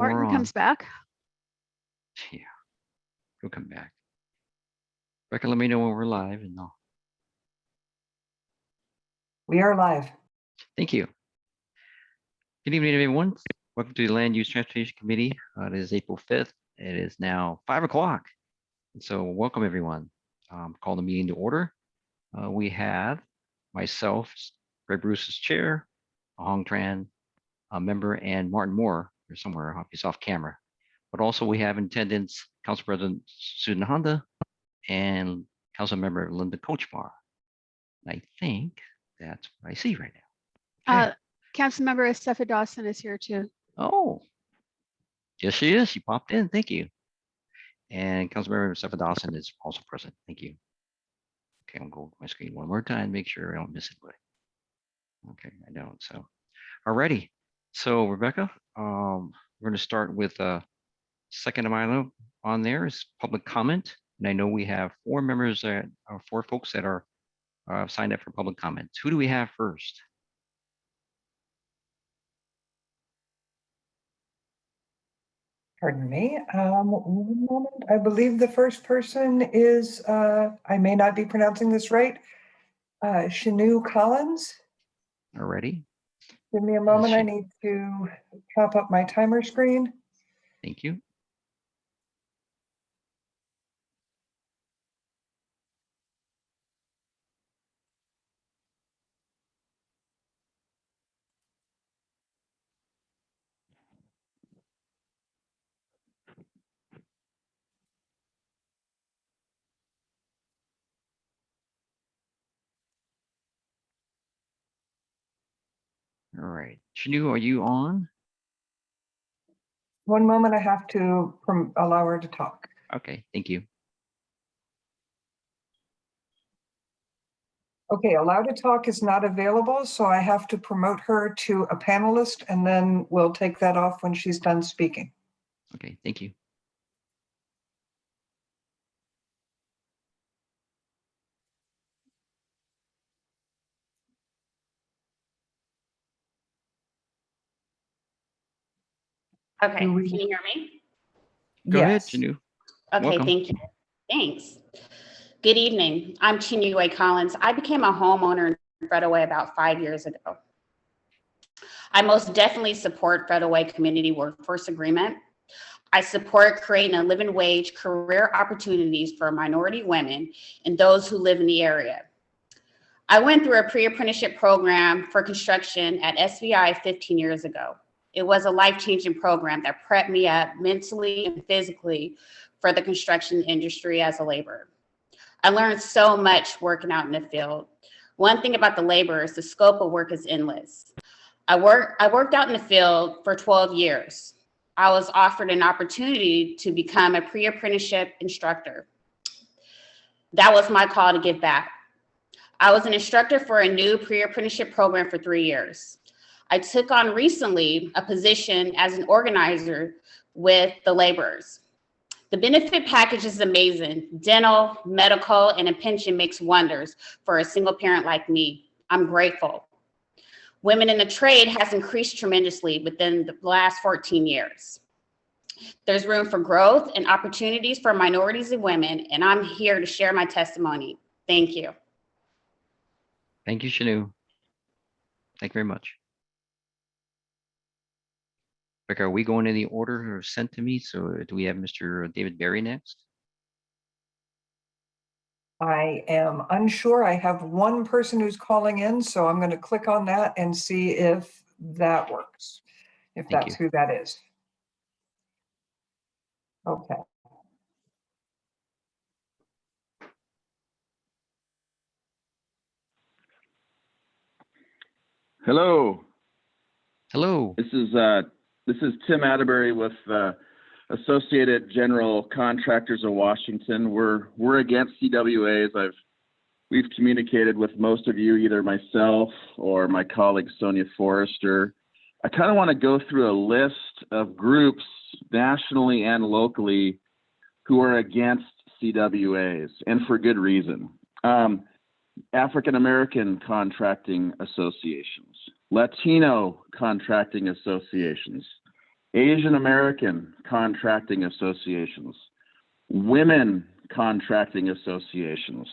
we're Martin on. comes back. Yeah, he'll come back. Becca, let me know when we're live and I'll. We are live. Thank you. Good evening, everyone. Welcome to the Land Use Transportation Committee. It is April 5th. It is now 5 o'clock. And so welcome, everyone. Call the meeting to order. We have myself, Greg Bruce as chair, Hong Tran, a member, and Martin Moore here somewhere. He's off camera. But also we have in attendance Council President Susan Honda and Council Member Linda Kochmar. And I think that's what I see right now. Okay. Councilmember Estefan Dawson is here too. Oh, yes, she is. She popped in. Thank you. And Councilmember Estefan Dawson is also present. Thank you. Okay, I'm going to go my screen one more time, make sure I don't miss anybody. Okay, I don't. So, alrighty. So, Rebecca, we're going to start with second item on there is public comment, and I know we have four members that are four folks that are signed up for public comments. Who do we have first? Pardon me. One moment. I believe the first person is, I may not be pronouncing this right, Shanu Collins. Already. Give me a moment. I need to pop up my timer screen. Thank you. All right. Shanu, are you on? One moment. I have to allow her to talk. Okay, thank you. Okay, allow to talk is not available, so I have to promote her to a panelist, and then we'll take that off when she's done speaking. Okay, thank you. Okay, can you hear me? Go ahead, Yes. Shanu. Okay, Welcome. thank you. Thanks. Good evening. I'm Chinue Collins. I became a homeowner in Fredaway about 5 years ago. I most definitely support Fredaway Community Workforce Agreement. I support creating a living wage career opportunities for minority women and those who live in the area. I went through a pre-apprenticeship program for construction at SVI 15 years ago. It was a life-changing program that prepped me up mentally and physically for the construction industry as a laborer. I learned so much working out in the field. One thing about the laborers, the scope of work is endless. I worked out in the field for 12 years. I was offered an opportunity to become a pre-apprenticeship instructor. That was my call to give back. I was an instructor for a new pre-apprenticeship program for 3 years. I took on recently a position as an organizer with the laborers. The benefit package is amazing. Dental, medical, and a pension makes wonders for a single parent like me. I'm grateful. Women in the trade has increased tremendously within the last 14 years. There's room for growth and opportunities for minorities and women, and I'm here to share my testimony. Thank you. Thank you, Shanu. Thank you very much. Rebecca, are we going in the order sent to me? So do we have Mr. David Berry next? I am unsure. I have one person who's calling in, so I'm going to click on that and see if that works, if Thank that's you. who that is. Okay. Hello. Hello. This is Tim Atterbury with Associated General Contractors of Washington. We're against CWAs. We've communicated with most of you, either myself or my colleague Sonia Forrester. I kind of want to go through a list of groups nationally and locally who are against CWAs, and for good reason. African American contracting associations, Latino contracting associations, Asian American contracting associations, women contracting associations,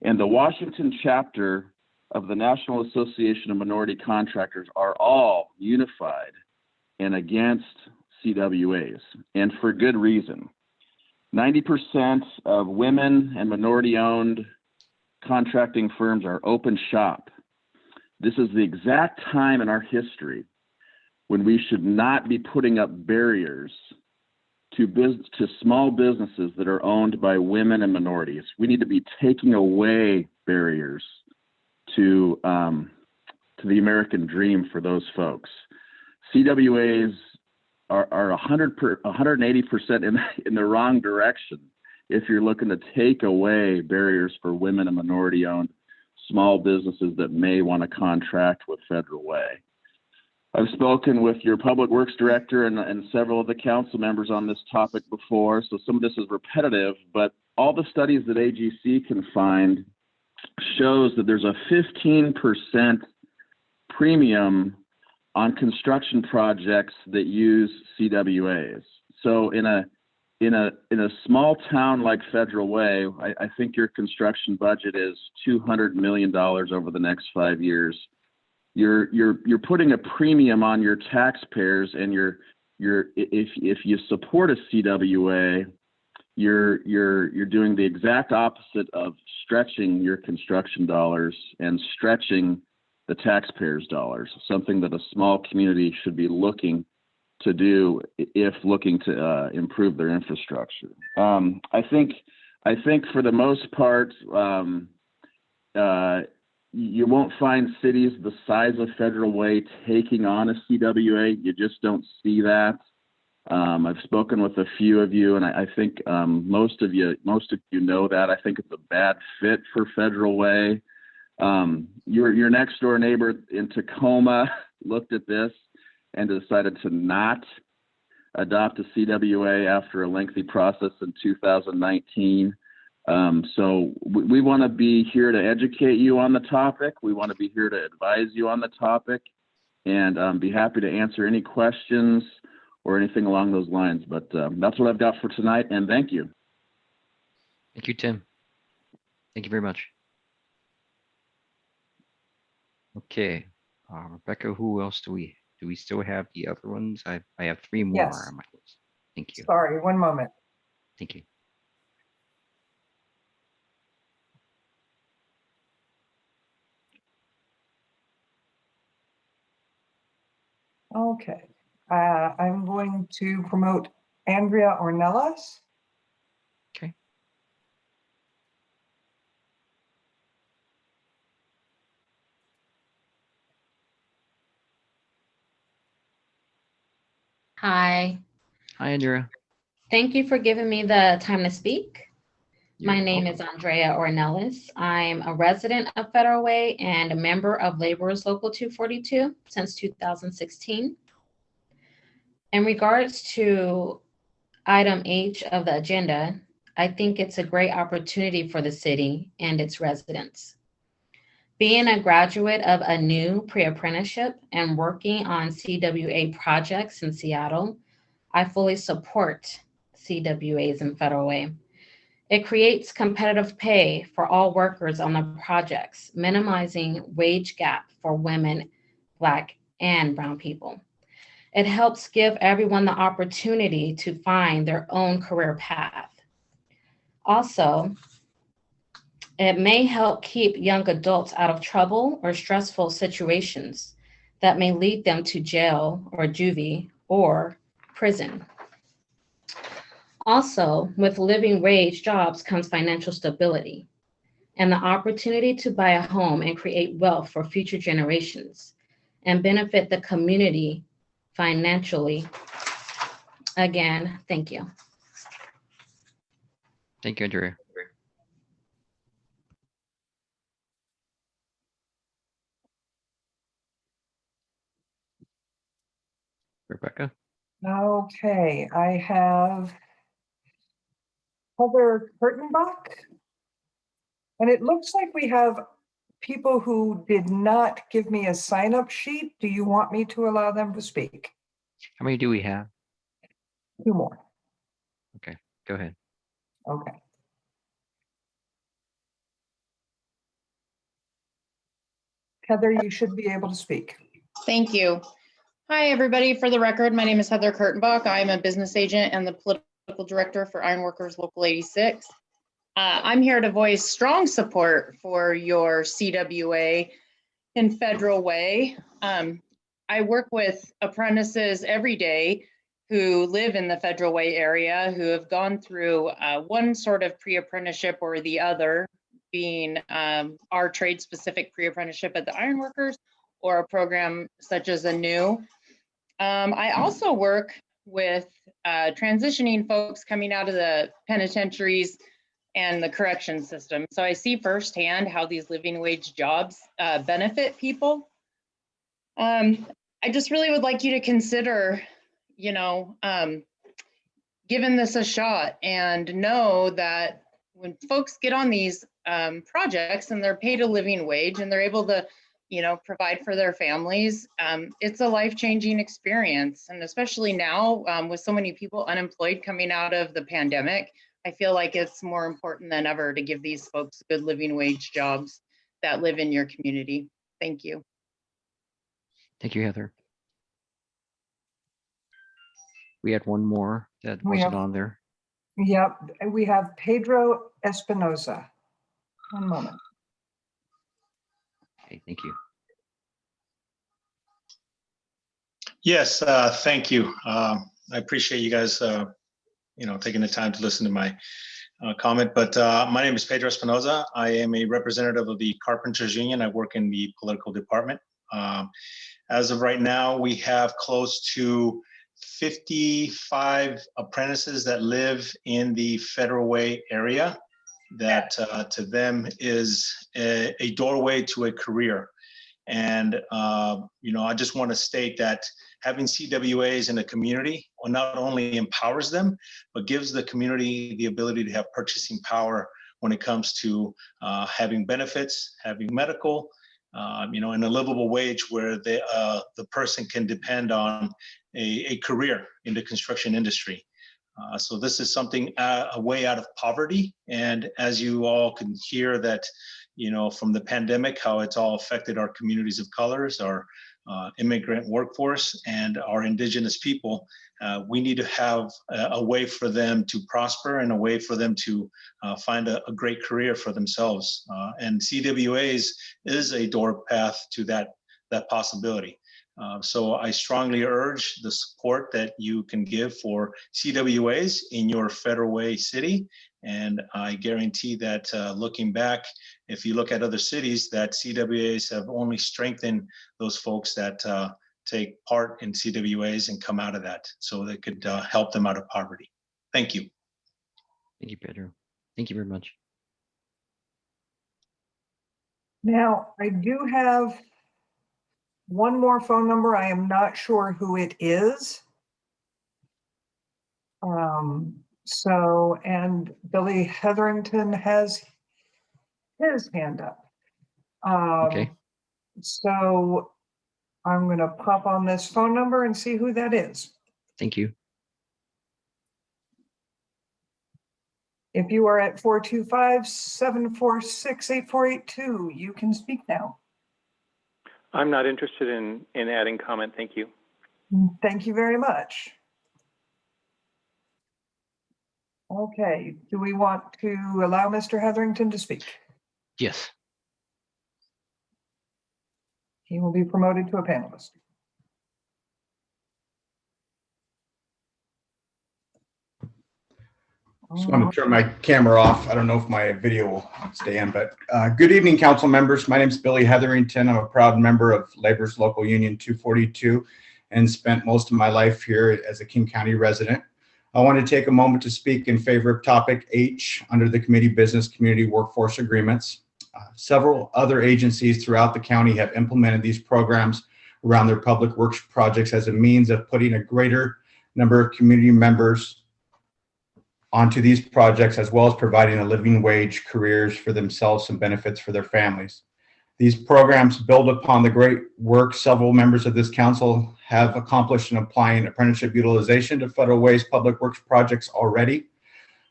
and the Washington chapter of the National Association of Minority Contractors are all unified and against CWAs, and for good reason. 90% of women and minority-owned contracting firms are open shop. This is the exact time in our history when we should not be putting up barriers to small businesses that are owned by women and minorities. We need to be taking away barriers to the American dream for those folks. CWAs are 180% in the wrong direction if you're looking to take away barriers for women and minority-owned small businesses that may want to contract with Federal Way. I've spoken with your Public Works Director and several of the council members on this topic before, so some of this is repetitive, but all the studies that AGC can find shows that there's a 15% premium on construction projects that use CWAs. So in a small town like Federal Way, I think your construction budget is $200 million over the next 5 years. You're putting a premium on your taxpayers, and if you support a CWA, you're doing the exact opposite of stretching your construction dollars and stretching the taxpayers' dollars, something that a small community should be looking to do if looking to improve their infrastructure. I think for the most part, you won't find cities the size of Federal Way taking on a CWA. You just don't see that. I've spoken with a few of you, and I think most of you know that. I think it's a bad fit for Federal Way. Your next door neighbor in Tacoma looked at this and decided to not adopt a CWA after a lengthy process in 2019. So we want to be here to educate you on the topic. We want to be here to advise you on the topic, and be happy to answer any questions or anything along those lines. But that's what I've got for tonight, and thank you. Thank you, Tim. Thank you very much. Okay, Rebecca, who else do we still have the other ones? I have 3 more Yes. on my list. Thank you. Sorry, one moment. Thank you. Okay, I'm going to promote Andrea Ornelas. Okay. Hi, Hi, Andrea. thank you for giving me the time to speak. My You're name welcome. is Andrea Ornelas. I'm a resident of Federal Way and a member of Laborers Local 242 since 2016. In regards to item H of the agenda, I think it's a great opportunity for the city and its residents. Being a graduate of a new pre-apprenticeship and working on CWA projects in Seattle, I fully support CWAs in Federal Way. It creates competitive pay for all workers on the projects, minimizing wage gap for women, Black, and Brown people. It helps give everyone the opportunity to find their own career path. Also, it may help keep young adults out of trouble or stressful situations that may lead them to jail or juvie or prison. Also, with living wage jobs comes financial stability and the opportunity to buy a home and create wealth for future generations and benefit the community financially. Again, thank you. Thank you, Andrea. Rebecca. Okay, I have Heather Kurtenbach. And it looks like we have people who did not give me a sign-up sheet. Do you want me to allow them to speak? How many do we have? Two more. Go ahead. Okay. Heather, you should be able to speak. Thank you. Hi, everybody. For the record, my name is Heather Kurtenbach. I'm a business agent and the political director for Ironworkers Local 86. I'm here to voice strong support for your CWA in Federal Way. I work with apprentices every day who live in the Federal Way area, who have gone through one sort of pre-apprenticeship or the other, being our trade-specific pre-apprenticeship at the Ironworkers, or a program such as a new. I also work with transitioning folks coming out of the penitentiaries and the correction system. So I see firsthand how these living wage jobs benefit people. I just really would like you to consider, giving this a shot, and know that when folks get on these projects and they're paid a living wage and they're able to provide for their families, it's a life-changing experience. And especially now with so many people unemployed coming out of the pandemic, I feel like it's more important than ever to give these folks good living wage jobs that live in your community. Thank you. Thank you, Heather. We had one more that We wasn't have- on there. Yep, we have Pedro Espinoza. One moment. Okay, thank you. Yes, thank you. I appreciate you guys, taking the time to listen to my comment. But my name is Pedro Espinoza. I am a representative of the Carpenters Union. I work in the political department. As of right now, we have close to 55 apprentices that live in the Federal Way area. That to them is a doorway to a career. And, I just want to state that having CWAs in the community not only empowers them, but gives the community the ability to have purchasing power when it comes to having benefits, having medical, and a livable wage where the person can depend on a career in the construction industry. So this is something a way out of poverty. And as you all can hear that, from the pandemic, how it's all affected our communities of colors, our immigrant workforce, and our indigenous people, we need to have a way for them to prosper and a way for them to find a great career for themselves. And CWAs is a door path to that possibility. So I strongly urge the support that you can give for CWAs in your Federal Way city. And I guarantee that looking back, if you look at other cities, that CWAs have only strengthened those folks that take part in CWAs and come out of that, so they could help them out of poverty. Thank you. Thank you, Pedro. Thank you very much. Now, I do have one more phone number. I am not sure who it is. And Billy Hetherington has his hand up. Okay. So I'm going to pop on this phone number and see who that is. Thank you. If you are at 425-746-8482, you can speak now. I'm not interested in adding comment. Thank you. Thank you very much. Okay, do we want to allow Mr. Hetherington to speak? Yes. He will be promoted to a panelist. Just want to turn my camera off. I don't know if my video will stay in, but good evening, council members. My name is Billy Hetherington. I'm a proud member of Labor's Local Union 242 and spent most of my life here as a King County resident. I want to take a moment to speak in favor of topic H under the committee business community workforce agreements. Several other agencies throughout the county have implemented these programs around their public works projects as a means of putting a greater number of community members onto these projects, as well as providing a living wage careers for themselves and benefits for their families. These programs build upon the great work several members of this council have accomplished in applying apprenticeship utilization to Federal Way's public works projects already.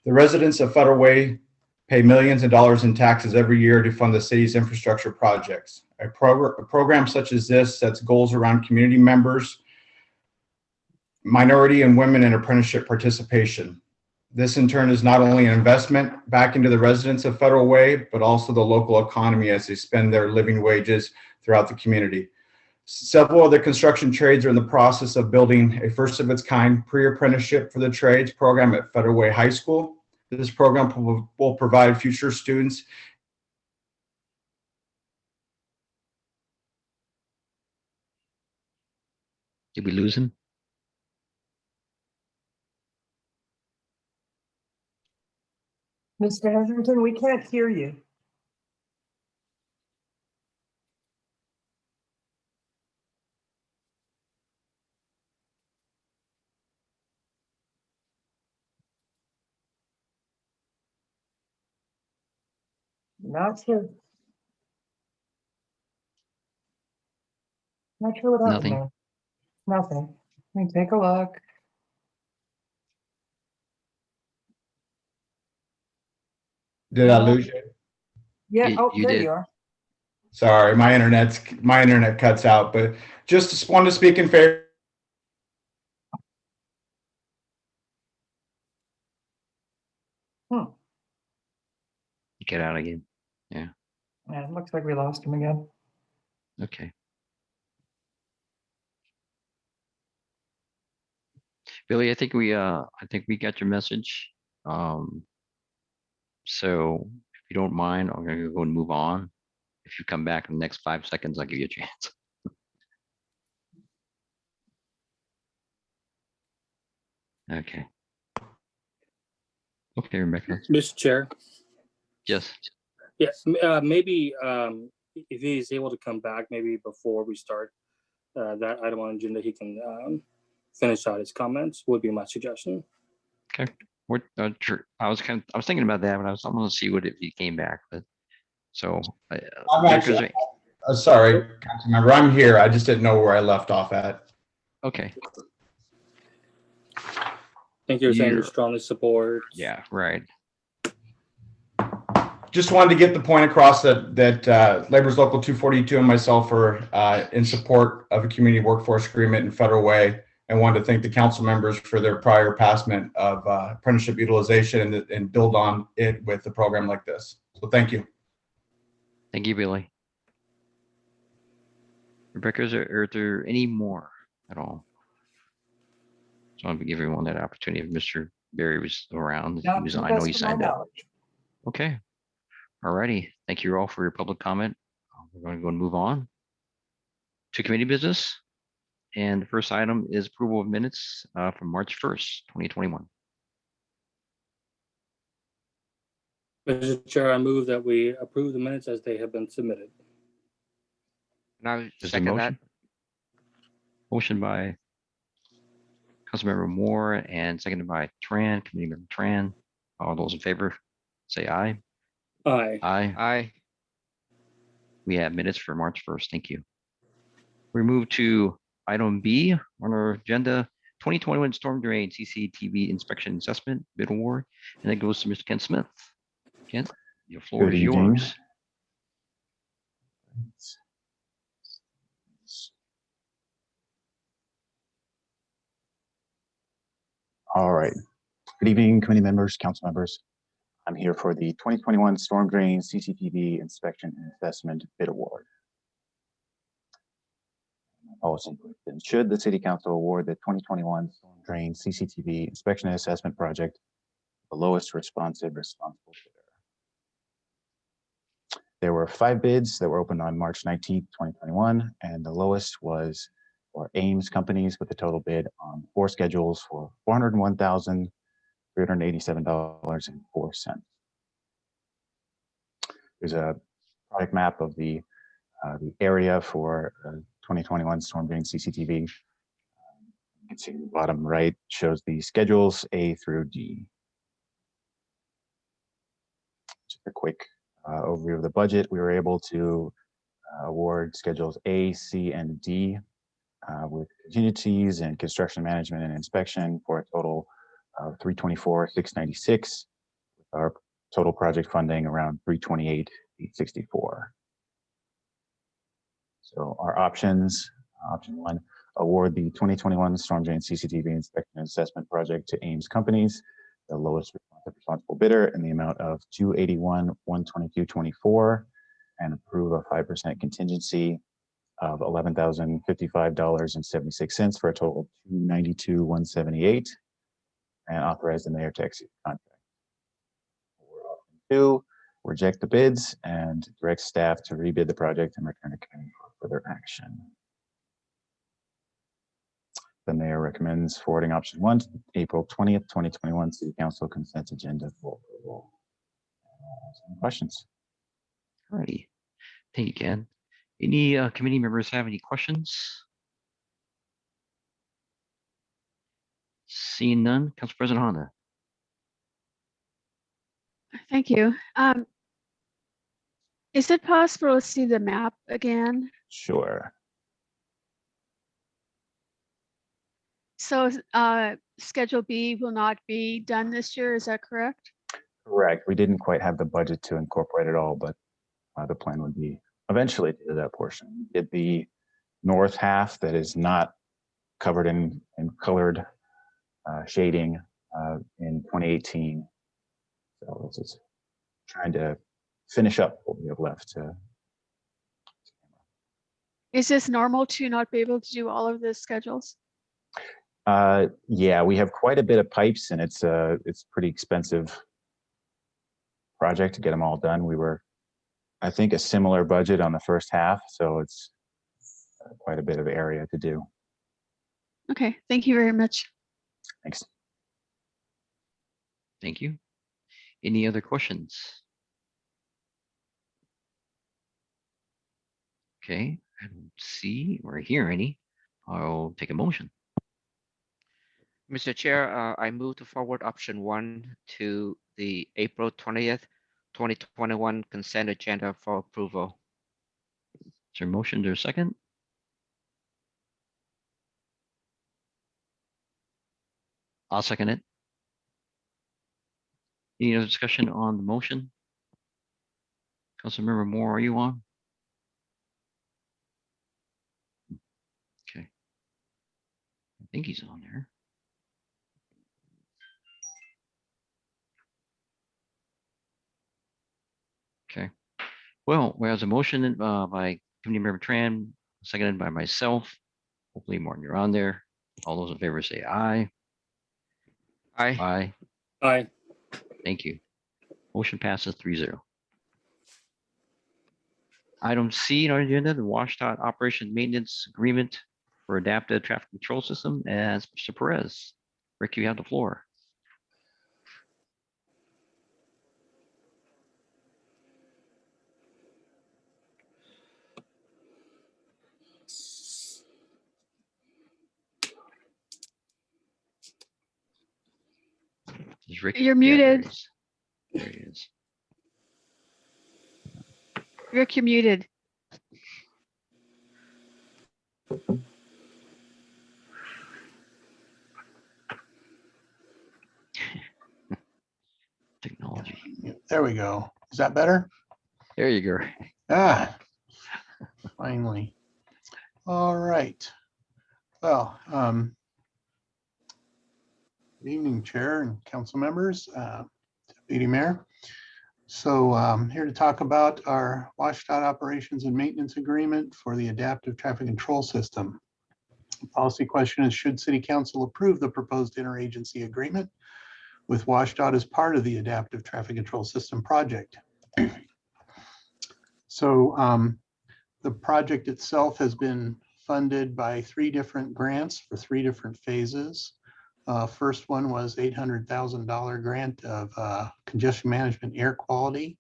The residents of Federal Way pay millions of dollars in taxes every year to fund the city's infrastructure projects. A program such as this sets goals around community members, minority and women in apprenticeship participation. This in turn is not only an investment back into the residents of Federal Way, but also the local economy as they spend their living wages throughout the community. Several other construction trades are in the process of building a first of its kind pre-apprenticeship for the trades program at Federal Way High School. This program will provide future students Did we lose him? Mr. Hetherington, we can't hear you. Not sure. Not sure what happened Nothing. there. Nothing. Let me take a look. Did I lose you? Yeah, You- oh, you there did. you are. Sorry, my internet cuts out, but just wanted to speak in favor. Get out again. Yeah, it looks like we lost him again. Okay. Billy, I think we got your message. So if you don't mind, I'm gonna go and move on. If you come back in the next 5 seconds, I'll give you a chance. Okay. Okay, Rebecca. Mr. Chair, Yes. yes, maybe if he's able to come back, maybe before we start that item on agenda, he can finish out his comments, would be my suggestion. Okay. What, I was thinking about that, but I want to see what if he came back, but so. I'm actually, sorry, council member, I'm here. I just didn't know where I left off at. Okay. I think you're saying you You're- strongly support. Yeah, right. Just wanted to get the point across that Labor's Local 242 and myself are in support of a community workforce agreement in Federal Way, and wanted to thank the council members for their prior passment of apprenticeship utilization and build on it with a program like this. So thank you. Thank you, Billy. Rebecca, are there any more at all? So I want to give everyone that opportunity. If Mr. Barry was around, Not he was, to the I know best he of my signed up. knowledge. Okay. Alrighty. Thank you all for your public comment. We're going to go and move on to committee business. And the first item is approval of minutes from March 1st, 2021. Mr. Chair, I move that we approve the minutes as they have been submitted. And I Is there a second that. motion? Motion by Councilmember Moore and seconded by Tran, Committee Member Tran. All those in favor, say aye. Aye. Aye. Aye. We have minutes for March 1st. Thank you. We move to item B on our agenda, 2021 storm drain CCTV inspection assessment bid award. And that goes to Mr. Ken Smith. Ken, your floor Good is evening. yours. All right. Good evening, committee members, council members. I'm here for the 2021 Storm Drain CCTV Inspection and Assessment Bid Award. Policy. Should the City Council award the 2021 Storm Drain CCTV Inspection and Assessment Project the lowest responsible bidder? There were 5 bids that were opened on March 19th, 2021, and the lowest was for Ames Companies with a total bid on 4 schedules for $401,387.04. There's a project map of the area for 2021 storm drain CCTV. You can see the bottom right shows the schedules A through D. Just a quick overview of the budget. We were able to award schedules A, C, and D with contingencies and construction management and inspection for a total of $324,696. Our total project funding around $328,864. So our options, option one, award the 2021 Storm Drain CCTV Inspection and Assessment Project to Ames Companies, the lowest responsible bidder, in the amount of $281,122.24, and approve a 5% contingency of $11,055.76 for a total of $292,178, and authorize the mayor to execute the contract. Option two, reject the bids and direct staff to rebid the project and return to committee for further action. The mayor recommends forwarding option one to April 20th, 2021 City Council consent agenda for approval. Any questions? Alrighty. Thank you, Ken. Any committee members have any questions? Seeing none, Council President Honda. Thank you. Is it possible to see the map again? Sure. So Schedule B will not be done this year, is that correct? Correct. We didn't quite have the budget to incorporate it all, but the plan would be eventually to do that portion. Did the north half that is not covered in colored shading in 2018. So it's just trying to finish up what we have left. Is this normal to not be able to do all of the schedules? Yeah, we have quite a bit of pipes, and it's pretty expensive project to get them all done. We were, I think, a similar budget on the first half, so it's quite a bit of area to do. Okay, thank you very much. Thanks. Thank you. Any other questions? Okay, I don't see or hear any. I'll take a motion. Mr. Chair, I move to forward option one to the April 20th, 2021 consent agenda for approval. Is there a motion to a second? I'll second it. Any other discussion on the motion? Councilmember Moore, are you on? Okay. I think he's on there. Okay. Well, there's a motion by Committee Member Tran, seconded by myself. Hopefully, Martin, you're on there. All those in favor say aye. Aye. Aye. Aye. Thank you. Motion passes 3-0. Item C on our agenda, the WashDOT Operation Maintenance Agreement for Adaptive Traffic Control System, as Mr. Perez. Rick, you have the floor. Is Rick? You're Yeah, there muted. he is. There he is. Rick, you're muted. Technology. There we go. Is that better? There you go. Ah, finally. All right. Well, good evening, Chair and council members, Deputy Mayor. So I'm here to talk about our WashDOT Operations and Maintenance Agreement for the Adaptive Traffic Control System. The policy question is, should City Council approve the proposed interagency agreement with WashDOT as part of the Adaptive Traffic Control System project? So the project itself has been funded by 3 different grants for 3 different phases. First one was $800,000 grant of congestion management air quality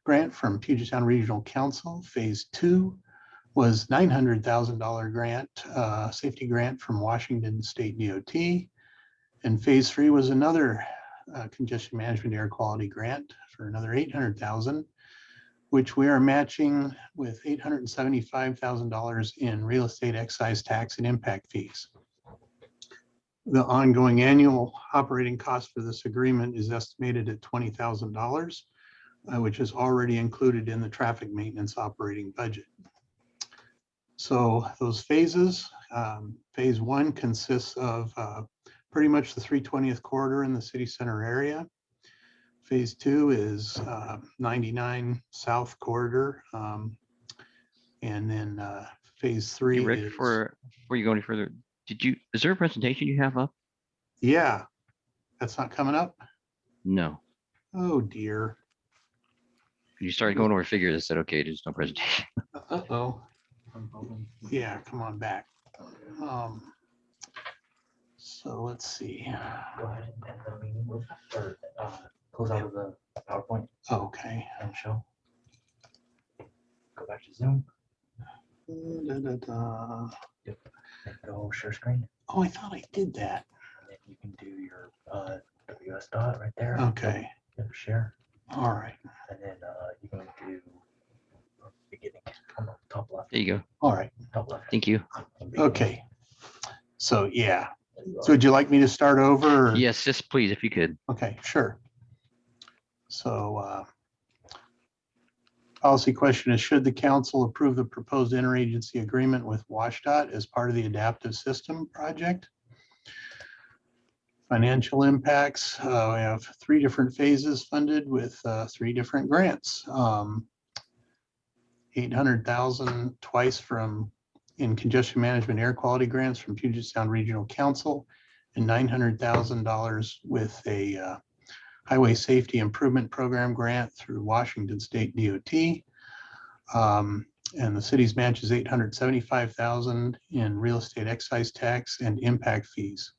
grant from Puget Sound Regional Council. Phase 2 was $900,000 grant, safety grant from Washington State DOT. And phase 3 was another congestion management air quality grant for another $800,000, which we are matching with $875,000 in real estate excise tax and impact fees. The ongoing annual operating cost for this agreement is estimated at $20,000, which is already included in the traffic maintenance operating budget. So those phases, phase one consists of pretty much the 320th corridor in the city center area. Phase two is 99 South Corridor. And then phase three Hey, Rick, is, before you go any further, is there a presentation you have up? yeah, that's not coming up. No. Oh dear. You started going over figures. I said, okay, there's no presentation. Uh-oh. Yeah, come on back. So let's see. Go ahead and end the meeting with, or close out of the PowerPoint Okay. and show. Go back to Zoom. Yep. And go share screen. Oh, I thought I did that. And then you can do your WS dot right there. Okay. Yep, share. All right. And then you're going to do beginning on the top left. There you go. All right. Top left. Thank you. Okay. So yeah. So would you like me to start over? Or? Yes, just please, if you could. Okay, sure. So policy question is, should the council approve the proposed interagency agreement with WashDOT as part of the adaptive system project? Financial impacts, we have 3 different phases funded with 3 different grants. 800,000 twice in congestion management air quality grants from Puget Sound Regional Council, and $900,000 with a highway safety improvement program grant through Washington State DOT. And the city's match is $875,000 in real estate excise tax and impact fees.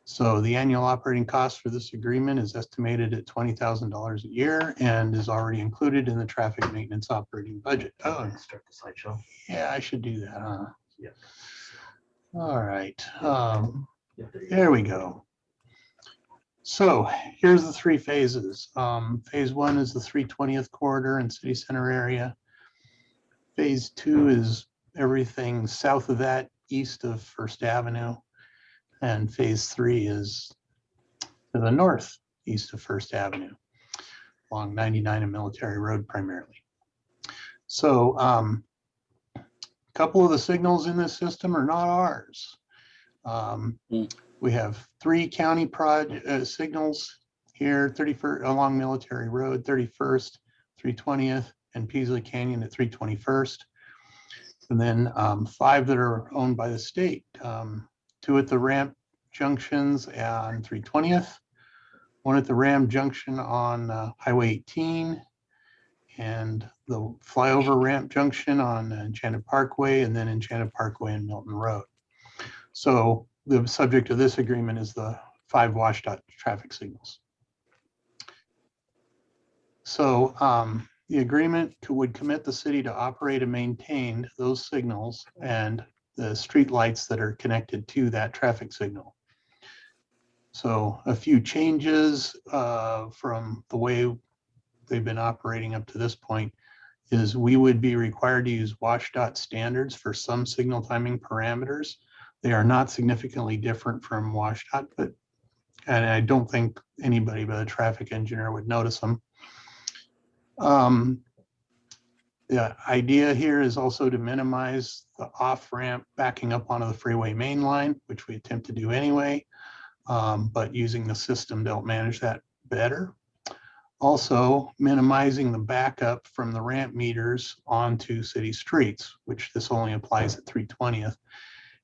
So the annual operating cost for this agreement is estimated at $20,000 a year and is already included in the traffic maintenance operating budget. Oh, Start the slideshow. yeah, I should do that, huh? Yep. All right. There we go. So here's the 3 phases. Phase 1 is the 320th corridor and city center area. Phase 2 is everything south of that, east of First Avenue. And phase 3 is to the north, east of First Avenue, along 99 and Military Road primarily. So a couple of the signals in this system are not ours. We have 3 county signals here, 31st along Military Road, 31st, 320th, and Peasley Canyon at 321st. And then 5 that are owned by the state. 2 at the ramp junctions on 320th, 1 at the Ram junction on Highway 18, and the flyover ramp junction on Enchanted Parkway, and then Enchanted Parkway and Milton Road. So the subject of this agreement is the 5 WashDOT traffic signals. So the agreement would commit the city to operate and maintain those signals and the street lights that are connected to that traffic signal. So a few changes from the way they've been operating up to this point is we would be required to use WashDOT standards for some signal timing parameters. They are not significantly different from WashDOT, and I don't think anybody but a traffic engineer would notice them. The idea here is also to minimize the off-ramp backing up onto the freeway main line, which we attempt to do anyway, but using the system to help manage that better. Also, minimizing the backup from the ramp meters onto city streets, which this only applies at 320th.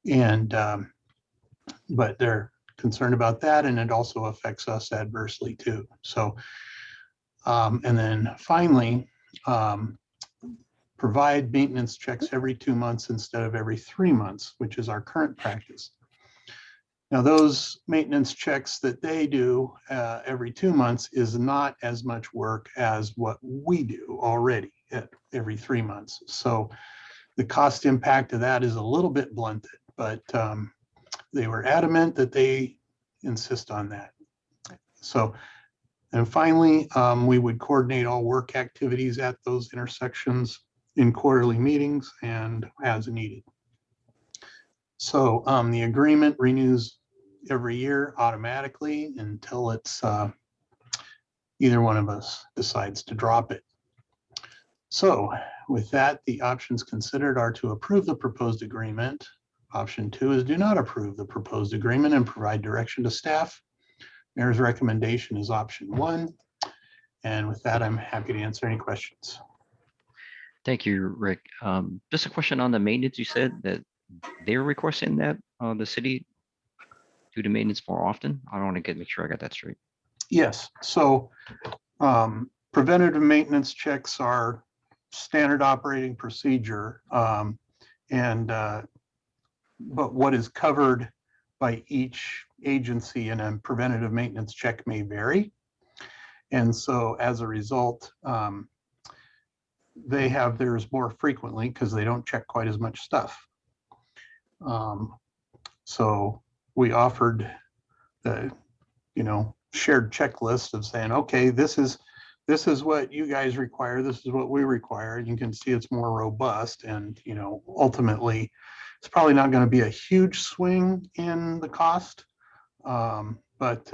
And but they're concerned about that, and it also affects us adversely too. So, and then finally, provide maintenance checks every 2 months instead of every 3 months, which is our current practice. Now, those maintenance checks that they do every 2 months is not as much work as what we do already at every 3 months. So the cost impact of that is a little bit blunted, but they were adamant that they insist on that. So And finally, we would coordinate all work activities at those intersections in quarterly meetings and as needed. So the agreement renews every year automatically until it's either one of us decides to drop it. So with that, the options considered are to approve the proposed agreement. Option 2 is do not approve the proposed agreement and provide direction to staff. Mayor's recommendation is option 1. And with that, I'm happy to answer any questions. Thank you, Rick. Just a question on the maintenance. You said that they're requesting that the city do the maintenance more often. I want to make sure I got that straight. Yes, so preventative maintenance checks are standard operating procedure. But what is covered by each agency in a preventative maintenance check may vary. And so as a result, they have theirs more frequently because they don't check quite as much stuff. So we offered the, shared checklist of saying, okay, this is what you guys require. This is what we require. You can see it's more robust, and ultimately, it's probably not going to be a huge swing in the cost, but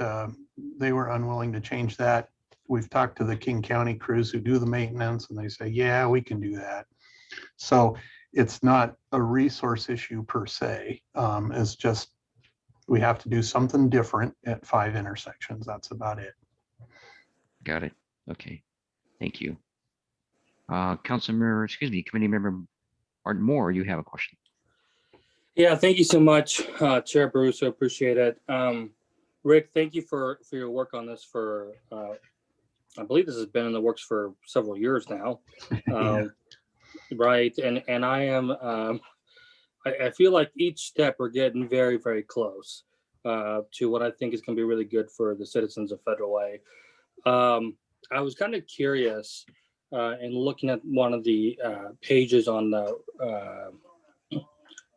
they were unwilling to change that. We've talked to the King County crews who do the maintenance, and they say, yeah, we can do that. So it's not a resource issue per se. It's just we have to do something different at 5 intersections. That's about it. Got it. Okay. Thank you. Committee member Martin Moore, you have a question. Yeah, thank you so much, Chair Bruce. I appreciate it. Rick, thank you for your work on this for, I believe this has been in the works for several years now. Yeah. Right. And I am, I feel like each step we're getting very, very close to what I think is going to be really good for the citizens of Federal Way. I was kind of curious in looking at one of the pages on the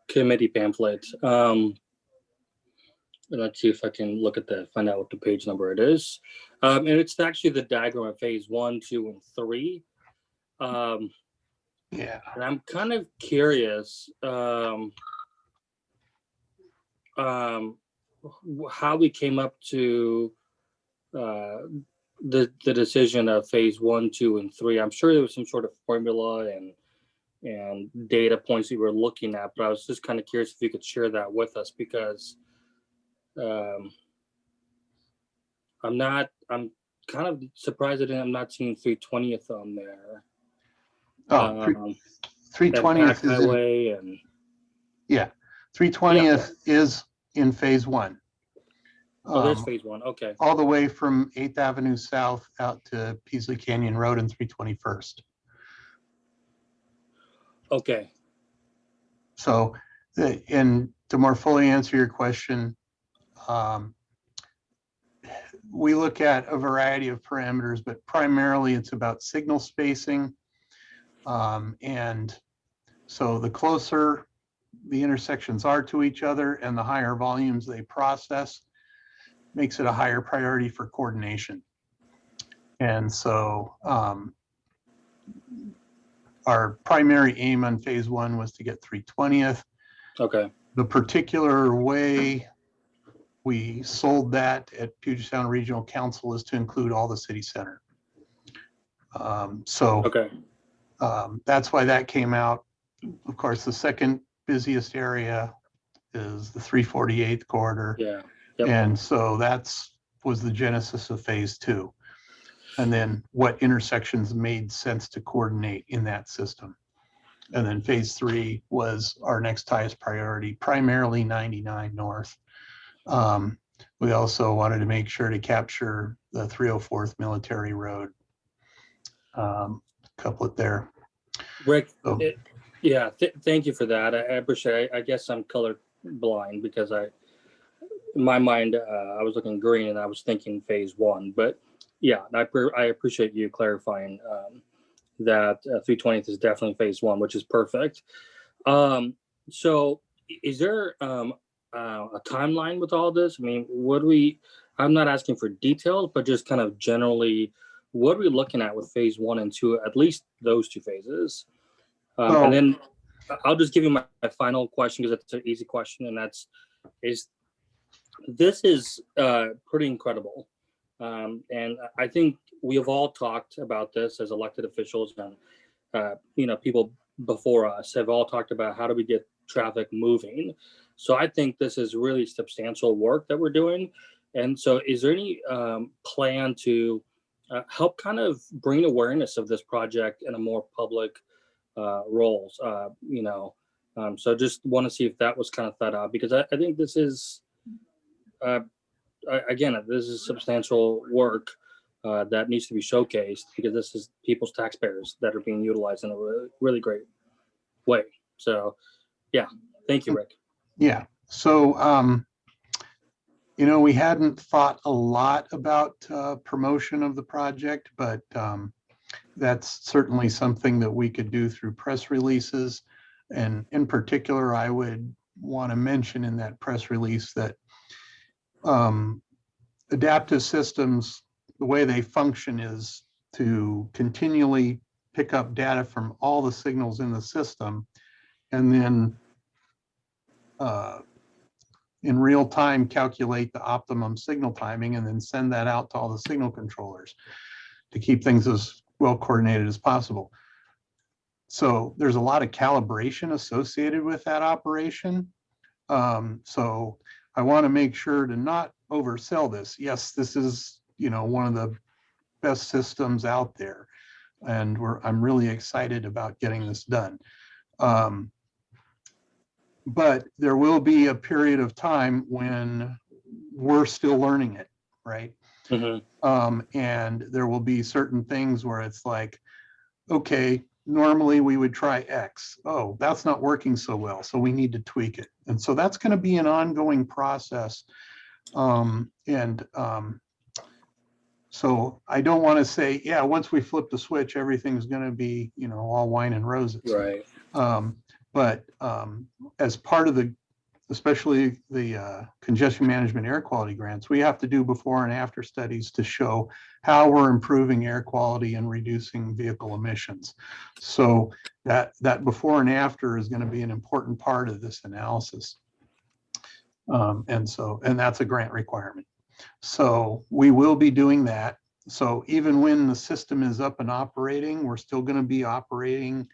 committee pamphlet. Let's see if I can look at that, find out what the page number it is. And it's actually the diagram of phase 1, 2, and 3. Yeah. And I'm kind of curious how we came up to the decision of phase 1, 2, and 3. I'm sure there was some sort of formula and data points we were looking at, but I was just kind of curious if you could share that with us, because I'm kind of surprised that I'm not seeing 320th on there. Oh, 320th is highway and yeah, 320th is in phase 1. Oh, there's phase 1. Okay. All the way from 8th Avenue South out to Peasley Canyon Road and 321st. Okay. So, and to more fully answer your question, we look at a variety of parameters, but primarily it's about signal spacing. And so the closer the intersections are to each other and the higher volumes they process, makes it a higher priority for coordination. And so our primary aim on phase 1 was to get 320th. Okay. The particular way we sold that at Puget Sound Regional Council is to include all the city center. Okay. That's why that came out. Of course, the second busiest area is the 348th corridor. Yeah. Yep. And so was the genesis of phase 2. And then what intersections made sense to coordinate in that system. And then phase 3 was our next highest priority, primarily 99 North. We also wanted to make sure to capture the 304th Military Road. Couplet there. Rick, So, thank you for that. I appreciate it. I guess I'm color blind because in my mind, I was looking green and I was thinking phase 1. But yeah, I appreciate you clarifying that 320th is definitely phase 1, which is perfect. So is there a timeline with all this? I mean, I'm not asking for details, but just kind of generally, what are we looking at with phase 1 and 2, at least those 2 phases? And then I'll just give you my final question because it's an easy question, and this is pretty incredible. And I think we have all talked about this as elected officials, and people before us have all talked about how do we get traffic moving. So I think this is really substantial work that we're doing. And so is there any plan to help kind of bring awareness of this project in a more public roles? So just want to see if that was kind of thought out, because I think this is, again, this is substantial work that needs to be showcased, because this is people's taxpayers that are being utilized in a really, really great way. So, yeah, thank you, Rick. Yeah. So, we hadn't thought a lot about promotion of the project, but that's certainly something that we could do through press releases. And in particular, I would want to mention in that press release that adaptive systems, the way they function is to continually pick up data from all the signals in the system, and then in real time calculate the optimum signal timing, and then send that out to all the signal controllers to keep things as well coordinated as possible. So there's a lot of calibration associated with that operation. So I want to make sure to not oversell this. Yes, this is, one of the best systems out there, and I'm really excited about getting this done. But there will be a period of time when we're still learning it, right? Mm-hmm. And there will be certain things where it's like, okay, normally we would try X. Oh, that's not working so well, so we need to tweak it. And so that's going to be an ongoing process. So I don't want to say, yeah, once we flip the switch, everything's going to be, all wine and roses. Right. But as part of especially the congestion management air quality grants, we have to do before and after studies to show how we're improving air quality and reducing vehicle emissions. So that before and after is going to be an important part of this analysis. And that's a grant requirement. So we will be doing that. So even when the system is up and operating, we're still going to be operating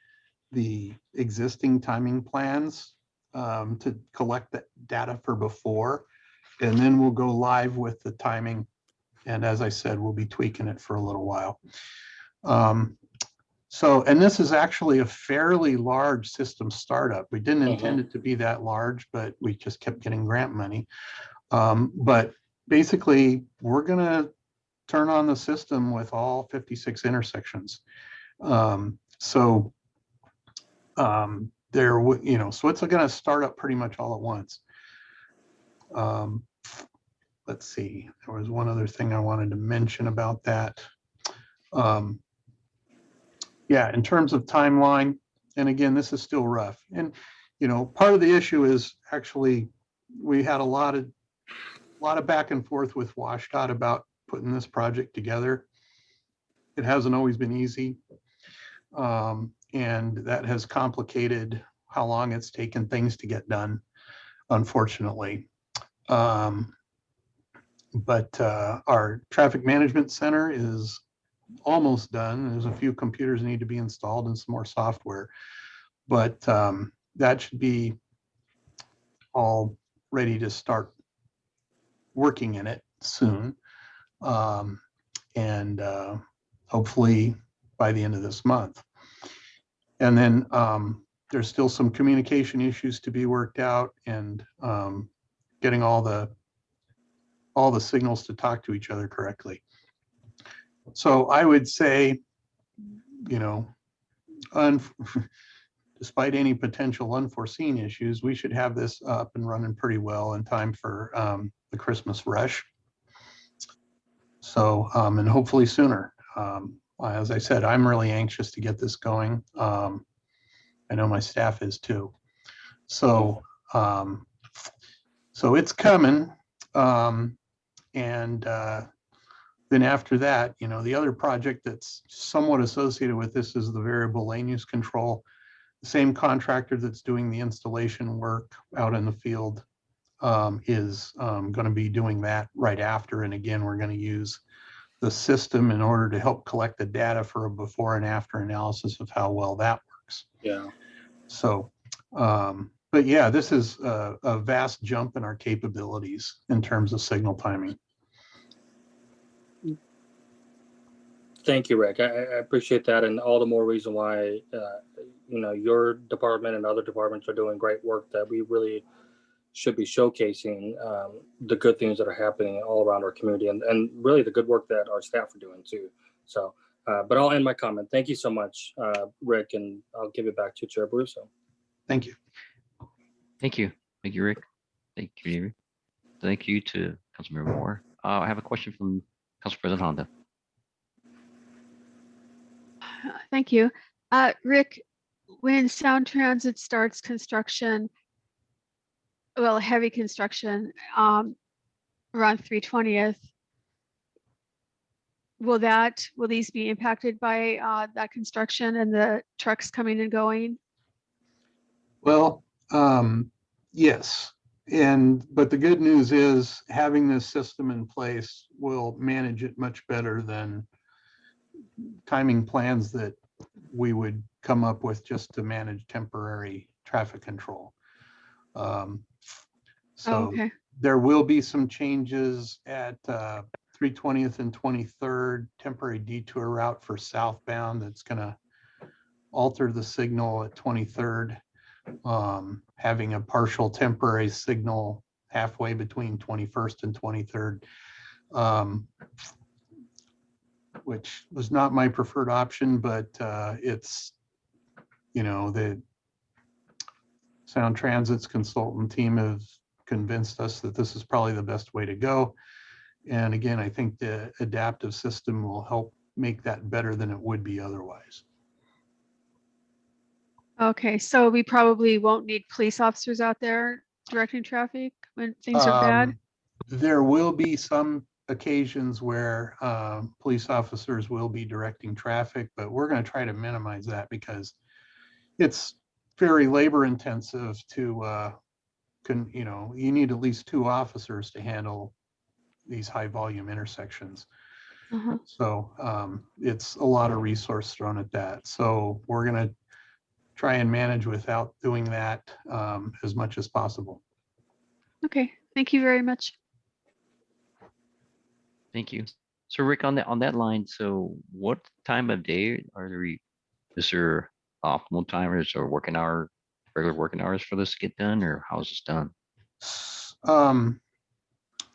the existing timing plans to collect that data for before, and then we'll go live with the timing. And as I said, we'll be tweaking it for a little while. And this is actually a fairly large system startup. We didn't intend it to be that large, but we just kept getting grant money. But basically, we're going to turn on the system with all 56 intersections. So it's going to start up pretty much all at once. Let's see, there was one other thing I wanted to mention about that. Yeah, in terms of timeline, and again, this is still rough. And, part of the issue is actually we had a lot of back and forth with WashDOT about putting this project together. It hasn't always been easy. And that has complicated how long it's taken things to get done, unfortunately. But our traffic management center is almost done. There's a few computers need to be installed and some more software, but that should be all ready to start working in it soon. And hopefully by the end of this month. And then there's still some communication issues to be worked out, and getting all the signals to talk to each other correctly. So I would say, despite any potential unforeseen issues, we should have this up and running pretty well in time for the Christmas rush. So, and hopefully sooner. As I said, I'm really anxious to get this going. I know my staff is too. So, so it's coming. And then after that, the other project that's somewhat associated with this is the variable lane use control. The same contractor that's doing the installation work out in the field is going to be doing that right after. And again, we're going to use the system in order to help collect the data for a before and after analysis of how well that works. Yeah. So, but yeah, this is a vast jump in our capabilities in terms of signal timing. Thank you, Rick. I appreciate that, and all the more reason why your department and other departments are doing great work that we really should be showcasing the good things that are happening all around our community, and really the good work that our staff are doing too. So, but I'll end my comment. Thank you so much, Rick, and I'll give it back to Chair Brusso. Thank you. Thank you. Thank you, Rick. Thank you, David. Thank you to Councilmember Moore. I have a question from Council President Honda. Thank you. Rick, when Sound Transit starts construction, well, heavy construction, around 320th, will these be impacted by that construction and the trucks coming and going? Well, yes. But the good news is having this system in place will manage it much better than timing plans that we would come up with just to manage temporary traffic control. Okay. There will be some changes at 320th and 23rd, temporary detour route for southbound that's going to alter the signal at 23rd, having a partial temporary signal halfway between 21st and 23rd, which was not my preferred option, but it's, the Sound Transit's consultant team has convinced us that this is probably the best way to go. And again, I think the adaptive system will help make that better than it would be otherwise. Okay, so we probably won't need police officers out there directing traffic when things are bad? There will be some occasions where police officers will be directing traffic, but we're going to try to minimize that because it's very labor intensive to, you need at least 2 officers to handle these high volume intersections. Uh-huh. So it's a lot of resource thrown at that. So we're going to try and manage without doing that as much as possible. Okay, thank you very much. Thank you. So Rick, on that line, so what time of day is there optimal timers or regular working hours for this to get done, or how is this done?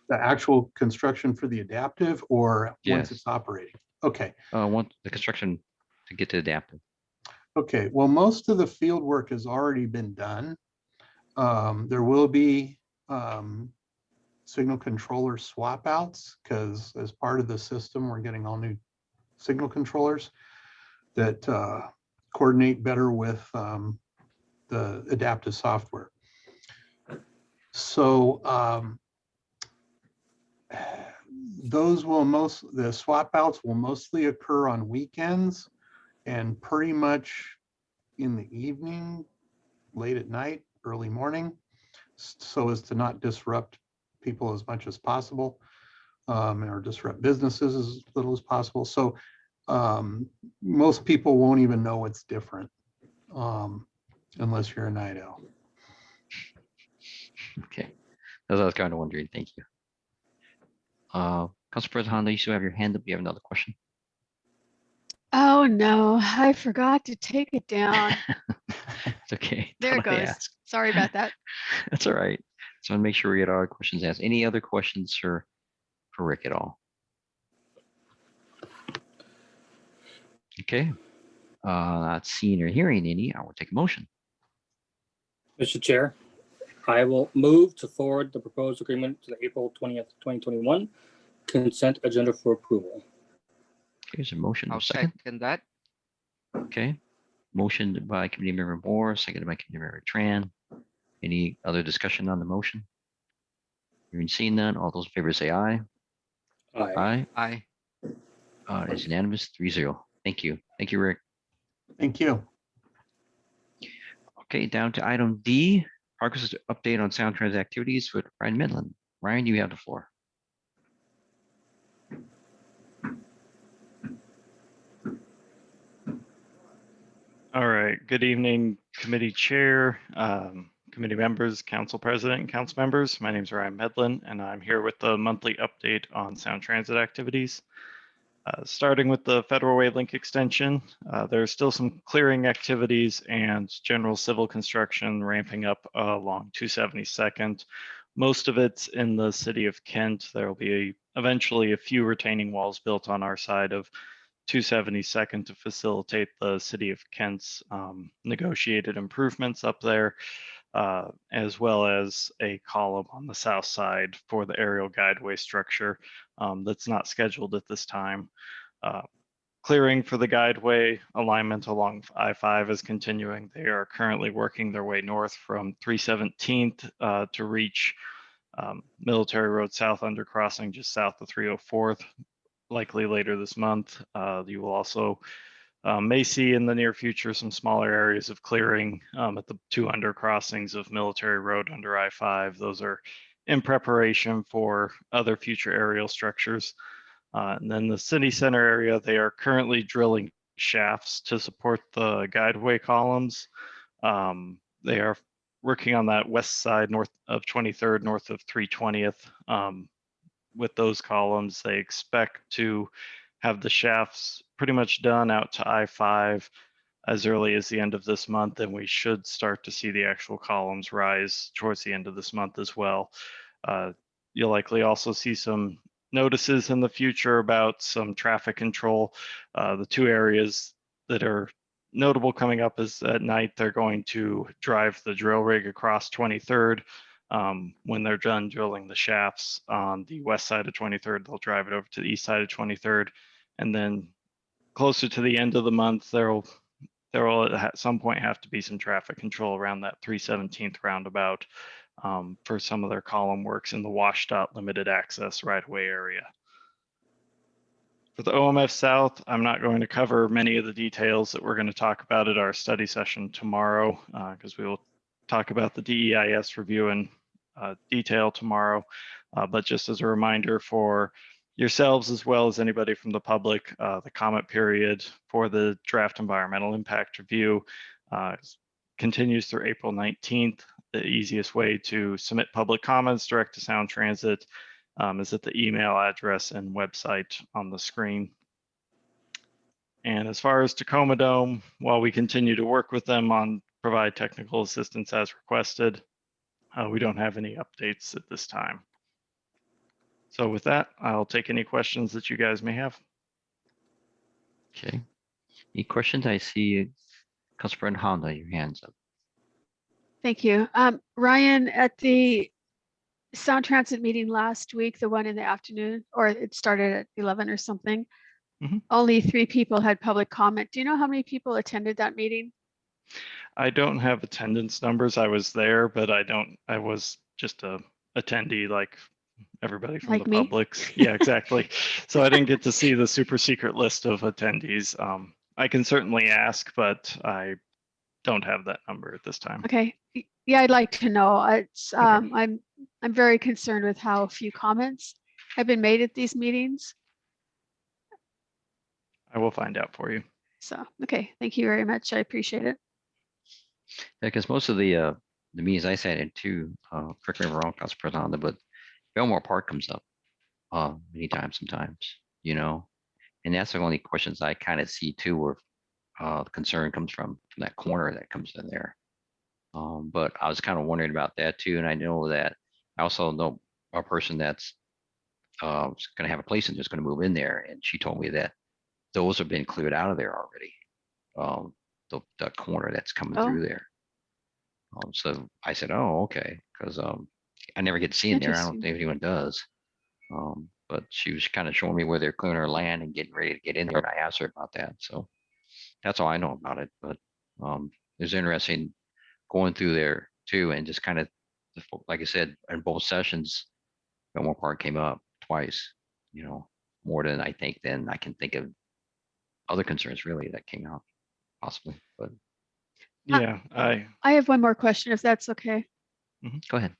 The actual construction for the adaptive or once Yes. it's operating? Okay. Want the construction to get to adaptive. Okay, well, most of the field work has already been done. There will be signal controller swap outs because as part of the system, we're getting all new signal controllers that coordinate better with the adaptive software. So the swap outs will mostly occur on weekends and pretty much in the evening, late at night, early morning, so as to not disrupt people as much as possible, or disrupt businesses as little as possible. So most people won't even know it's different unless you're a night owl. Okay, that's what I was kind of wondering. Thank you. Council President Honda, you still have your hand up. You have another question? Oh no, I forgot to take it down. It's okay. There it Thought I goes. asked. Sorry about that. That's all right. So I'll make sure we get our questions asked. Any other questions for Rick at all? Okay. Not seeing or hearing any, I will take a motion. Mr. Chair, I will move to forward the proposed agreement to the April 20th, 2021 consent agenda for approval. Okay, there's a motion. I'll Second. second that. Okay. Motion by Committee Member Moore, seconded by Committee Member Tran. Any other discussion on the motion? Hearing seen none, all those in favor say aye. Aye. Aye. It's unanimous, 3-0. Thank you. Thank you, Rick. Thank you. Okay, down to item D, progress update on sound transit activities with Ryan Midland. Ryan, you have the floor. All right, good evening, committee chair, committee members, council president, and council members. My name is Ryan Medlin, and I'm here with the monthly update on sound transit activities. Starting with the Federal Way Link extension, there's still some clearing activities and general civil construction ramping up along 272nd. Most of it's in the city of Kent. There will be eventually a few retaining walls built on our side of 272nd to facilitate the city of Kent's negotiated improvements up there, as well as a column on the south side for the aerial guideway structure that's not scheduled at this time. Clearing for the guideway alignment along I-5 is continuing. They are currently working their way north from 317th to reach Military Road South undercrossing just south of 304th, likely later this month. You will also may see in the near future some smaller areas of clearing at the 2 undercrossings of Military Road under I-5. Those are in preparation for other future aerial structures. And then the city center area, they are currently drilling shafts to support the guideway columns. They are working on that west side north of 23rd, north of 320th. With those columns, they expect to have the shafts pretty much done out to I-5 as early as the end of this month, and we should start to see the actual columns rise towards the end of this month as well. You'll likely also see some notices in the future about some traffic control. The 2 areas that are notable coming up is at night, they're going to drive the drill rig across 23rd. When they're done drilling the shafts on the west side of 23rd, they'll drive it over to the east side of 23rd. And then closer to the end of the month, there will at some point have to be some traffic control around that 317th roundabout for some of their column works in the WashDOT limited access right-of-way area. For the OMF South, I'm not going to cover many of the details that we're going to talk about at our study session tomorrow, because we will talk about the DEIS review in detail tomorrow. But just as a reminder for yourselves, as well as anybody from the public, the comment period for the draft environmental impact review continues through April 19th. The easiest way to submit public comments direct to Sound Transit is at the email address and website on the screen. And as far as Tacoma Dome, while we continue to work with them on provide technical assistance as requested, we don't have any updates at this time. So with that, I'll take any questions that you guys may have. Okay. Any questions? I see Councilor Honda, your hands up. Thank you. Ryan, at the Sound Transit meeting last week, the one in the afternoon, or it started at 11 or something, only 3 people had public comment. Do you know how many people attended that meeting? I don't have attendance numbers. I was there, but I was just a attendee like everybody from Like the me? public. Yeah, exactly. So I didn't get to see the super secret list of attendees. I can certainly ask, but I don't have that number at this time. Okay. Yeah, I'd like to know. It's I'm very concerned with how few comments have been made at these meetings. I will find out for you. So, okay, thank you very much. I appreciate it. Yeah, because most of the meetings I sat in too, correct me if I'm wrong, Council President, but Belmore Park comes up anytime, sometimes, you know, and that's the only questions I kind of see too, where the concern comes from that corner that comes in there. But I was kind of wondering about that too, and I know that I also know a person that's going to have a place and just going to move in there, and she told me that those have been cleared out of there already. The corner that's coming through there. So I said, oh, okay, because I never get to see in there. I don't think anyone does. But she was kind of showing me where they're clearing her land and getting ready to get in there, and I asked her about that. So that's all I know about it. But it was interesting going through there too, and just kind of, like I said, in both sessions, Belmore Park came up twice, more than I think than I can think of other concerns really that came out possibly, but Yeah, I have one more question, if that's okay. go ahead.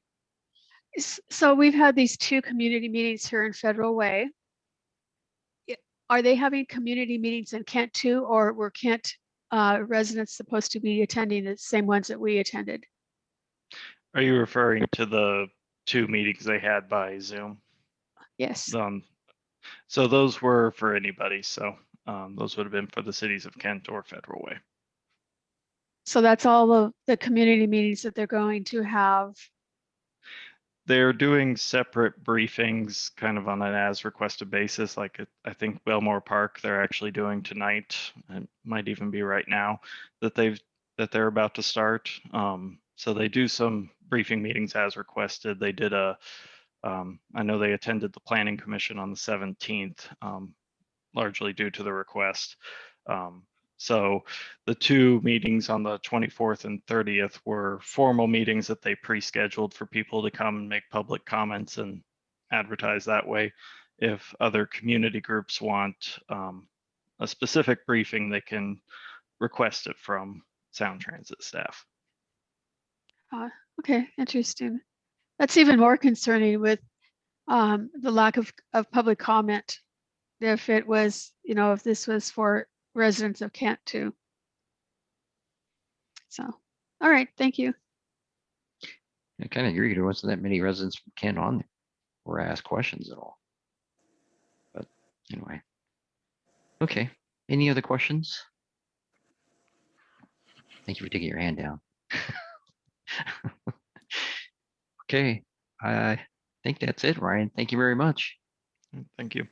So we've had these 2 community meetings here in Federal Way. Are they having community meetings in Kent too, or were Kent residents supposed to be attending the same ones that we attended? Are you referring to the 2 meetings they had by Zoom? Yes. So those were for anybody. So those would have been for the cities of Kent or Federal Way. So that's all of the community meetings that they're going to have. They're doing separate briefings kind of on an as requested basis. Like I think Belmore Park, they're actually doing tonight, and might even be right now that they're about to start. So they do some briefing meetings as requested. They did I know they attended the Planning Commission on the 17th, largely due to the request. So the 2 meetings on the 24th and 30th were formal meetings that they pre-scheduled for people to come and make public comments and advertise that way. If other community groups want a specific briefing, they can request it from Sound Transit staff. Okay, interesting. That's even more concerning with the lack of public comment. If it was, if this was for residents of Kent too. So, all right, thank you. I kind of agree. There wasn't that many residents from Kent on there or asked questions at all. But anyway. Okay. Any other questions? Thank you for taking your hand down. Okay. I think that's it, Ryan. Thank you very much. Thank you.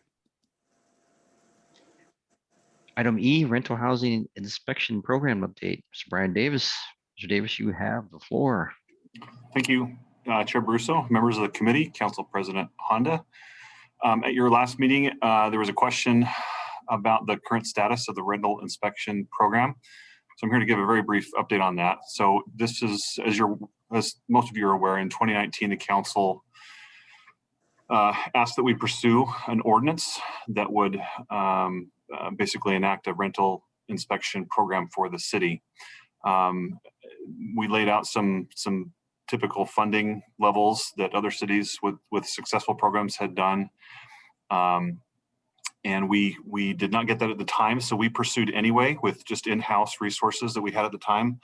Item E, rental housing inspection program update. Mr. Brian Davis. Mr. Davis, you have the floor. Thank you, Chair Brusso, members of the committee, Council President Honda. At your last meeting, there was a question about the current status of the rental inspection program. So I'm here to give a very brief update on that. So this is, as most of you are aware, in 2019, the council asked that we pursue an ordinance that would basically enact a rental inspection program for the city. We laid out some typical funding levels that other cities with successful programs had done. And we did not get that at the time, so we pursued anyway with just in-house resources that we had at the time.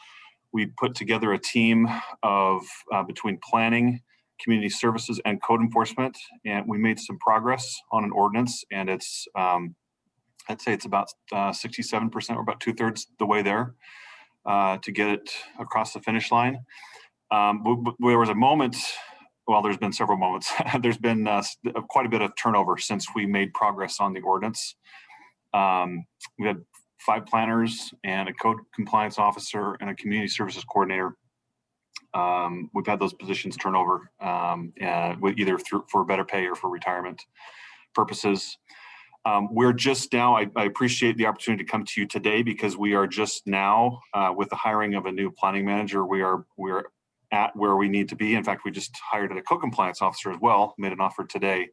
We put together a team of between planning, community services, and code enforcement, and we made some progress on an ordinance, and it's I'd say it's about 67% or about 2/3 the way there to get it across the finish line. There was a moment, well, there's been several moments. There's been quite a bit of turnover since we made progress on the ordinance. We had 5 planners and a code compliance officer and a community services coordinator. We've had those positions turn over either for better pay or for retirement purposes. We're just now, I appreciate the opportunity to come to you today because we are just now with the hiring of a new planning manager, we're at where we need to be. In fact, we just hired a co-compliance officer as well, made an offer today.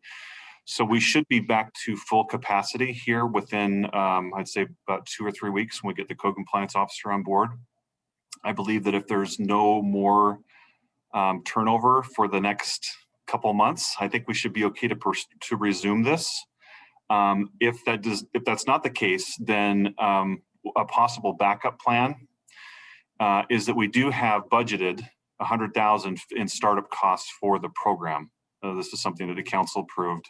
So we should be back to full capacity here within, I'd say about 2 or 3 weeks when we get the co-compliance officer on board. I believe that if there's no more turnover for the next couple months, I think we should be okay to resume this. If that's not the case, then a possible backup plan is that we do have budgeted $100,000 in startup costs for the program. This is something that the council approved.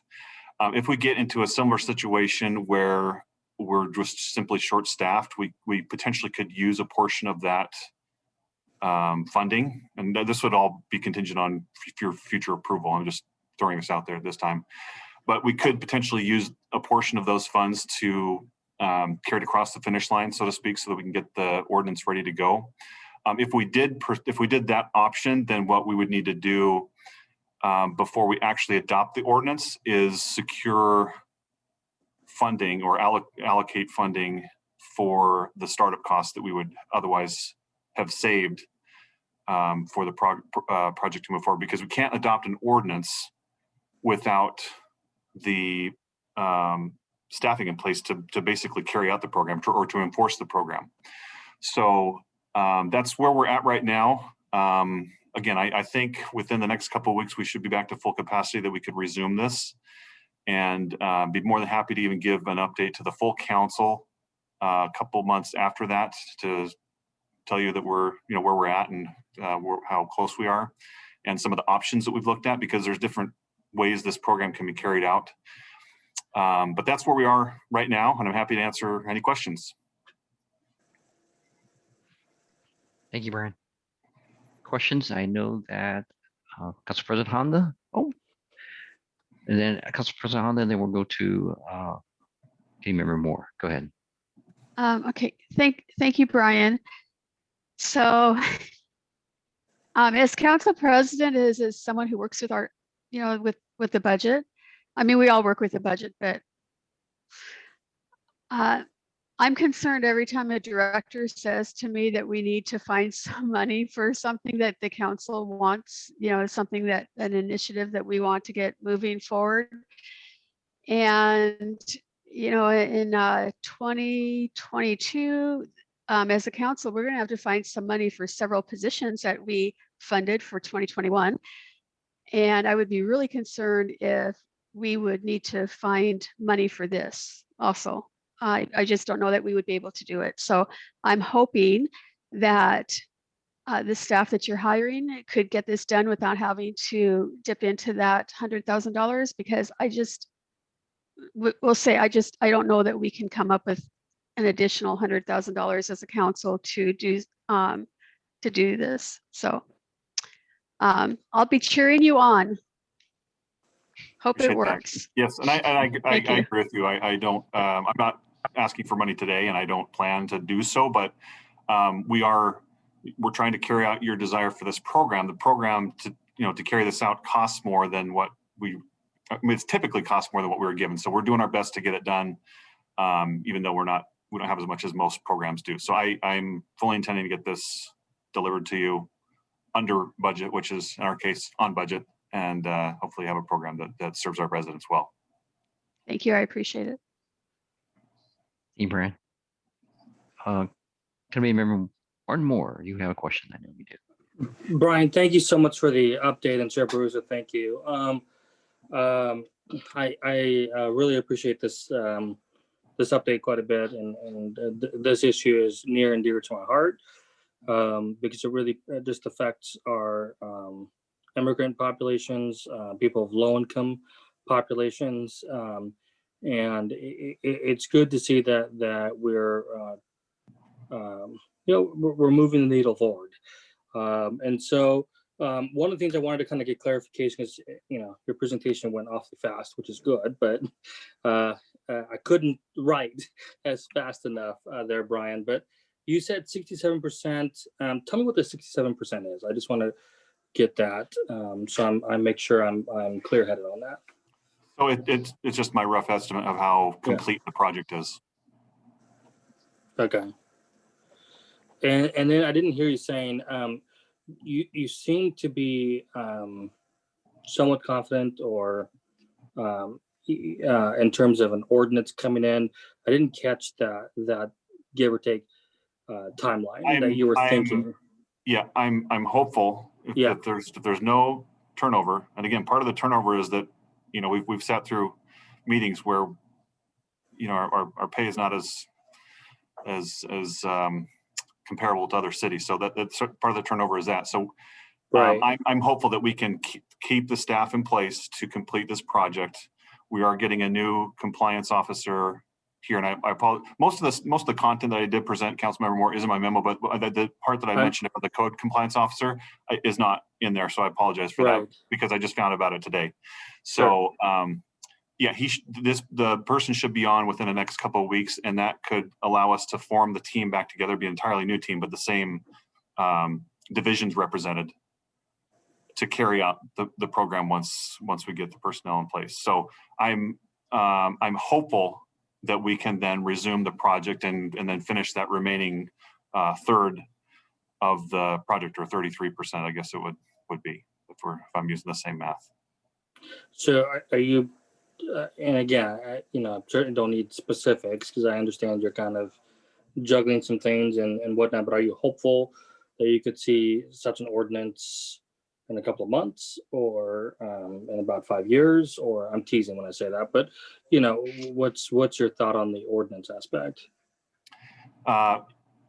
If we get into a similar situation where we're just simply short-staffed, we potentially could use a portion of that funding, and this would all be contingent on your future approval. I'm just throwing this out there this time. But we could potentially use a portion of those funds to carry it across the finish line, so to speak, so that we can get the ordinance ready to go. If we did that option, then what we would need to do before we actually adopt the ordinance is secure funding or allocate funding for the startup costs that we would otherwise have saved for the project to move forward, because we can't adopt an ordinance without the staffing in place to basically carry out the program or to enforce the program. So that's where we're at right now. Again, I think within the next couple of weeks, we should be back to full capacity that we could resume this, and be more than happy to even give an update to the full council a couple months after that to tell you that we're, where we're at and how close we are, and some of the options that we've looked at, because there's different ways this program can be carried out. But that's where we are right now, and I'm happy to answer any questions. Thank you, Brian. Questions? I know that Council President Honda. Oh, and then Council President Honda, and then we'll go to Team Member Moore. Go ahead. Okay, thank you, Brian. So, as Council President, is someone who works with our, with the budget. I mean, we all work with the budget, but I'm concerned every time a director says to me that we need to find some money for something that the council wants, something that an initiative that we want to get moving forward. And, in 2022, as a council, we're going to have to find some money for several positions that we funded for 2021. And I would be really concerned if we would need to find money for this also. I just don't know that we would be able to do it. So I'm hoping that the staff that you're hiring could get this done without having to dip into that $100,000, because I don't know that we can come up with an additional $100,000 as a council to do this. So I'll be cheering you on. Hope Appreciate it works. That. Yes, and I agree with you. I don't. I'm not asking for money today, and I don't plan to do so. But we're trying to carry out your desire for this program. The program to carry this out costs more than what it's typically costs more than what we were given. So we're doing our best to get it done, even though we don't have as much as most programs do. So I'm fully intending to get this delivered to you under budget, which is in our case on budget, and hopefully have a program that serves our residents well. Thank you. I appreciate it. Team Brand. Can we remember one more? You have a question? I know you do. Brian, thank you so much for the update, and Chair Bruiser, thank you. I really appreciate this this update quite a bit, and this issue is near and dear to my heart, because it really just affects our immigrant populations, people of low income populations, and it's good to see that we're we're moving the needle forward. And so one of the things I wanted to kind of get clarification is, your presentation went awfully fast, which is good, but I couldn't write as fast enough there, Brian. But you said 67%. Tell me what the 67% is. I just want to get that, so I make sure I'm clear-headed on that. So it's just my rough estimate of how complete the project is. Okay. And then I didn't hear you saying, you seem to be somewhat confident, or in terms of an ordinance coming in. I didn't catch that give or take timeline that you were thinking. Yeah, I'm hopeful that there's no turnover. And again, part of the turnover is that we've sat through meetings where our pay is not as comparable to other cities. So that's part of the turnover is that. So I'm hopeful that we can keep the staff in place to complete this project. We are getting a new compliance officer here, and I apologize. Most of the content that I did present, Councilmember Moore, is in my memo, but the part that I mentioned about the code compliance officer is not in there. So I apologize for that, because I just found about it today. So the person should be on within the next couple of weeks, and that could allow us to form the team back together, be an entirely new team, but the same divisions represented to carry out the program once we get the personnel in place. So I'm hopeful that we can then resume the project and then finish that remaining third of the project, or 33%, I guess it would be if I'm using the same math. So are you and again, I certainly don't need specifics because I understand you're kind of juggling some things and whatnot, but are you hopeful that you could see such an ordinance in a couple of months or in about 5 years? Or I'm teasing when I say that, but what's your thought on the ordinance aspect?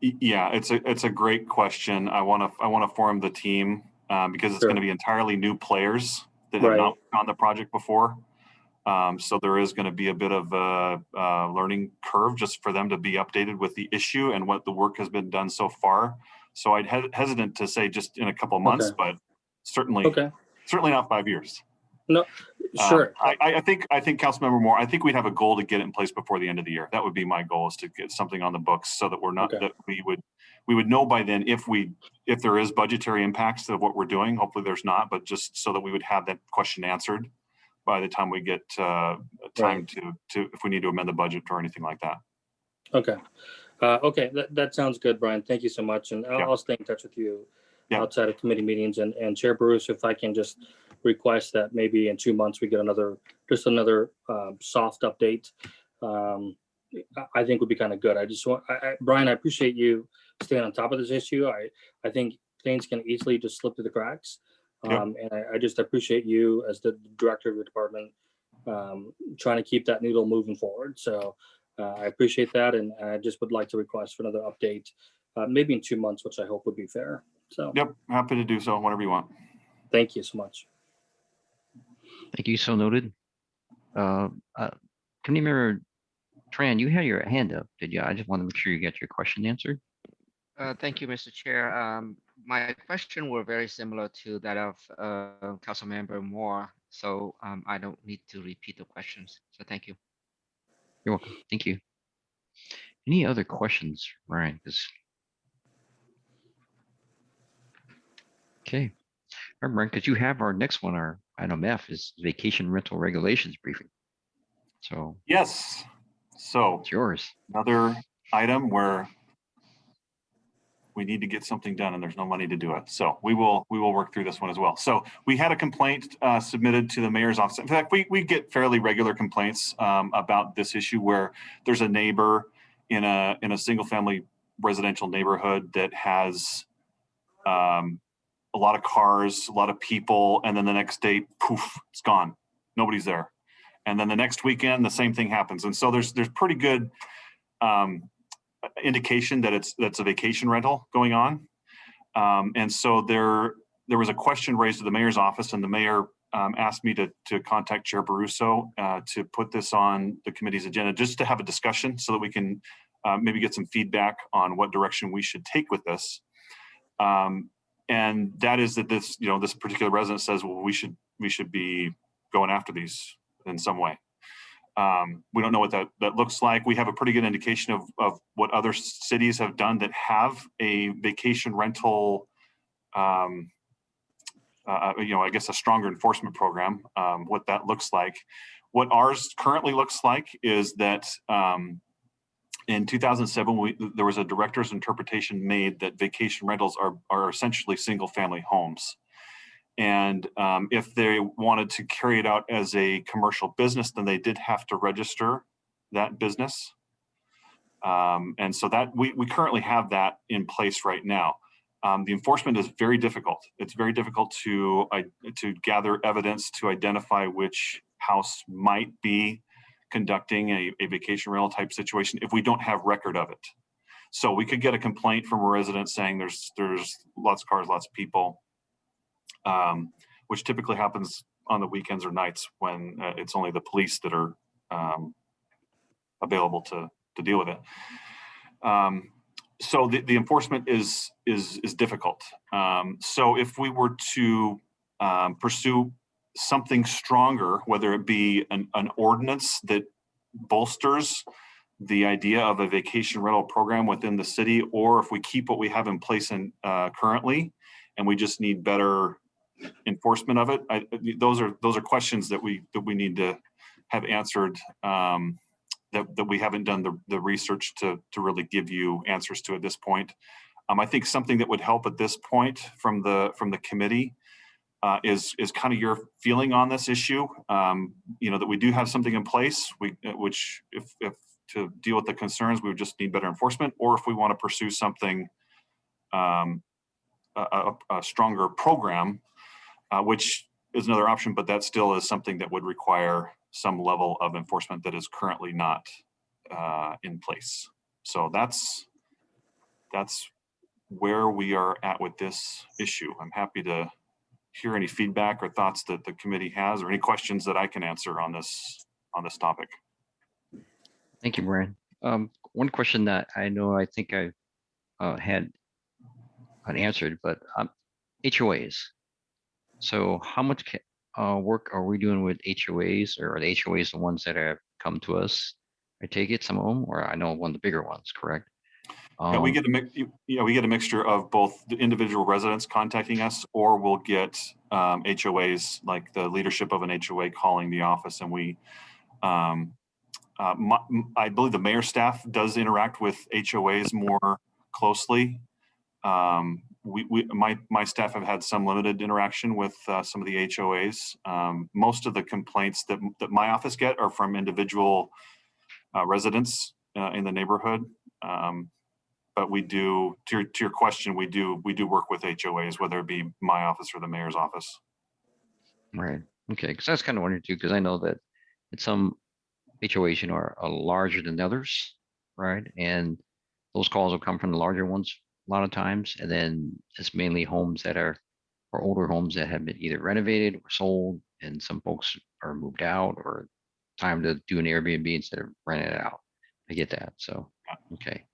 Yeah, it's a great question. I want to form the team because it's going to be entirely new players that have not worked on the project before. So there is going to be a bit of a learning curve just for them to be updated with the issue and what the work has been done so far. So I'd hesitant to say just in a couple of months, but certainly not 5 years. No, sure. I think Councilmember Moore, I think we'd have a goal to get it in place before the end of the year. That would be my goal, is to get something on the books so that we're not that we would know by then if there is budgetary impacts of what we're doing. Hopefully there's not, but just so that we would have that question answered by the time we get time to if we need to amend the budget or anything like that. Okay. Okay, that sounds good, Brian. Thank you so much. And I'll stay in touch with you outside of committee meetings. And Chair Bruce, if I can just request that maybe in 2 months we get another soft update, I think would be kind of good. I just want, Brian, I appreciate you staying on top of this issue. I think things can easily just slip through the cracks. And I just appreciate you as the director of your department trying to keep that needle moving forward. So I appreciate that. And I just would like to request for another update, maybe in 2 months, which I hope would be fair. So yep, happy to do so whenever you want. Thank you so much. Thank you. So noted. Committee Member Tran, you had your hand up, did you? I just want to make sure you get your question answered. Thank you, Mr. Chair. My question were very similar to that of Councilmember Moore, so I don't need to repeat the questions. So thank you. You're welcome. Thank you. Any other questions, Ryan? Okay. All right, Brian, because you have our next one, our item F is vacation rental regulations briefing. So yes, so it's yours. Another item where we need to get something done and there's no money to do it. So we will work through this one as well. So we had a complaint submitted to the mayor's office. In fact, we get fairly regular complaints about this issue where there's a neighbor in a single family residential neighborhood that has a lot of cars, a lot of people, and then the next day, poof, it's gone. Nobody's there. And then the next weekend, the same thing happens. And so there's pretty good indication that it's a vacation rental going on. And so there was a question raised to the mayor's office, and the mayor asked me to contact Chair Baruso to put this on the committee's agenda, just to have a discussion so that we can maybe get some feedback on what direction we should take with this. And that is that this particular resident says, well, we should be going after these in some way. We don't know what that looks like. We have a pretty good indication of what other cities have done that have a vacation rental, I guess a stronger enforcement program, what that looks like. What ours currently looks like is that in 2007, there was a director's interpretation made that vacation rentals are essentially single family homes. And if they wanted to carry it out as a commercial business, then they did have to register that business. And so that we currently have that in place right now. The enforcement is very difficult. It's very difficult to gather evidence to identify which house might be conducting a vacation rental type situation if we don't have record of it. So we could get a complaint from a resident saying there's lots of cars, lots of people, which typically happens on the weekends or nights when it's only the police that are available to deal with it. So the enforcement is difficult. So if we were to pursue something stronger, whether it be an ordinance that bolsters the idea of a vacation rental program within the city, or if we keep what we have in place currently, and we just need better enforcement of it, those are questions that we need to have answered, that we haven't done the research to really give you answers to at this point. I think something that would help at this point from the committee is kind of your feeling on this issue. That we do have something in place, which if to deal with the concerns, we would just need better enforcement, or if we want to pursue something, a stronger program, which is another option, but that still is something that would require some level of enforcement that is currently not in place. So that's where we are at with this issue. I'm happy to hear any feedback or thoughts that the committee has, or any questions that I can answer on this topic. Thank you, Brian. One question that I think I had unanswered, but HOAs. So how much work are we doing with HOAs, or are the HOAs the ones that have come to us? I take it, some of them, or I know one of the bigger ones, correct? Yeah, we get a mixture of both the individual residents contacting us, or we'll get HOAs, like the leadership of an HOA calling the office, and we, I believe the mayor staff does interact with HOAs more closely. My staff have had some limited interaction with some of the HOAs. Most of the complaints that my office get are from individual residents in the neighborhood. But we do, to your question, we do work with HOAs, whether it be my office or the mayor's office. Right. Okay. Because I was kind of wondering too, because I know that some HOAs, are larger than others, right? And those calls will come from the larger ones a lot of times, and then it's mainly homes that are, or older homes that have been either renovated or sold, and some folks are moved out, or time to do an Airbnb instead of renting it out. I get that. So, okay.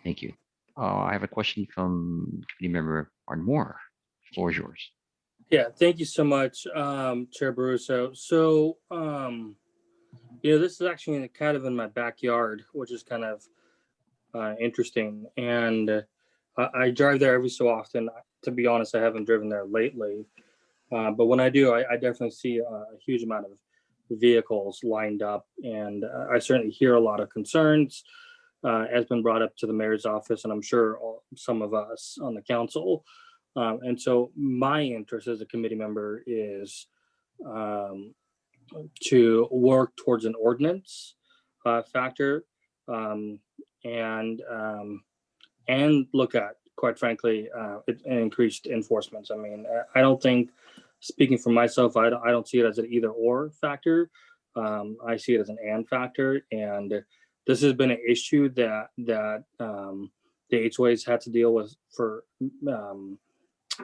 Thank you. I have a question from committee member Martin Moore. The floor is yours. Yeah, thank you so much, Chair Baruso. So, this is actually kind of in my backyard, which is kind of interesting. And I drive there every so often. To be honest, I haven't driven there lately. But when I do, I definitely see a huge amount of vehicles lined up. And I certainly hear a lot of concerns has been brought up to the mayor's office, and I'm sure some of us on the council. And so my interest as a committee member is to work towards an ordinance factor and look at, quite frankly, increased enforcement. I mean, I don't think, speaking for myself, I don't see it as an either or factor. I see it as an and factor, and this has been an issue that the HOAs had to deal with for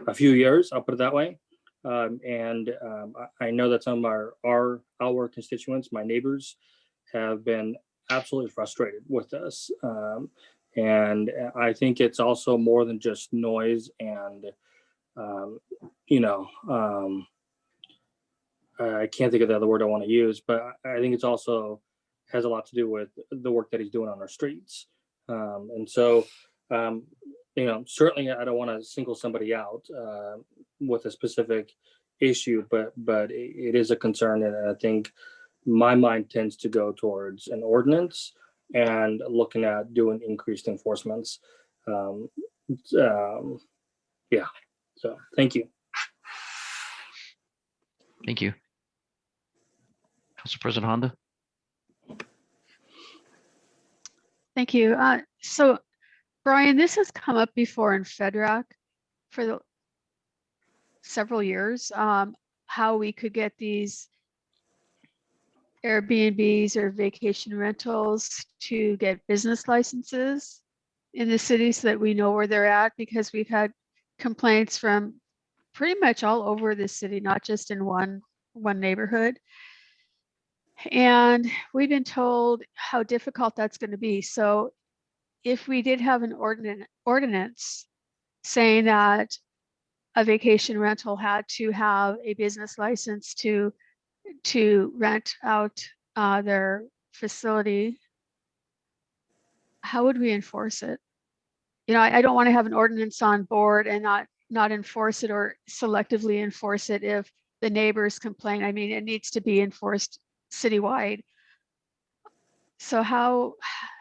a few years. I'll put it that way. I know that some of our constituents, my neighbors, have been absolutely frustrated with this. And I think it's also more than just noise and, I can't think of the other word I want to use, but I think it's also has a lot to do with the work that he's doing on our streets. Certainly I don't want to single somebody out with a specific issue, but it is a concern, and I think my mind tends to go towards an ordinance and looking at doing increased enforcements. Yeah, so thank you. Thank you. Council President Honda. Thank you. So, Brian, this has come up before in FEDRAC for several years, how we could get these Airbnbs or vacation rentals to get business licenses in the city so that we know where they're at, because we've had complaints from pretty much all over the city, not just in one neighborhood. And we've been told how difficult that's going to be. So if we did have an ordinance saying that a vacation rental had to have a business license to rent out their facility, how would we enforce it? I don't want to have an ordinance on board and not enforce it, or selectively enforce it if the neighbors complain. I mean, it needs to be enforced citywide. So how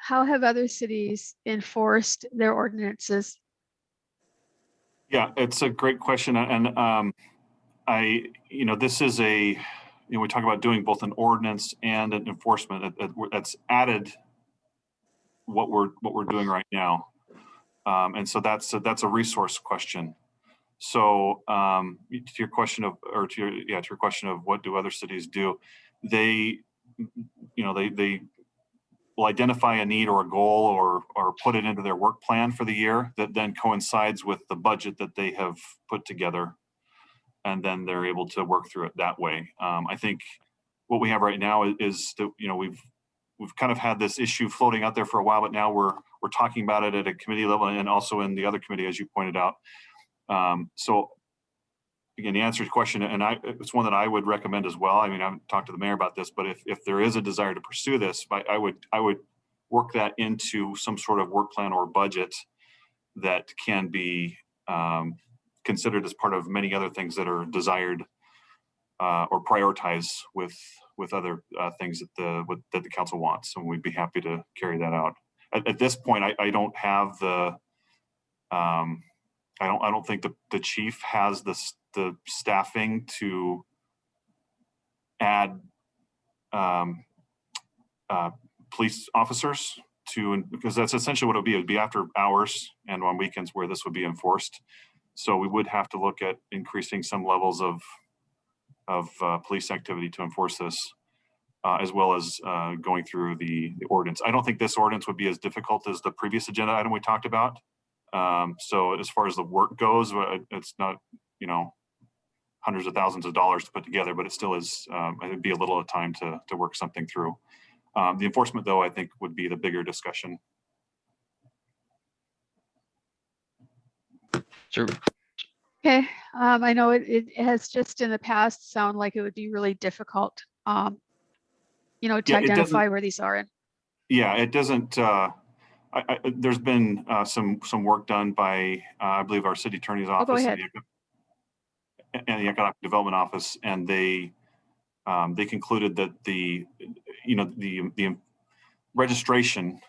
have other cities enforced their ordinances? Yeah, it's a great question, and this is we talk about doing both an ordinance and an enforcement. That's added what we're doing right now, and so that's a resource question. So to your question of what do other cities do, they will identify a need or a goal or put it into their work plan for the year that then coincides with the budget that they have put together, and then they're able to work through it that way. I think what we have right now is that we've kind of had this issue floating out there for a while, but now we're talking about it at a committee level and also in the other committee, as you pointed out. So again, the answer to your question, and it's one that I would recommend as well. I mean, I haven't talked to the mayor about this, but if there is a desire to pursue this, I would work that into some sort of work plan or budget that can be considered as part of many other things that are desired or prioritized with other things that the council wants. And we'd be happy to carry that out. At this point, I don't have the I don't think the chief has the staffing to add police officers because that's essentially what it would be. It would be after hours and on weekends where this would be enforced. So we would have to look at increasing some levels of police activity to enforce this, as well as going through the ordinance. I don't think this ordinance would be as difficult as the previous agenda item we talked about. So as far as the work goes, it's not, hundreds of thousands of dollars to put together, but it still is, it'd be a little of time to work something through. The enforcement, though, I think would be the bigger discussion. Sure. Okay, I know it has just in the past sounded like it would be really difficult, to identify where these are in. Yeah, it doesn't. There's been some work done by I believe our city attorney's office. Go ahead. And the economic development office, and they concluded that the registration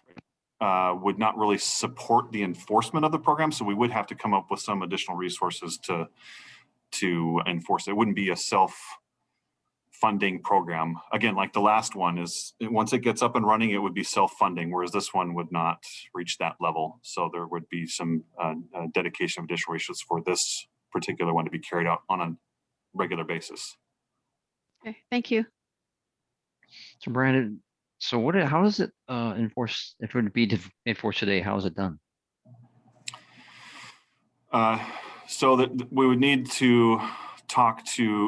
would not really support the enforcement of the program. So we would have to come up with some additional resources to enforce it. It wouldn't be a self-funding program. Again, like the last one is, once it gets up and running, it would be self-funding, whereas this one would not reach that level. So there would be some dedication of additional resources for this particular one to be carried out on a regular basis. Okay, thank you. So Brandon, So how is it enforced? If it would be enforced today, how is it done? So that we would need to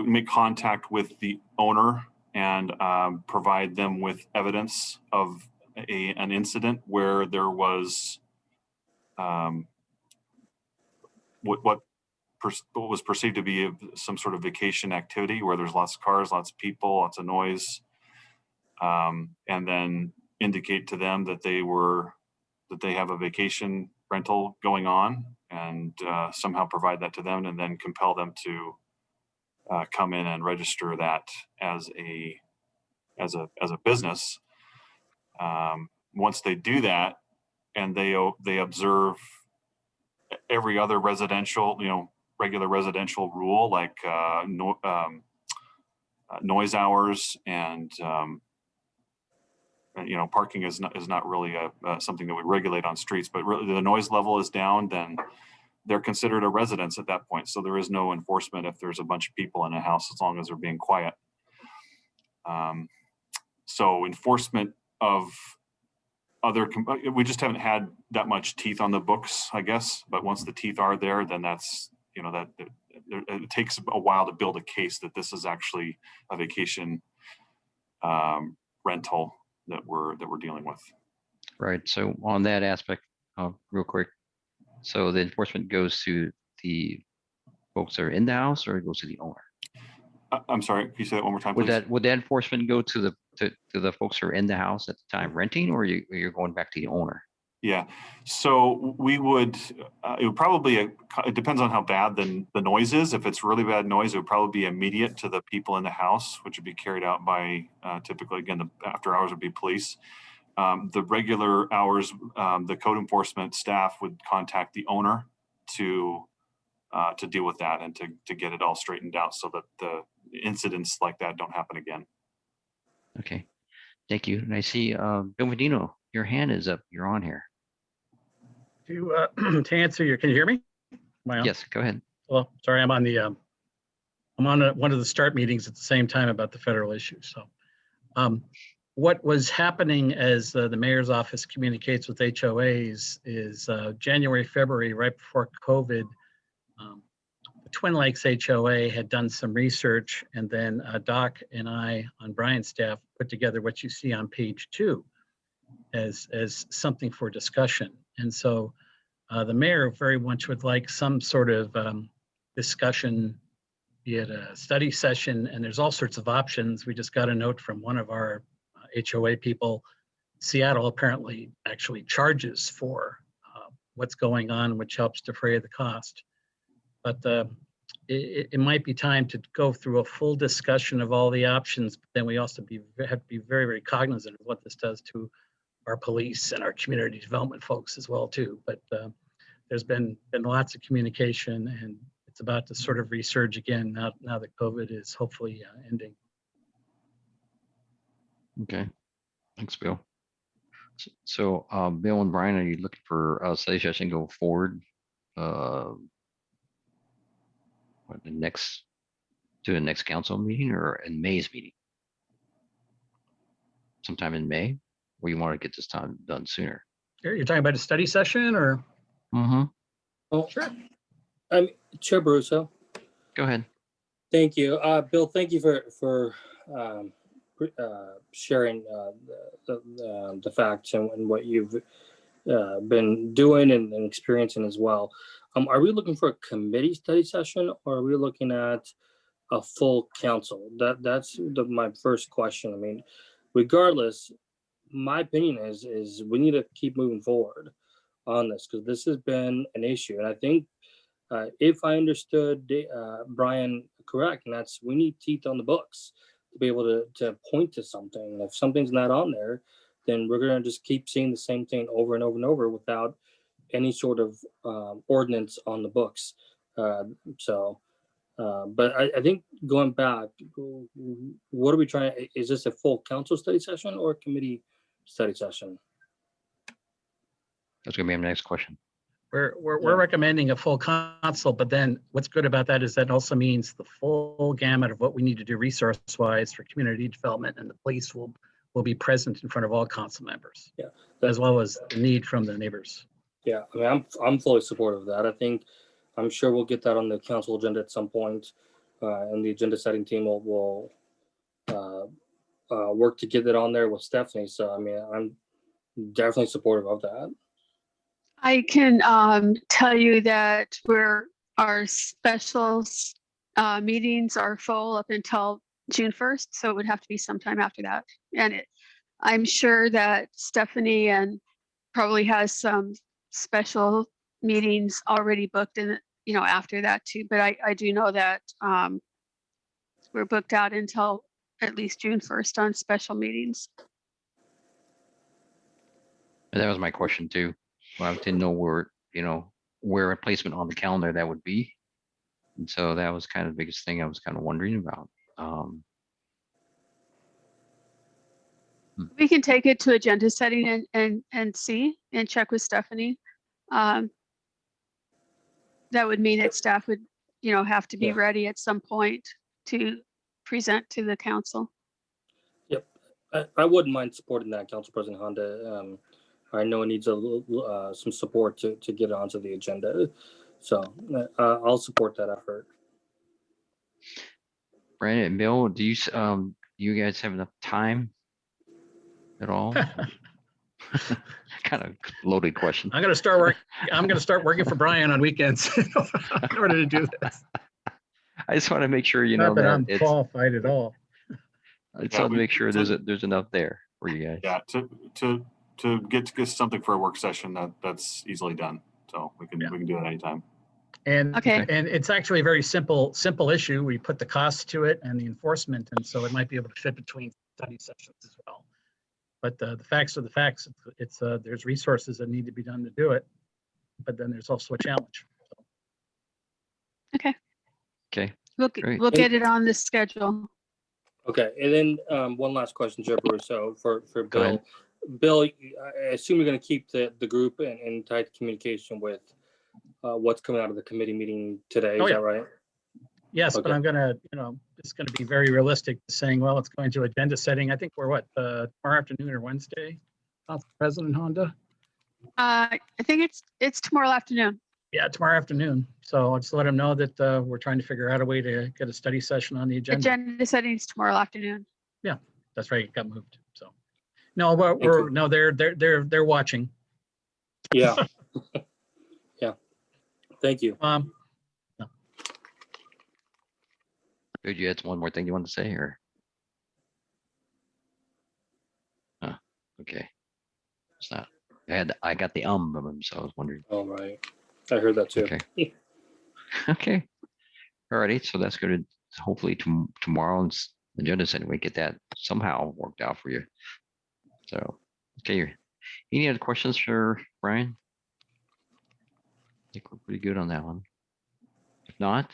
make contact with the owner and provide them with evidence of an incident where there was what was perceived to be some sort of vacation activity where there's lots of cars, lots of people, lots of noise, and then indicate to them that they have a vacation rental going on, and somehow provide that to them, and then compel them to come in and register that as a business. Once they do that, and they observe every other residential, regular residential rule like noise hours and parking is not really something that we regulate on streets, but really the noise level is down, then they're considered a residence at that point. So there is no enforcement if there's a bunch of people in a house, as long as they're being quiet. So enforcement of we just haven't had that much teeth on the books, I guess. But once the teeth are there, then that's, it takes a while to build a case that this is actually a vacation rental that we're dealing with. Right. So on that aspect, real quick. So the enforcement goes to the folks that are in the house, or it goes to the owner? I'm sorry, can you say that one more time, please? Would that enforcement go to the folks who are in the house at the time renting, or you're going back to the owner? Yeah, so we would, it would probably, it depends on how bad the noise is. If it's really bad noise, it would probably be immediate to the people in the house, which would be carried out by, typically, again, the after hours would be police. The regular hours, the code enforcement staff would contact the owner to to deal with that and to get it all straightened out so that the incidents like that don't happen again. Okay, thank you. And I see Bill Medino, your hand is up. You're on here. To answer your, can you hear me? Am I on? Yes, go ahead. Well, sorry, I'm on the one of the start meetings at the same time about the federal issue. So what was happening as the mayor's office communicates with HOAs is January, February, right before COVID, the Twin Lakes HOA had done some research, and then Doc and I on Brian's staff put together what you see on page 2 as something for discussion. And so the mayor very much would like some sort of discussion, be it a study session, and there's all sorts of options. We just got a note from one of our HOA people. Seattle apparently actually charges for what's going on, which helps defray the cost. But it might be time to go through a full discussion of all the options, but then we also have to be very, very cognizant of what this does to our police and our community development folks as well too. But there's been lots of communication, and it's about to sort of resurge again now that COVID is hopefully ending. Okay, thanks, Bill. So Bill and Brian, are you looking for a study session go forward? What, the next council meeting or in May's meeting? Sometime in May, or you want to get this time done sooner? You're talking about a study session or? Mm-hmm. Oh, sure. Chair Brusso. Go ahead. Thank you. Bill, thank you for sharing the facts and what you've been doing and experiencing as well. Are we looking for a committee study session, or are we looking at a full council? That's my first question. I mean, regardless, my opinion is we need to keep moving forward on this, because this has been an issue. And I think if I understood Brian correct, and that's, we need teeth on the books to be able to point to something. And if something's not on there, then we're going to just keep seeing the same thing over and over and over without any sort of ordinance on the books. But I think going back, what are we trying? Is this a full council study session or a committee study session? That's gonna be my next question. We're recommending a full council, but then what's good about that is that also means the full gamut of what we need to do resource-wise for community development, and the police will be present in front of all council members. Yeah, as well as the need from the neighbors. Yeah, I mean, I'm fully supportive of that. I'm sure we'll get that on the council agenda at some point, and the agenda setting team will work to get it on there with Stephanie. So I mean, I'm definitely supportive of that. I can tell you that our special meetings are full up until June 1st, so it would have to be sometime after that. And I'm sure that Stephanie and probably has some special meetings already booked in, after that too. But I do know that we're booked out until at least June 1st on special meetings. And that was my question too. Well, I didn't know where a placement on the calendar that would be. And so that was kind of the biggest thing I was kind of wondering about. We can take it to agenda setting and see and check with Stephanie. That would mean that staff would, have to be ready at some point to present to the council. Yep, I wouldn't mind supporting that, Council President Honda. I know it needs a little, some support to get it onto the agenda. So I'll support that effort. Brandon and Bill, do you guys have enough time at all? Kind of loaded question. I'm going to start working for Brian on weekends in order to do this. I just want to make sure Not that I'm qualified at all. I just want to make sure there's enough there for you guys. Yeah, to get something for a work session that's easily done. So we can do it anytime. And it's actually a very simple issue. We put the cost to it and the enforcement, and so it might be able to fit between study sessions as well. But the facts are the facts. It's there's resources that need to be done to do it, but then there's also a challenge. Okay, Okay, great. we'll get it on the schedule. Okay, and then one last question, Chair Russo, for Go ahead. Bill. I assume you're going to keep the group in tight communication with what's coming out of the committee meeting today. Oh, Is yeah. that right? Yes, but Okay. I'm gonna, it's gonna be very realistic saying, well, it's going to agenda setting. I think we're what, tomorrow afternoon or Wednesday? Council President Honda? I think it's tomorrow afternoon. Yeah, tomorrow afternoon. So I'll just let them know that we're trying to figure out a way to get a study session on the agenda. Agenda settings tomorrow afternoon. Yeah, that's right. It got moved. So no, no, they're watching. Yeah. Yeah. Thank you. Dude, you had one more thing you wanted to say, or? Okay. It's not. I got the from him, so I was wondering. All right. I heard that too. Okay. Okay. Alrighty. So that's good. Hopefully tomorrow's agenda setting, we get that somehow worked out for you. So, okay. Any other questions for Brian? I think we're pretty good on that one. If not,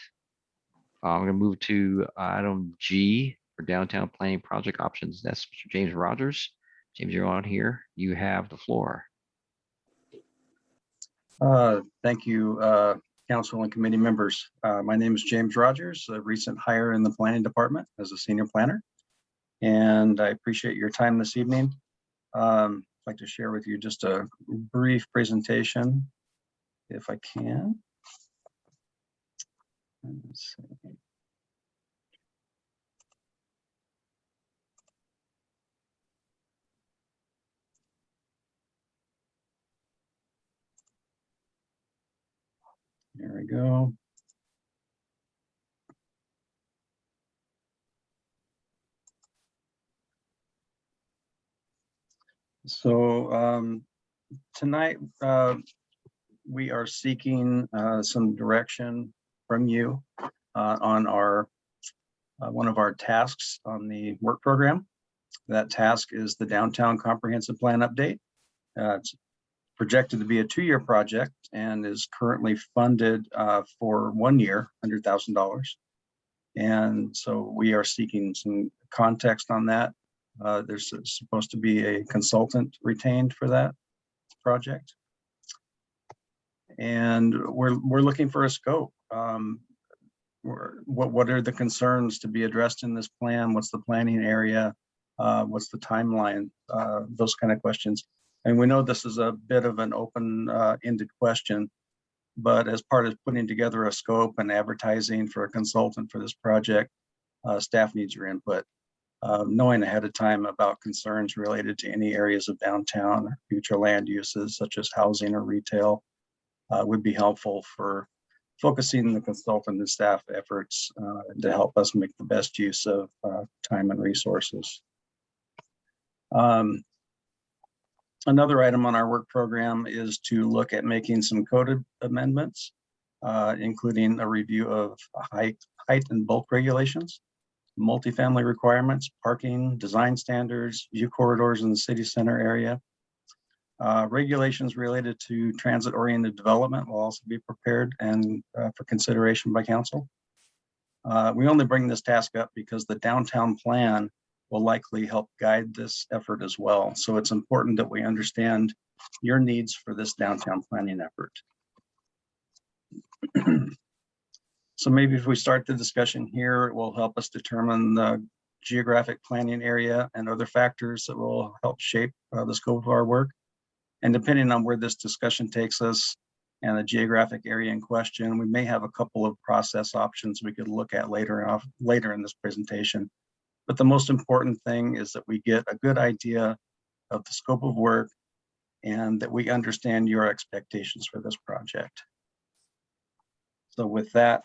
I'm going to move to item G for downtown planning project options. That's Mr. James Rogers. James, you're on here. You have the floor. Thank you, council and committee members. My name is James Rogers, a recent hire in the planning department as a senior planner. And I appreciate your time this evening. I'd like to share with you just a brief presentation, if I can. Let's see. There we go. So tonight we are seeking some direction from you on our one of our tasks on the work program. That task is the Downtown Comprehensive Plan Update. It's projected to be a 2-year project and is currently funded for 1 year, $100,000. And so we are seeking some context on that. There's supposed to be a consultant retained for that project. And we're looking for a scope. What are the concerns to be addressed in this plan? What's the planning area? What's the timeline? Those kind of questions. And we know this is a bit of an open-ended question, but as part of putting together a scope and advertising for a consultant for this project, staff needs your input. Knowing ahead of time about concerns related to any areas of downtown or future land uses such as housing or retail would be helpful for focusing the consultant and staff efforts to help us make the best use of time and resources. Another item on our work program is to look at making some code amendments, including a review of height and bulk regulations, multifamily requirements, parking, design standards, view corridors in the city center area. Regulations related to transit-oriented development will also be prepared and for consideration by council. We only bring this task up because the downtown plan will likely help guide this effort as well. So it's important that we understand your needs for this downtown planning effort. So maybe if we start the discussion here, it will help us determine the geographic planning area and other factors that will help shape the scope of our work. And depending on where this discussion takes us and the geographic area in question, we may have a couple of process options we could look at later in this presentation. But the most important thing is that we get a good idea of the scope of work and that we understand your expectations for this project. So with that,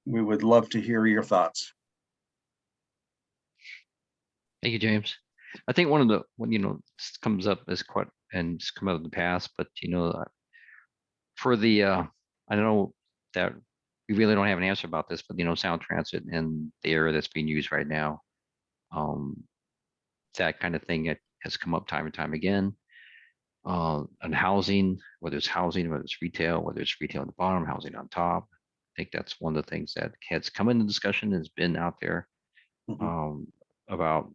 we would love to hear your thoughts. Thank you, James. I think one of the, this comes up as quite, and it's come up in the past, but for the, I know that we really don't have an answer about this, but Sound Transit and the area that's being used right now, that kind of thing has come up time and time again. on housing, whether it's housing, whether it's retail on the bottom, housing on top. I think that's one of the things that has come into discussion, has been out there about,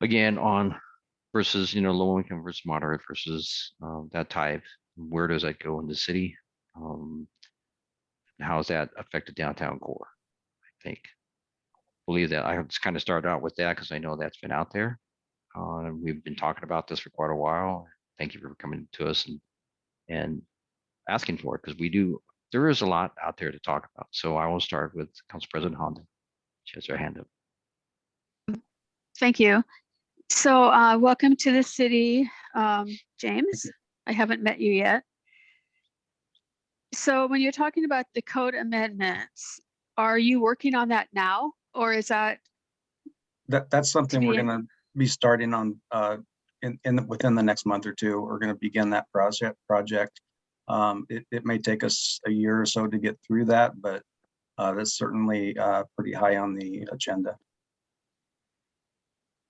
again, on versus, low income versus moderate versus that type. Where does that go in the city? How has that affected downtown core? I think, believe that I just kind of started out with that because I know that's been out there. We've been talking about this for quite a while. Thank you for coming to us and asking for it, because there is a lot out there to talk about. So I will start with Council President Honda. She has her hand up. Thank you. So welcome to the city, James. I haven't met you yet. So when you're talking about the code amendments, are you working on that now, or is that? That's something we're going to be starting on within the next month or two. We're going to begin that project. It may take us a year or so to get through that, but that's certainly pretty high on the agenda.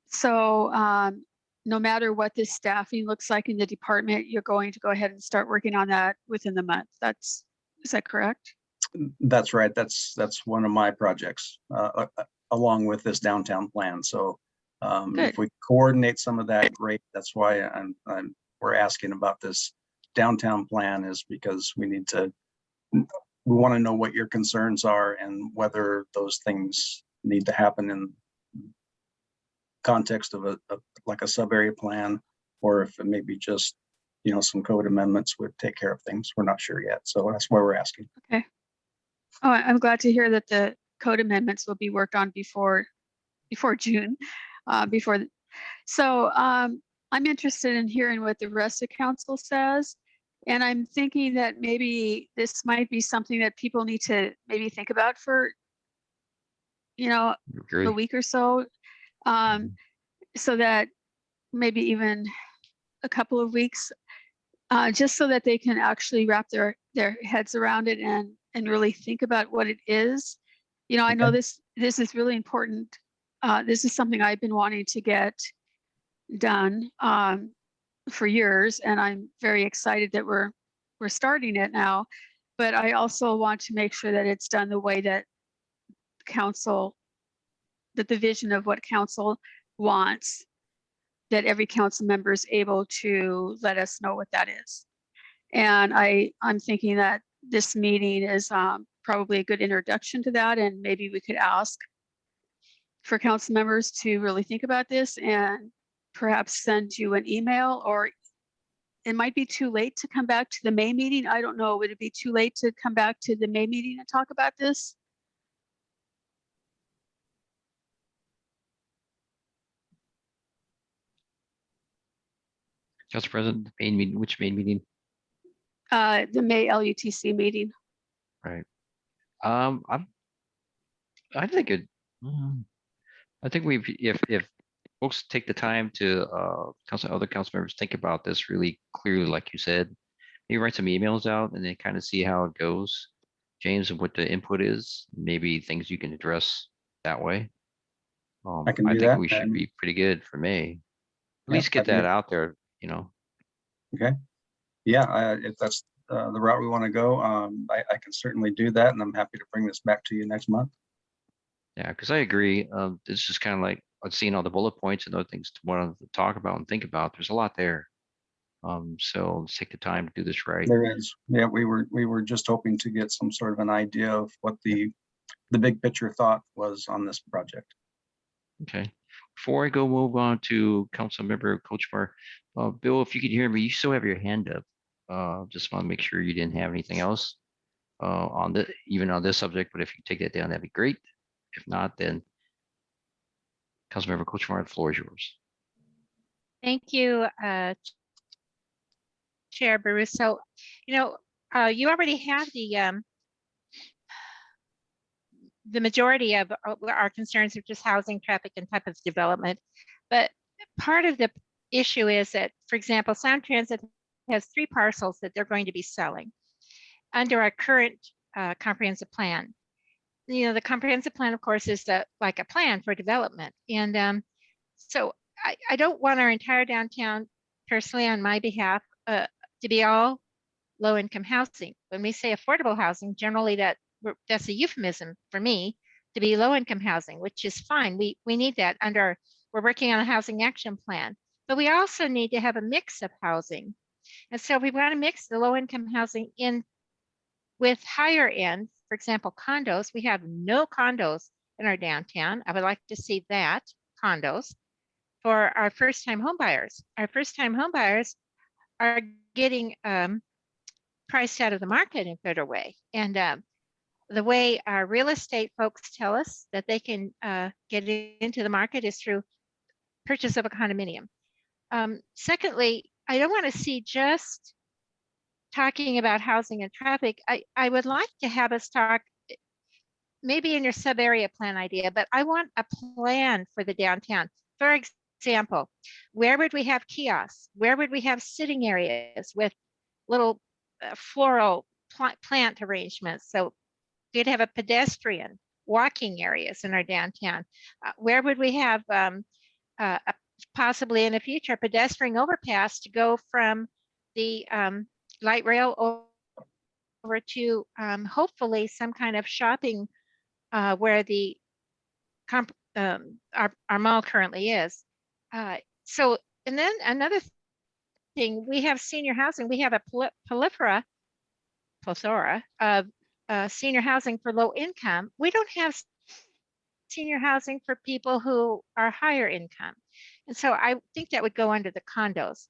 So no matter what the staffing looks like in the department, you're going to go ahead and start working on that within the month. Is that correct? That's right. That's one of my projects, along with this downtown plan. So if we coordinate some of that, great. That's why we're asking about this downtown plan, is because we want to know what your concerns are and whether those things need to happen in context of like a sub area plan, or if it may be just, some code amendments would take care of things. We're not sure yet. So that's why we're asking. Okay. Oh, I'm glad to hear that the code amendments will be worked on before June. So I'm interested in hearing what the rest of council says. And I'm thinking that maybe this might be something that people need to maybe think about for, a week or so. So that maybe even a couple of weeks, just so that they can actually wrap their heads around it and really think about what it is. I know this is really important. This is something I've been wanting to get done for years, and I'm very excited that we're starting it now. But I also want to make sure that it's done the way that the vision of what council wants, that every council member is able to let us know what that is. And I'm thinking that this meeting is probably a good introduction to that, and maybe we could ask for council members to really think about this and perhaps send you an email, or it might be too late to come back to the May meeting. I don't know. Would it be too late to come back to the May meeting and talk about this? Council President, main meeting, which main meeting? The May LUTC meeting. Right. I think it. I think if folks take the time to other council members think about this really clearly, like you said, maybe write some emails out and then kind of see how it goes, James, and what the input is. Maybe things you can address that way. I can do think that. we should be pretty good for May. At least get that out there, Okay. Yeah, if that's the route we want to go, I can certainly do that, and I'm happy to bring this back to you next month. Yeah, because I agree. This is kind of like I've seen all the bullet points and other things to want to talk about and think about. There's a lot there. So let's take the time to do this right. There is. Yeah, we were just hoping to get some sort of an idea of what the big picture thought was on this project. Okay. Before I go move on to Council Member Coach Bar, Bill, if you can hear me, you still have your hand up. Just want to make sure you didn't have anything else even on this subject. But if you take that down, that'd be great. If not, then Councilmember Coach Martin, the floor is yours. Thank you, Chair Baruso. You already have the majority of our concerns are just housing, traffic, and type of development. But part of the issue is that, for example, Sound Transit has 3 parcels that they're going to be selling under our current comprehensive plan. The comprehensive plan, of course, is like a plan for development. And so I don't want our entire downtown personally on my behalf to be all low-income housing. When we say affordable housing, generally that's a euphemism for me to be low-income housing, which is fine. We need that we're working on a housing action plan, but we also need to have a mix of housing. And so we want to mix the low-income housing in with higher end, for example, condos. We have no condos in our downtown. I would like to see that, condos, for our first-time home buyers. Our first-time home buyers are getting priced out of the market in Federal Way. And the way our real estate folks tell us that they can get into the market is through purchase of a condominium. Secondly, I don't want to see just talking about housing and traffic. I would like to have us talk maybe in your sub area plan idea, but I want a plan for the downtown. For example, where would we have kiosks? Where would we have sitting areas with little floral plant arrangements? So we'd have a pedestrian walking areas in our downtown. Where would we have possibly in the future a pedestrian overpass to go from the light rail over to hopefully some kind of shopping where the our mall currently is. So, and then another thing, we have senior housing. We have a plethora of senior housing for low income. We don't have senior housing for people who are higher income. And so I think that would go under the condos.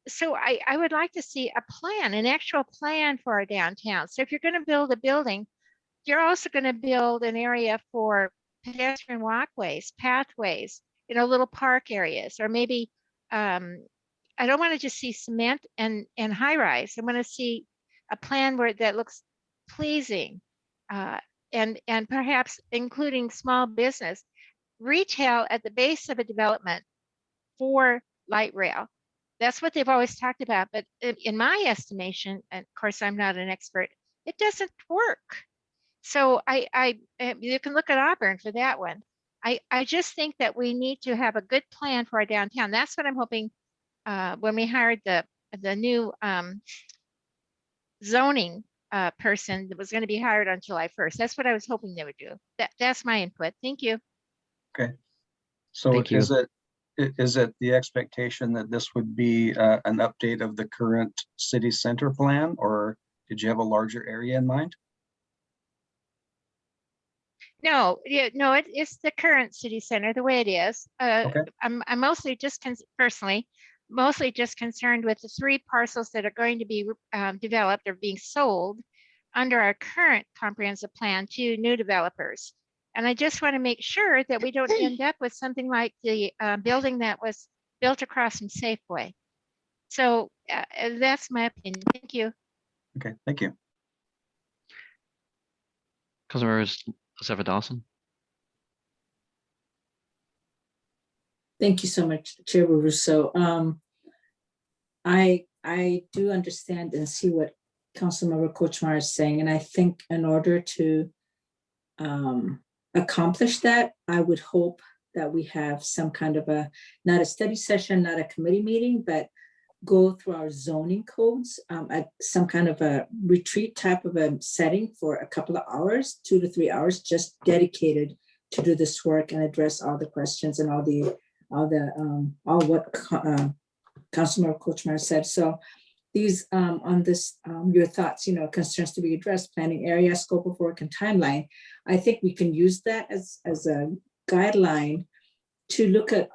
So I would like to see a plan, an actual plan for our downtown. So if you're going to build a building, you're also going to build an area for pedestrian walkways, pathways, little park areas, or maybe I don't want to just see cement and high rise. I want to see a plan that looks pleasing, and perhaps including small business, retail at the base of a development for light rail. That's what they've always talked about, but in my estimation, and of course I'm not an expert, it doesn't work. So you can look at Auburn for that one. I just think that we need to have a good plan for our downtown. That's what I'm hoping when we hired the new zoning person that was going to be hired on July 1st. That's what I was hoping they would do. That's my input. Thank you. Okay. So is it the expectation that this would be an update of the current city center plan, or did you have a larger area in mind? No, it's the current city center the way it is. Okay. I'm mostly just personally mostly just concerned with the 3 parcels that are going to be developed or being sold under our current comprehensive plan to new developers. And I just want to make sure that we don't end up with something like the building that was built across from Safeway. So that's my opinion. Thank you. Okay, thank you. Councilmember Sefa Dawson. Thank you so much, Chair Russo. I do understand and see what Councilmember Kochmar is saying, and I think in order to accomplish that, I would hope that we have some kind of not a study session, not a committee meeting, but go through our zoning codes at some kind of a retreat type of a setting for a couple of hours, 2 to 3 hours, just dedicated to do this work and address all the questions and all what Councilmember Kochmar said. So these on this, your thoughts, concerns to be addressed, planning area, scope of work, and timeline. I think we can use that as a guideline to look at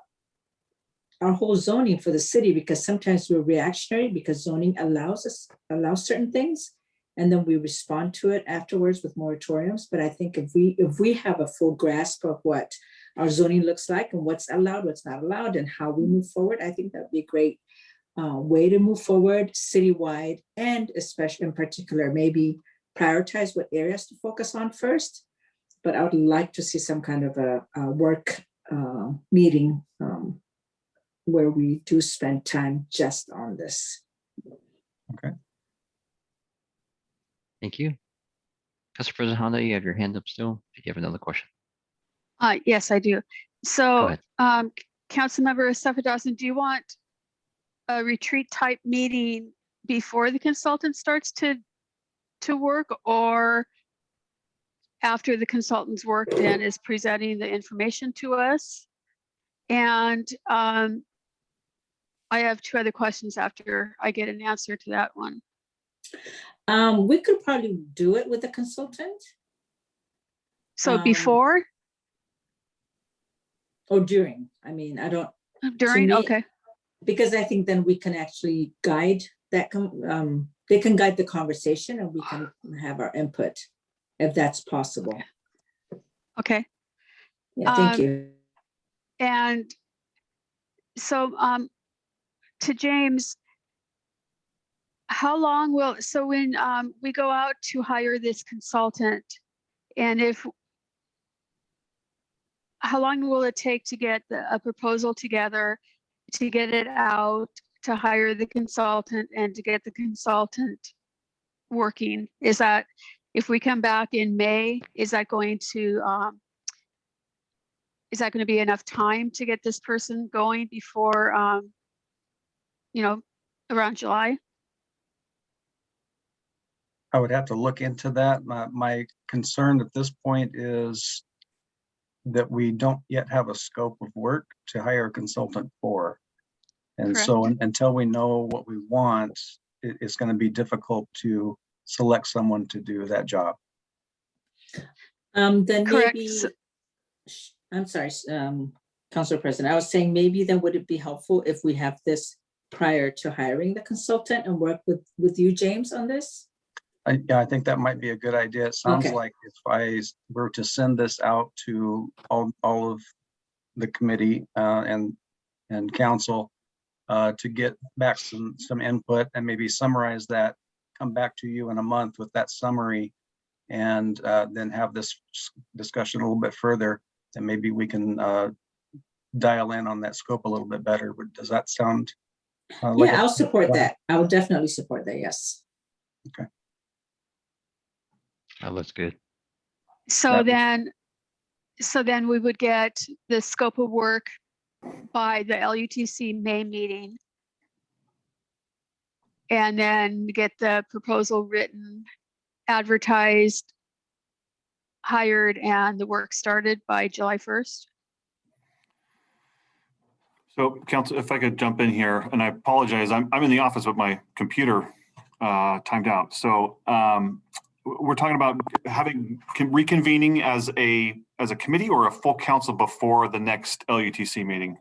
our whole zoning for the city, because sometimes we're reactionary because zoning allows certain things, and then we respond to it afterwards with moratoriums. But I think if we have a full grasp of what our zoning looks like and what's allowed, what's not allowed, and how we move forward, I think that'd be a great way to move forward citywide, and especially in particular, maybe prioritize what areas to focus on first. But I would like to see some kind of a work meeting where we do spend time just on this. Okay. Thank you. Council President Honda, you have your hand up still. Did you have another question? Yes, I do. So, Councilmember Sefa Dawson, do you want a retreat type meeting before the consultant starts to work, or after the consultant's worked and is presenting the information to us? And I have two other questions after I get an answer to that one. We could probably do it with the consultant. So before or during? I mean, I don't. During, okay. Because I think then we can actually guide that. They can guide the conversation, and we can have our input, if that's possible. Okay. Yeah, thank you. And so to James, how long will, so when we go out to hire this consultant, and how long will it take to get a proposal together, to get it out, to hire the consultant, and to get the consultant working? Is that, if we come back in May, is that going to be enough time to get this person going before, around July? I would have to look into that. My concern at this point is that we don't yet have a scope of work to hire a consultant for. And so until we know what we want, it's going to be difficult to select someone to do that job. Then maybe, I'm sorry, Council President, I was saying maybe then would it be helpful if we have this prior to hiring the consultant and work with you, James, on this? Yeah, I think that might be a good idea. It sounds like if I were to send this out to all of the committee and council to get back some input and maybe summarize that, come back to you in a month with that summary, and then have this discussion a little bit further, and maybe we can dial in on that scope a little bit better. Does that sound like I'll support that. I will definitely support that, yes. Okay. Oh, that's good. So then we would get the scope of work by the LUTC May meeting, and then get the proposal written, advertised, hired, and the work started by July 1st. So Council, if I could jump in here, and I apologize, I'm in the office, but my computer timed out. So we're talking about reconvening as a committee or a full council before the next LUTC meeting?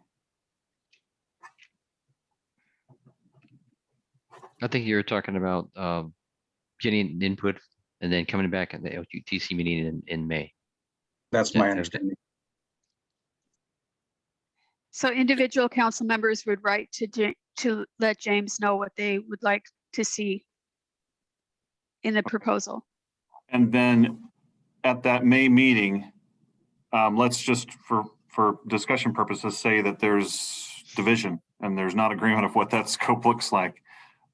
I think you're talking about getting input and then coming back at the LUTC meeting in May. That's my understanding. So individual council members would write to let James know what they would like to see in the proposal. And then at that May meeting, let's just for discussion purposes say that there's division and there's not agreement of what that scope looks like.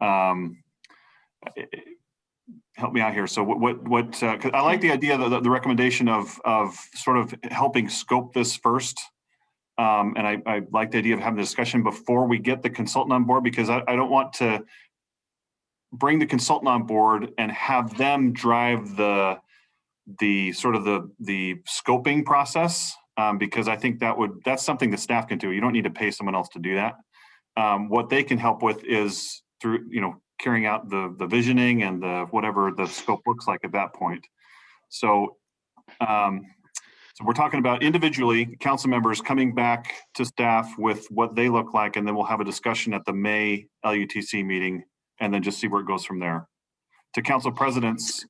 Help me out here. So what 'cause I like the idea that the recommendation of sort of helping scope this first. And I like the idea of having the discussion before we get the consultant on board, because I don't want to bring the consultant on board and have them drive the sort of the scoping process, because I think that's something that staff can do. You don't need to pay someone else to do that. What they can help with is through, carrying out the visioning and the whatever the scope looks like at that point. So we're talking about individually council members coming back to staff with what they look like, and then we'll have a discussion at the May LUTC meeting, and then just see where it goes from there. To Council President's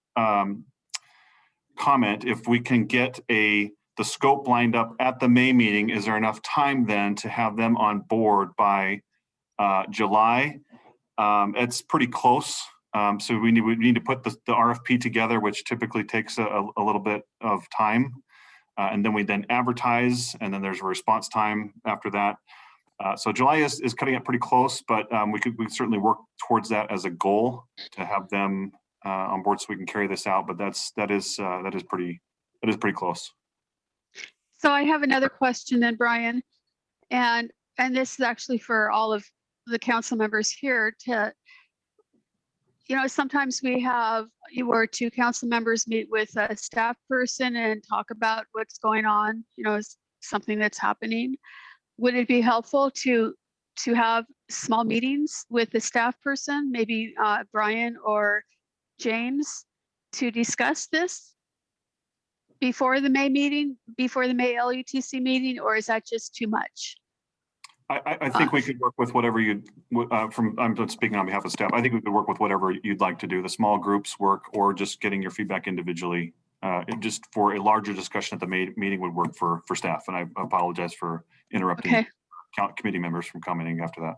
comment, if we can get the scope lined up at the May meeting, is there enough time then to have them on board by July? It's pretty close. So we need to put the RFP together, which typically takes a little bit of time. And then we advertise, and then there's a response time after that. So July is cutting it pretty close, but we could certainly work towards that as a goal to have them on board so we can carry this out. But that is pretty close. So I have another question then, Brian, and this is actually for all of the council members here to, sometimes we have where two council members meet with a staff person and talk about what's going on, something that's happening. Would it be helpful to have small meetings with the staff person, maybe Brian or James, to discuss this before the May meeting, before the May LUTC meeting, or is that just too much? I think we could work with whatever I'm not speaking on behalf of staff. I think we could work with whatever you'd like to do. The small groups work, or just getting your feedback individually. Just for a larger discussion at the meeting would work for staff. And I apologize for interrupting committee members from commenting after that.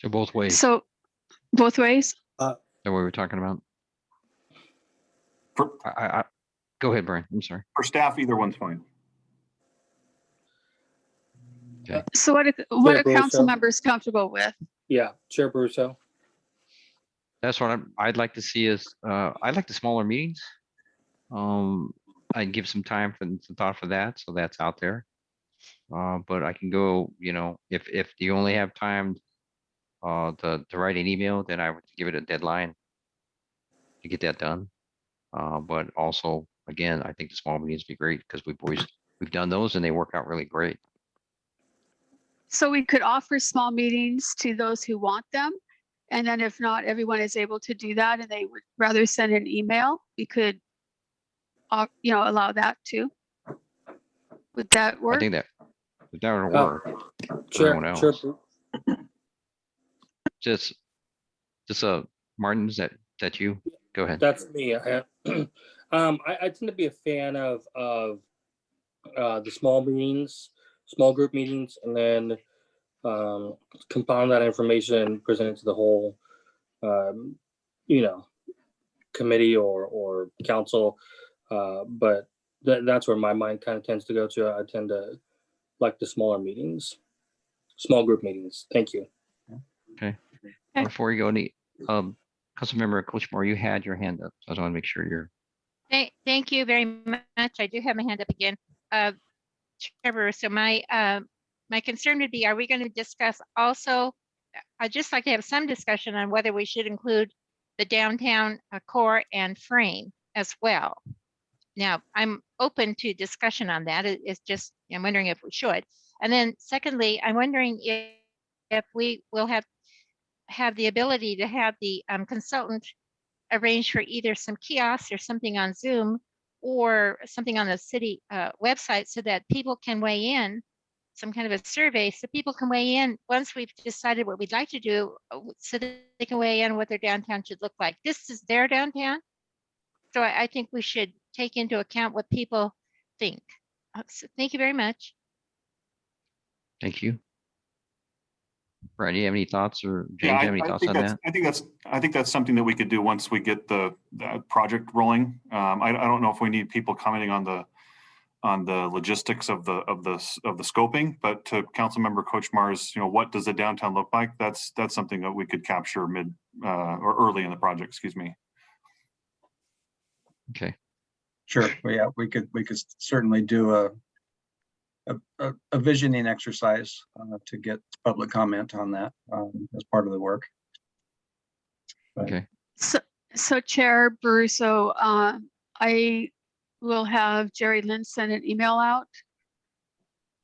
So both ways. So both ways? That what we're talking about? Go ahead, Brian. I'm sorry. For staff, either one's fine. Okay. So what are council members comfortable with? Yeah, Chair Brusso. That's what I'd like to see is, I'd like the smaller meetings. I'd give some time for some thought for that. So that's out there. But I can go, if you only have time to write an email, then I would give it a deadline to get that done. But also, again, I think the small meetings would be great because we've done those and they work out really great. So we could offer small meetings to those who want them. And then if not, everyone is able to do that and they would rather send an email, we could, allow that too. Would that work? I think that would work for everyone else. Just Martin, is that you? Go ahead. That's me. I tend to be a fan of the small meetings, small group meetings, and then compound that information, present it to the whole, committee or council. But that's where my mind kind of tends to go to. I tend to like the smaller meetings, small group meetings. Thank you. Okay. Before you go, any Councilmember Coach Moore, you had your hand up. So I just want to make sure you're. Thank you very much. I do have my hand up again. Trevor, so my concern would be, are we going to discuss also, I'd just like to have some discussion on whether we should include the downtown core and frame as well. Now, I'm open to discussion on that. It's just, I'm wondering if we should. And then secondly, I'm wondering if we will have the ability to have the consultant arrange for either some kiosks or something on Zoom or something on the city website so that people can weigh in, some kind of a survey, so people can weigh in once we've decided what we'd like to do, so that they can weigh in what their downtown should look like. This is their downtown. So I think we should take into account what people think. So thank you very much. Thank you. Brian, do you have any thoughts, or James, have any thoughts on that? I think that's something that we could do once we get the project rolling. I don't know if we need people commenting on the logistics of the scoping, but to Councilmember Kochmar's, what does the downtown look like? That's something that we could capture mid or early in the project. Excuse me. Okay. Sure. Well, yeah, we could certainly do a visioning exercise to get public comment on that as part of the work. But, okay. So Chair Brusso, I will have Jerry Lynn send an email out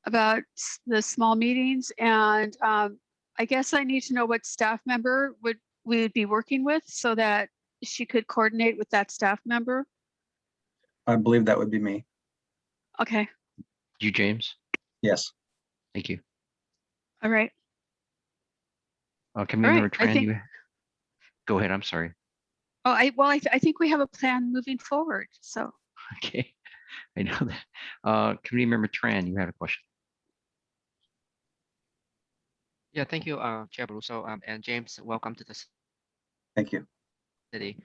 about the small meetings, and I guess I need to know what staff member we would be working with so that she could coordinate with that staff member. I believe that would be me. Okay. You, James? Yes. Thank you. All right. Community Tran, go ahead. I'm sorry. Oh, I think we have a plan moving forward. So. Okay, I know that. Committee Member Tran, you had a question. Yeah, thank you, Chair Brusso, and James. Welcome to the Thank you. city.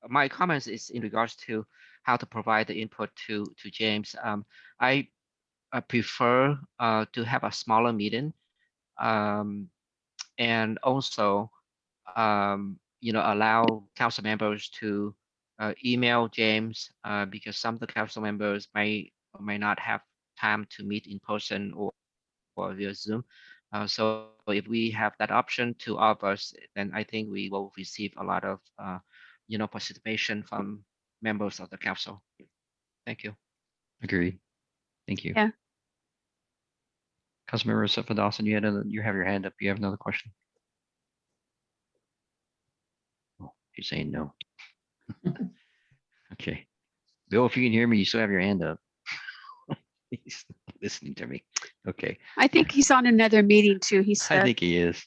My comments is in regards to how to provide the input to James. I prefer to have a smaller meeting, and also allow council members to email James because some of the council members may or may not have time to meet in person, or or via Zoom. So if we have that option to all of us, then I think we will receive a lot of participation from members of the council. Thank you. Agreed. Thank you. Yeah. Councilmember Siffa Dawson, you have your hand up. You have another question? Oh, you're saying no. Okay. Bill, if you can hear me, you still have your hand up. He's listening to me. Okay. I think he's on another meeting too, he I said. think he is.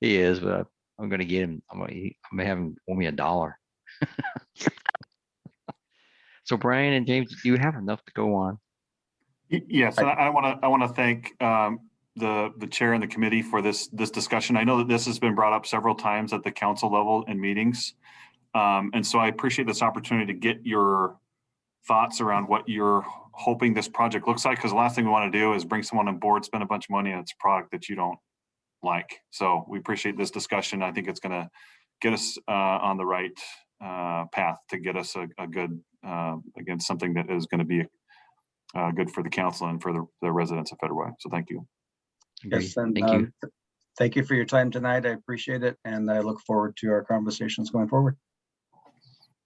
He is, but I'm going to get him. I'm going to have him owe me $1. So Brian and James, do you have enough to go on? Yes, and I want to thank the chair and the committee for this discussion. I know that this has been brought up several times at the council level in meetings, and so I appreciate this opportunity to get your thoughts around what you're hoping this project looks like. Because the last thing we want to do is bring someone on board, spend a bunch of money on its product that you don't like. So we appreciate this discussion. I think it's going to get us on the right path to get us a good again, something that is going to be good for the council and for the residents of Federal Way. So thank you. Yes, and Thank you. Thank you for your time tonight. I appreciate it, and I look forward to our conversations going forward.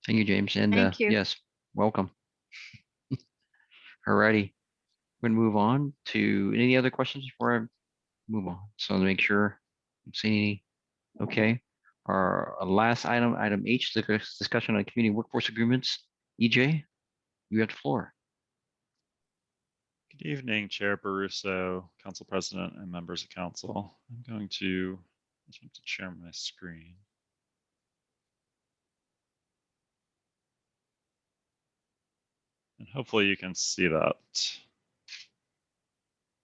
Thank you, James. And Thank you. yes, welcome. Alrighty. We're going to move on to any other questions before I move on. So to make sure I'm seeing any. Okay. Our last item, item H, discussion on community workforce agreements. EJ, you have the floor. Good evening, Chair Baruso, Council President, and members of Council. I'm going to attempt to share my screen. And hopefully you can see that.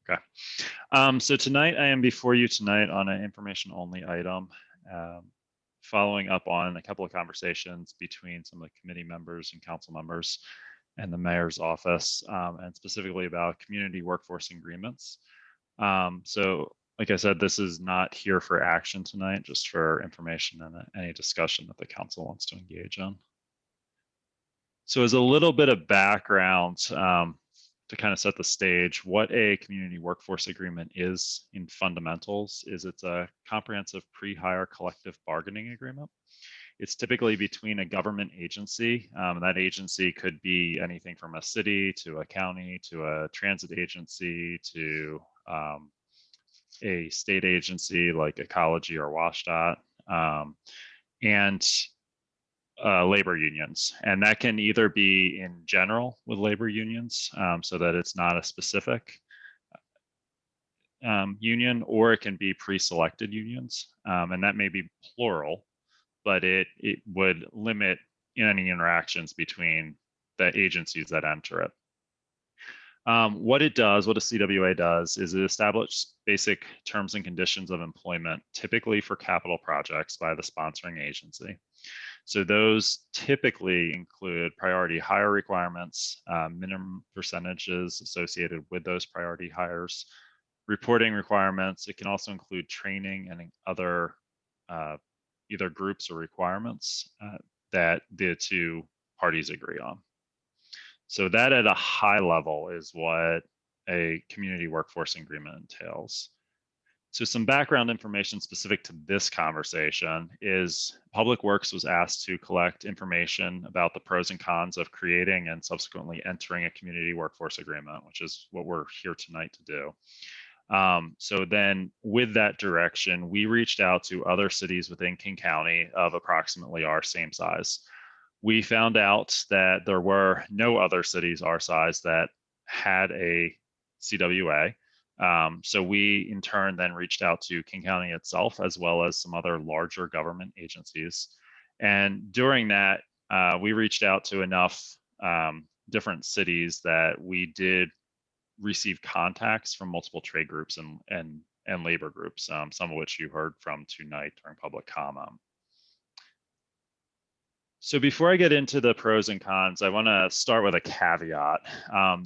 Okay. So tonight I am before you tonight on an information only item, following up on a couple of conversations between some of the committee members and council members and the mayor's office, and specifically about community workforce agreements. So like I said, this is not here for action tonight, just for information and any discussion that the council wants to engage in. So as a little bit of background, to kind of set the stage, what a community workforce agreement is in fundamentals is it's a comprehensive pre-hire collective bargaining agreement. It's typically between a government agency. That agency could be anything from a city to a county to a transit agency to a state agency like Ecology or WashDOT, and labor unions. And that can either be in general with labor unions, so that it's not a specific union, or it can be pre-selected unions. And that may be plural, but it would limit any interactions between the agencies that enter it. What it does, what a CWA does, is it establishes basic terms and conditions of employment, typically for capital projects by the sponsoring agency. So those typically include priority hire requirements, minimum percentages associated with those priority hires, reporting requirements. It can also include training and other either groups or requirements that the two parties agree on. So that at a high level is what a community workforce agreement entails. So some background information specific to this conversation is Public Works was asked to collect information about the pros and cons of creating and subsequently entering a community workforce agreement, which is what we're here tonight to do. So then with that direction, we reached out to other cities within King County of approximately our same size. We found out that there were no other cities our size that had a CWA. So we in turn then reached out to King County itself, as well as some other larger government agencies. And during that, we reached out to enough different cities that we did receive contacts from multiple trade groups and labor groups, some of which you heard from tonight during public comment. So before I get into the pros and cons, I want to start with a caveat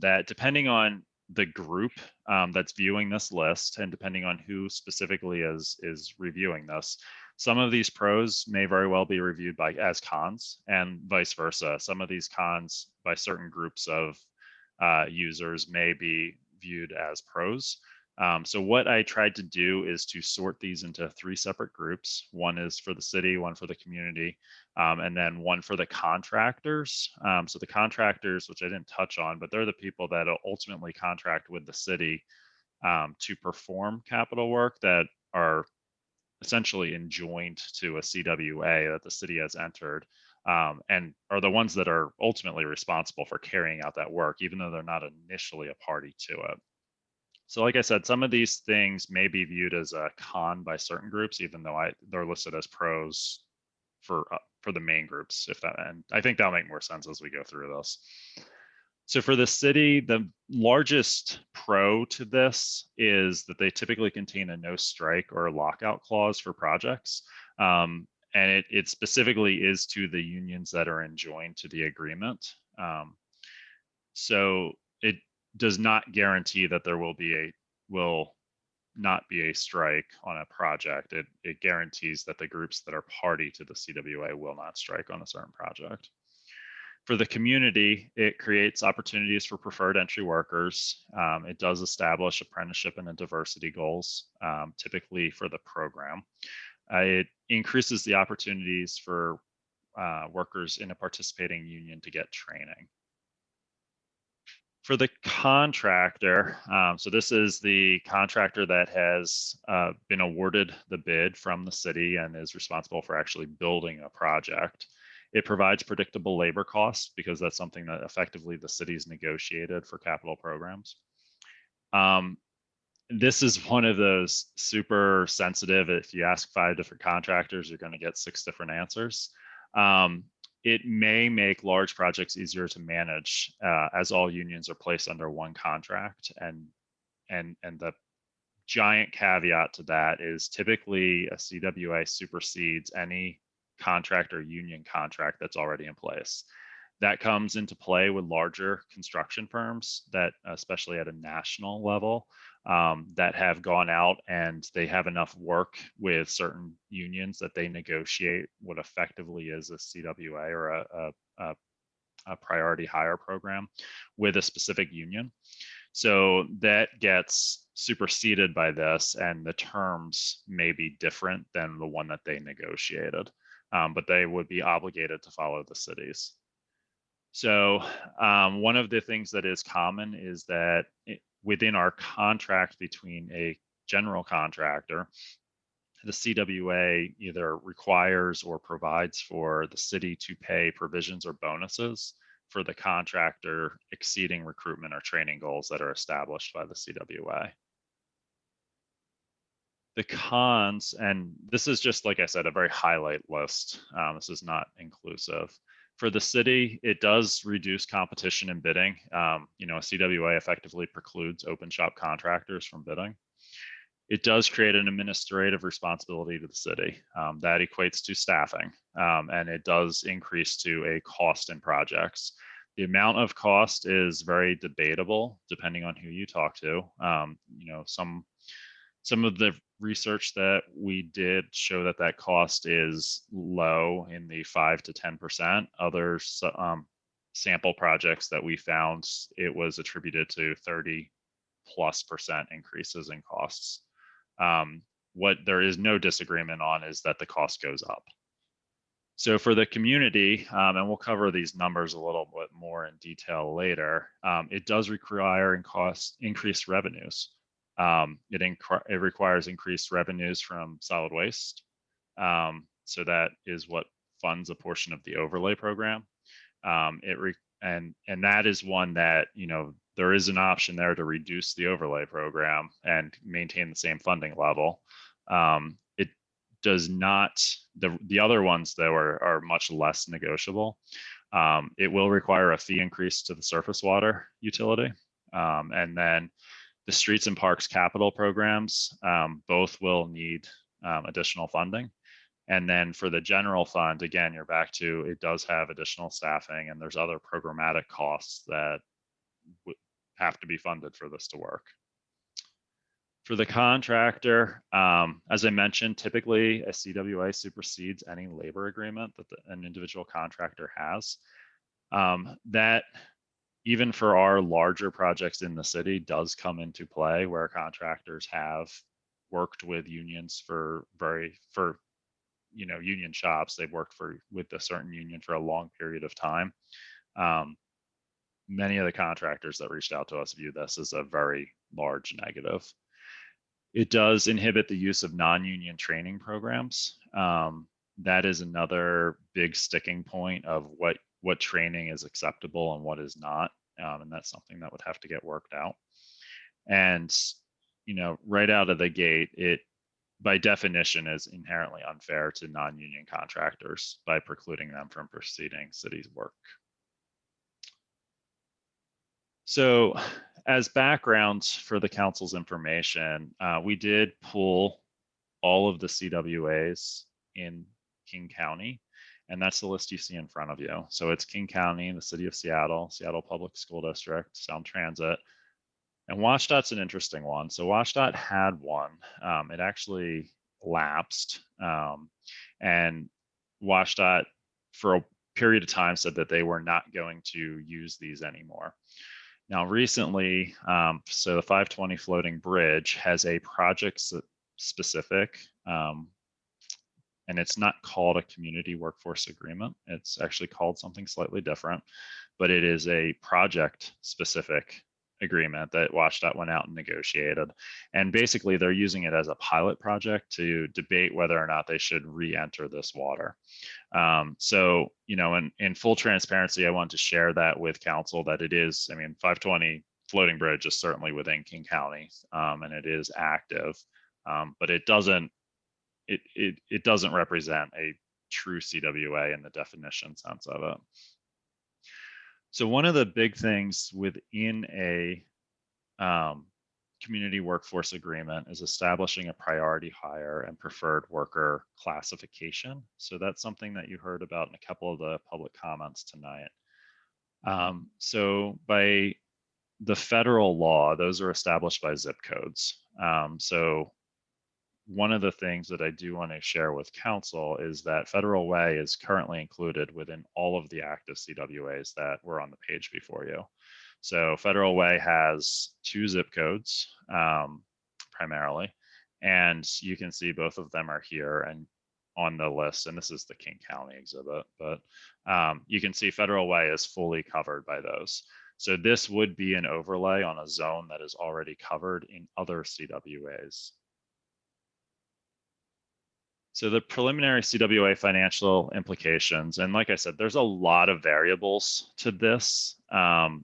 that depending on the group that's viewing this list, and depending on who specifically is reviewing this, some of these pros may very well be reviewed as cons, and vice versa. Some of these cons by certain groups of users may be viewed as pros. So what I tried to do is to sort these into 3 separate groups. One is for the city, one for the community, and then one for the contractors. So the contractors, which I didn't touch on, but they're the people that ultimately contract with the city to perform capital work that are essentially enjoined to a CWA that the city has entered, and are the ones that are ultimately responsible for carrying out that work, even though they're not initially a party to it. So like I said, some of these things may be viewed as a con by certain groups, even though they're listed as pros for the main groups, and I think that'll make more sense as we go through this. So for the city, the largest pro to this is that they typically contain a no strike or a lockout clause for projects. And it specifically is to the unions that are enjoined to the agreement. So it does not guarantee that there will not be a strike on a project. It guarantees that the groups that are party to the CWA will not strike on a certain project. For the community, it creates opportunities for preferred entry workers. It does establish apprenticeship and diversity goals, typically for the program. It increases the opportunities for workers in a participating union to get training. For the contractor, so this is the contractor that has been awarded the bid from the city and is responsible for actually building a project. It provides predictable labor costs because that's something that effectively the city's negotiated for capital programs. This is one of those super sensitive, if you ask 5 different contractors, you're going to get 6 different answers. It may make large projects easier to manage as all unions are placed under one contract. And the giant caveat to that is typically a CWA supersedes any contract or union contract that's already in place. That comes into play with larger construction firms that, especially at a national level, that have gone out and they have enough work with certain unions that they negotiate what effectively is a CWA or a priority hire program with a specific union. So that gets superseded by this, and the terms may be different than the one that they negotiated, but they would be obligated to follow the cities. So one of the things that is common is that within our contract between a general contractor, the CWA either requires or provides for the city to pay provisions or bonuses for the contractor exceeding recruitment or training goals that are established by the CWA. The cons, and this is just, like I said, a very highlight list. This is not inclusive. For the city, it does reduce competition in bidding. A CWA effectively precludes open shop contractors from bidding. It does create an administrative responsibility to the city. That equates to staffing, and it does increase to a cost in projects. The amount of cost is very debatable depending on who you talk to. Some of the research that we did show that cost is low in the 5 to 10%. Other sample projects that we found, it was attributed to 30+% increases in costs. What there is no disagreement on is that the cost goes up. So for the community, and we'll cover these numbers a little bit more in detail later, it does require increased revenues. It requires increased revenues from solid waste. So that is what funds a portion of the overlay program. And that is one that, there is an option there to reduce the overlay program and maintain the same funding level. It does not, the other ones though are much less negotiable. It will require a fee increase to the surface water utility. And then the streets and parks capital programs, both will need additional funding. And then for the general fund, again, you're back to, it does have additional staffing, and there's other programmatic costs that have to be funded for this to work. For the contractor, as I mentioned, typically a CWA supersedes any labor agreement that an individual contractor has. That even for our larger projects in the city does come into play where contractors have worked with unions for union shops. They've worked with a certain union for a long period of time. Many of the contractors that reached out to us view this as a very large negative. It does inhibit the use of non-union training programs. That is another big sticking point of what training is acceptable and what is not. And that's something that would have to get worked out. And, right out of the gate, it by definition is inherently unfair to non-union contractors by precluding them from proceeding city's work. So as background for the council's information, we did pull all of the CWAs in King County, and that's the list you see in front of you. So it's King County, the city of Seattle, Seattle Public School District, Sound Transit, and WashDOT's an interesting one. So WashDOT had one. It actually lapsed, and WashDOT for a period of time said that they were not going to use these anymore. Now, recently, so the 520 floating bridge has a project specific, and it's not called a community workforce agreement. It's actually called something slightly different, but it is a project specific agreement that WashDOT went out and negotiated. And basically they're using it as a pilot project to debate whether or not they should re-enter this water. So, in full transparency, I want to share that with council that it is, 520 floating bridge is certainly within King County, and it is active, but it doesn't represent a true CWA in the definition sense of it. So one of the big things within a community workforce agreement is establishing a priority hire and preferred worker classification. So that's something that you heard about in a couple of the public comments tonight. So by the federal law, those are established by zip codes. So one of the things that I do want to share with council is that Federal Way is currently included within all of the active CWAs that were on the page before you. So Federal Way has 2 zip codes primarily, and you can see both of them are here and on the list, and this is the King County exhibit, but you can see Federal Way is fully covered by those. So this would be an overlay on a zone that is already covered in other CWAs. So the preliminary CWA financial implications, and like I said, there's a lot of variables to this.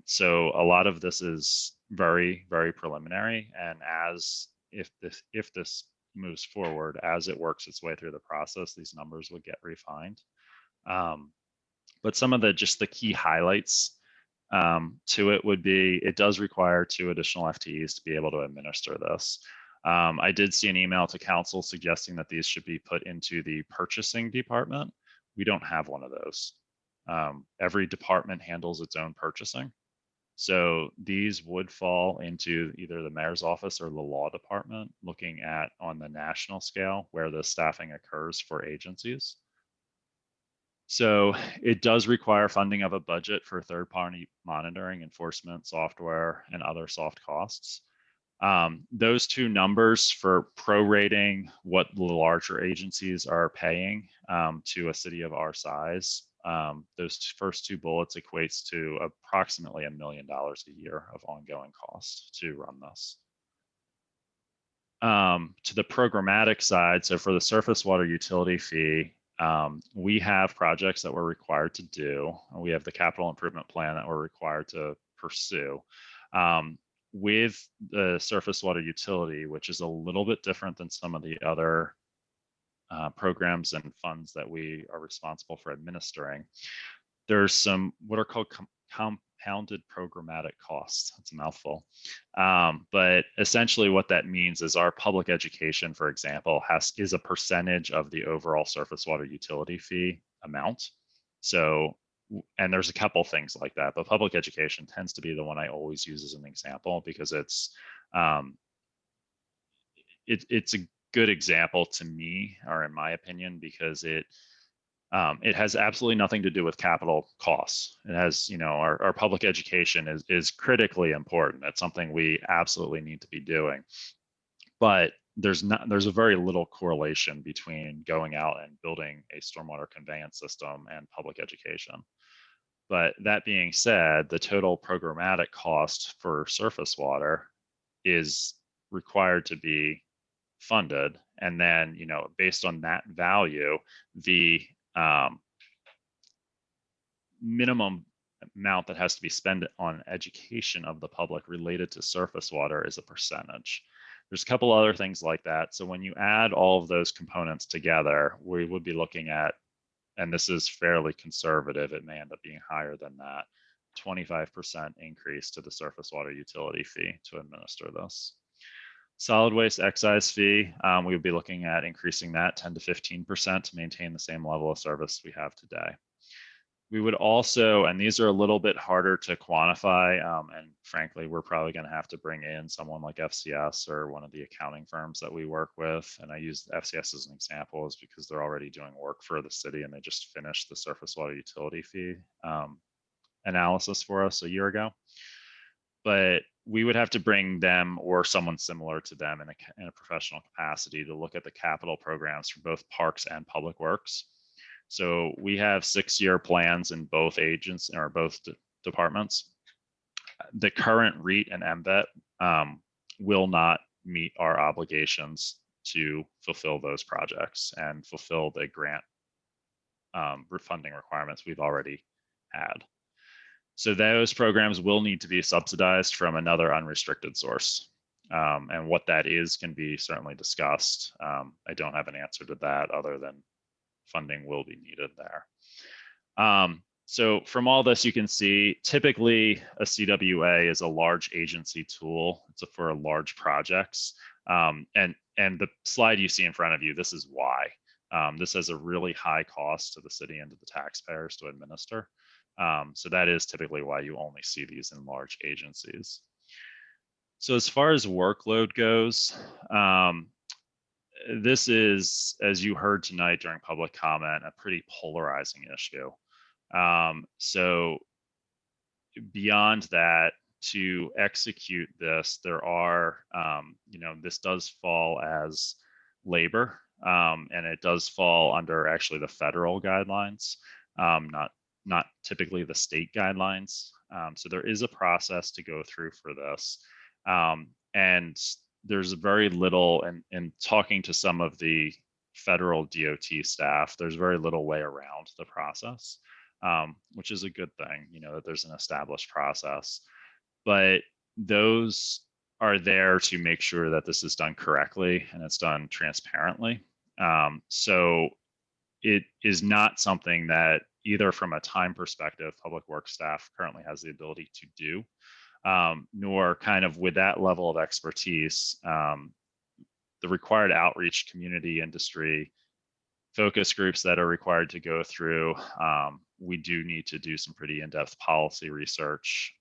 So a lot of this is very, very preliminary, and if this moves forward, as it works its way through the process, these numbers would get refined. But some of the key highlights to it would be, it does require 2 additional FTEs to be able to administer this. I did see an email to council suggesting that these should be put into the purchasing department. We don't have one of those. Every department handles its own purchasing. So these would fall into either the mayor's office or the law department, looking at on the national scale where the staffing occurs for agencies. So it does require funding of a budget for third-party monitoring, enforcement, software, and other soft costs. Those 2 numbers for prorating what the larger agencies are paying to a city of our size, those first 2 bullets equates to approximately $1 million a year of ongoing costs to run this. To the programmatic side, so for the surface water utility fee, we have projects that we're required to do. We have the capital improvement plan that we're required to pursue. With the surface water utility, which is a little bit different than some of the other programs and funds that we are responsible for administering, there's some what are called compounded programmatic costs. That's a mouthful. But essentially what that means is our public education, for example, is a percentage of the overall surface water utility fee amount. So, and there's a couple things like that, but public education tends to be the one I always use as an example because it's a good example to me, or in my opinion, because it It has absolutely nothing to do with capital costs. It has, our public education is critically important. It's something we absolutely need to be doing. But there's a very little correlation between going out and building a stormwater conveyance system and public education. But that being said, the total programmatic cost for surface water is required to be funded. And then, based on that value, the minimum amount that has to be spent on education of the public related to surface water is a percentage. There's a couple other things like that. So when you add all of those components together, we would be looking at, and this is fairly conservative, it may end up being higher than that, 25% increase to the surface water utility fee to administer this. Solid waste excise fee, we would be looking at increasing that 10 to 15% to maintain the same level of service we have today. We would also, and these are a little bit harder to quantify, and frankly, we're probably going to have to bring in someone like FCS or one of the accounting firms that we work with. And I use FCS as an example is because they're already doing work for the city and they just finished the surface water utility fee analysis for us a year ago. But we would have to bring them or someone similar to them in a professional capacity to look at the capital programs for both parks and public works. So we have 6-year plans in both agents or both departments. The current REIT and MVET will not meet our obligations to fulfill those projects and fulfill the grant funding requirements we've already had. So those programs will need to be subsidized from another unrestricted source. And what that is can be certainly discussed. I don't have an answer to that other than funding will be needed there. So from all this, you can see typically a CWA is a large agency tool. It's for large projects. And the slide you see in front of you, this is why. This has a really high cost to the city and to the taxpayers to administer. So that is typically why you only see these in large agencies. So as far as workload goes, this is, as you heard tonight during public comment, a pretty polarizing issue. So beyond that, to execute this, there are, this does fall as labor, and it does fall under actually the federal guidelines, not typically the state guidelines. So there is a process to go through for this. And there's very little, in talking to some of the federal DOT staff, there's very little way around the process, which is a good thing, that there's an established process. But those are there to make sure that this is done correctly and it's done transparently. So it is not something that either from a time perspective, public works staff currently has the ability to do, nor kind of with that level of expertise, the required outreach, community, industry, focus groups that are required to go through. We do need to do some pretty in-depth policy research.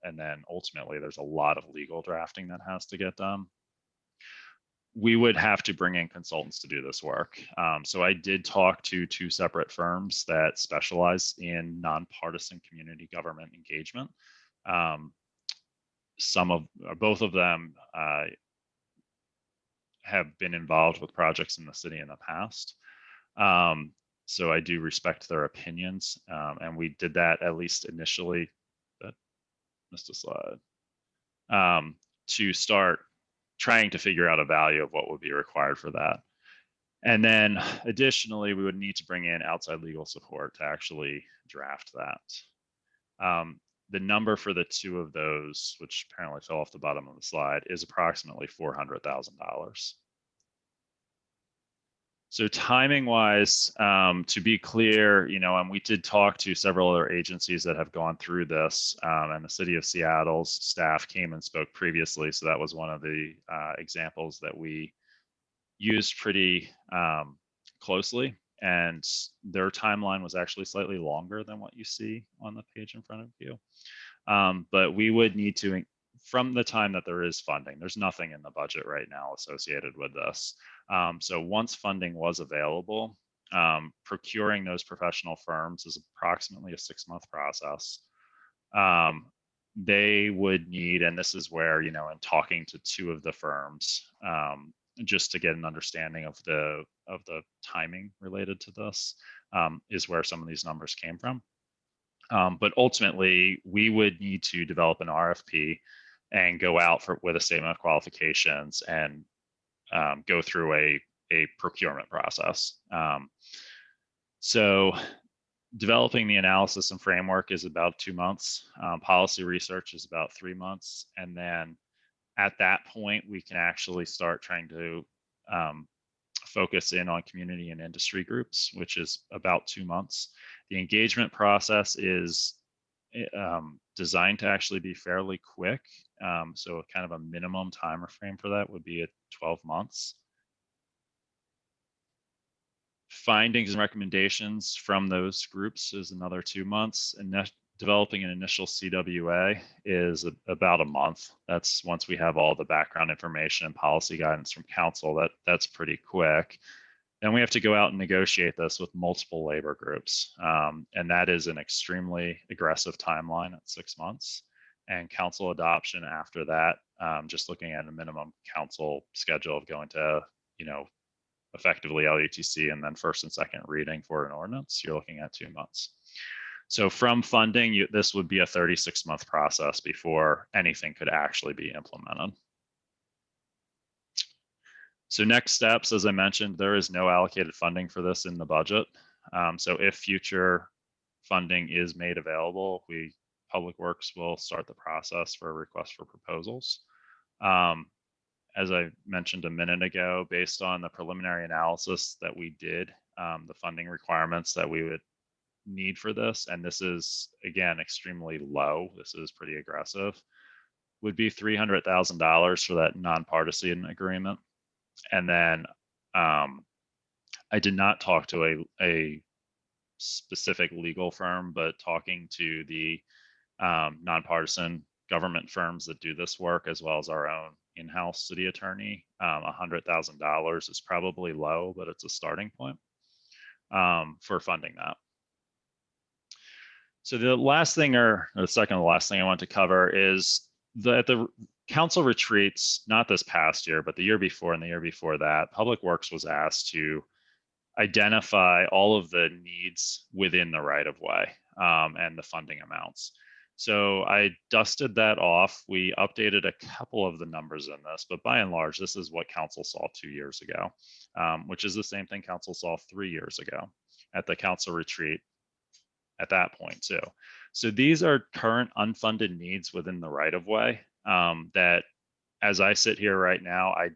And then ultimately there's a lot of legal drafting that has to get done. We would have to bring in consultants to do this work. So I did talk to 2 separate firms that specialize in nonpartisan community government engagement. Both of them have been involved with projects in the city in the past. So I do respect their opinions. And we did that at least initially, that missed a slide, to start trying to figure out a value of what would be required for that. And then additionally, we would need to bring in outside legal support to actually draft that. The number for the 2 of those, which apparently fell off the bottom of the slide, is approximately $400,000. So timing wise, to be clear, and we did talk to several other agencies that have gone through this, and the city of Seattle's staff came and spoke previously. So that was one of the examples that we used pretty closely. And their timeline was actually slightly longer than what you see on the page in front of you. But we would need to, from the time that there is funding, there's nothing in the budget right now associated with this. So once funding was available, procuring those professional firms is approximately a 6-month process. They would need, and this is where, in talking to 2 of the firms, just to get an understanding of the timing related to this, is where some of these numbers came from. But ultimately, we would need to develop an RFP and go out with a statement of qualifications and go through a procurement process. So developing the analysis and framework is about 2 months. Policy research is about 3 months. And then at that point, we can actually start trying to focus in on community and industry groups, which is about 2 months. The engagement process is designed to actually be fairly quick. So kind of a minimum time frame for that would be at 12 months. Findings and recommendations from those groups is another 2 months, and developing an initial CWA is about a month. That's once we have all the background information and policy guidance from council. That's pretty quick. Then we have to go out and negotiate this with multiple labor groups, and that is an extremely aggressive timeline at 6 months. And council adoption after that, just looking at a minimum council schedule of going to, effectively LUTC and then first and second reading for an ordinance, you're looking at 2 months. So from funding, this would be a 36-month process before anything could actually be implemented. So next steps, as I mentioned, there is no allocated funding for this in the budget. So if future funding is made available, Public Works will start the process for a request for proposals. As I mentioned a minute ago, based on the preliminary analysis that we did, the funding requirements that we would need for this, and this is, again, extremely low, this is pretty aggressive, would be $300,000 for that nonpartisan agreement. And then I did not talk to a specific legal firm, but talking to the nonpartisan government firms that do this work, as well as our own in-house city attorney, $100,000 is probably low, but it's a starting point for funding that. So the last thing, or the second to last thing I want to cover is at the council retreats, not this past year, but the year before and the year before that, Public Works was asked to identify all of the needs within the right-of-way and the funding amounts. So I dusted that off. We updated a couple of the numbers in this, but by and large, this is what council saw 2 years ago, which is the same thing council saw 3 years ago at the council retreat at that point too. So these are current unfunded needs within the right-of-way that, as I sit here right now, I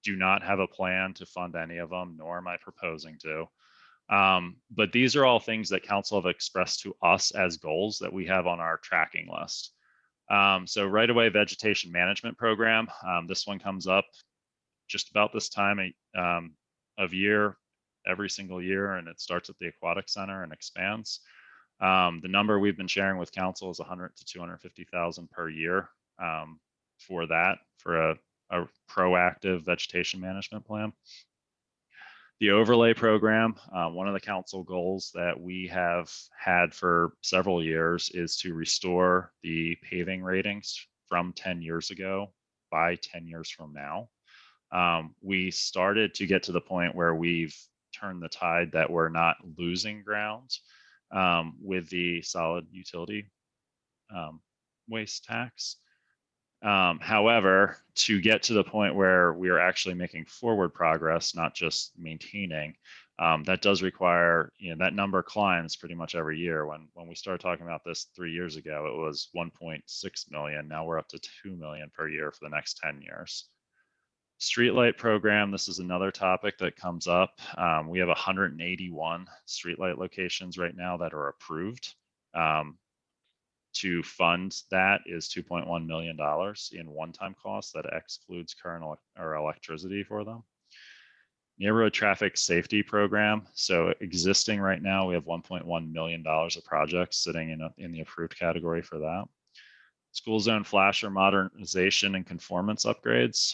do not have a plan to fund any of them, nor am I proposing to. But these are all things that council have expressed to us as goals that we have on our tracking list. So right-of-way vegetation management program, this one comes up just about this time of year, every single year, and it starts at the Aquatic Center and expands. The number we've been sharing with council is 100 to 250,000 per year for that, for a proactive vegetation management plan. The overlay program, one of the council goals that we have had for several years is to restore the paving ratings from 10 years ago by 10 years from now. We started to get to the point where we've turned the tide that we're not losing ground with the solid utility waste tax. However, to get to the point where we are actually making forward progress, not just maintaining, that does require, that number climbs pretty much every year. When we started talking about this 3 years ago, it was 1.6 million. Now we're up to 2 million per year for the next 10 years. Streetlight program, this is another topic that comes up. We have 181 streetlight locations right now that are approved. To fund that is $2.1 million in one-time costs that excludes current or electricity for them. Neighborhood traffic safety program. So existing right now, we have $1.1 million of projects sitting in the approved category for that. School zone flasher modernization and conformance upgrades.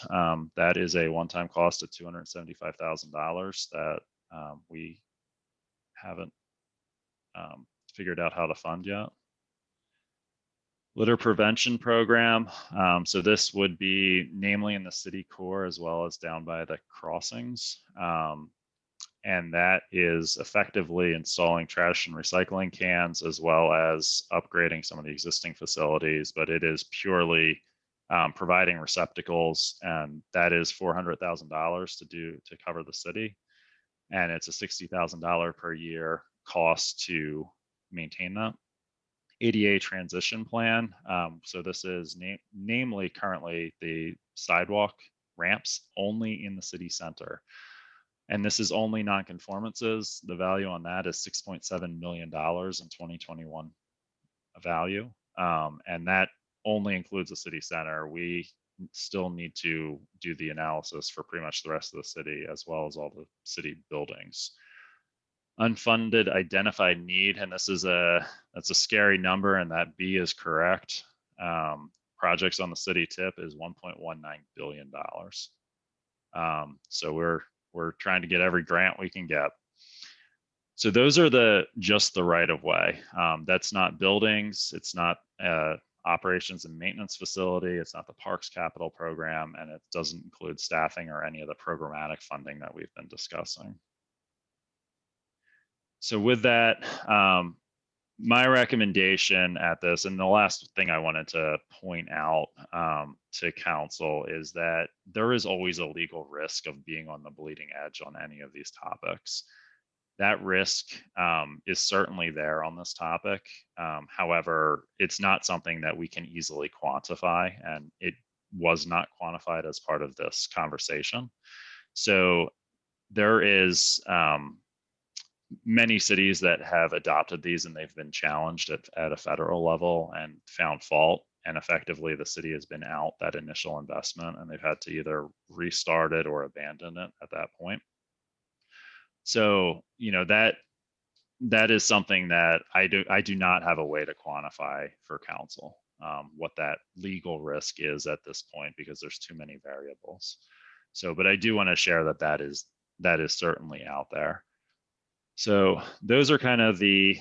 That is a one-time cost of $275,000 that we haven't figured out how to fund yet. Litter prevention program. So this would be namely in the city core as well as down by the crossings. And that is effectively installing trash and recycling cans as well as upgrading some of the existing facilities, but it is purely providing receptacles, and that is $400,000 to cover the city. And it's a $60,000 per year cost to maintain that. ADA transition plan. So this is namely currently the sidewalk ramps only in the city center. And this is only non-conformances. The value on that is $6.7 million in 2021 value. And that only includes the city center. We still need to do the analysis for pretty much the rest of the city as well as all the city buildings. Unfunded identified need, and that's a scary number, and that B is correct. Projects on the city tip is $1.19 billion. So we're trying to get every grant we can get. So those are just the right of way. That's not buildings. It's not operations and maintenance facility. It's not the parks capital program, and it doesn't include staffing or any of the programmatic funding that we've been discussing. So with that, my recommendation at this, and the last thing I wanted to point out to council is that there is always a legal risk of being on the bleeding edge on any of these topics. That risk is certainly there on this topic. However, it's not something that we can easily quantify, and it was not quantified as part of this conversation. So there is many cities that have adopted these, and they've been challenged at a federal level and found fault. And effectively, the city has been out that initial investment, and they've had to either restart it or abandon it at that point. So, you know, that is something that I do not have a way to quantify for council, what that legal risk is at this point, because there's too many variables. So, but I do want to share that is certainly out there. So those are kind of the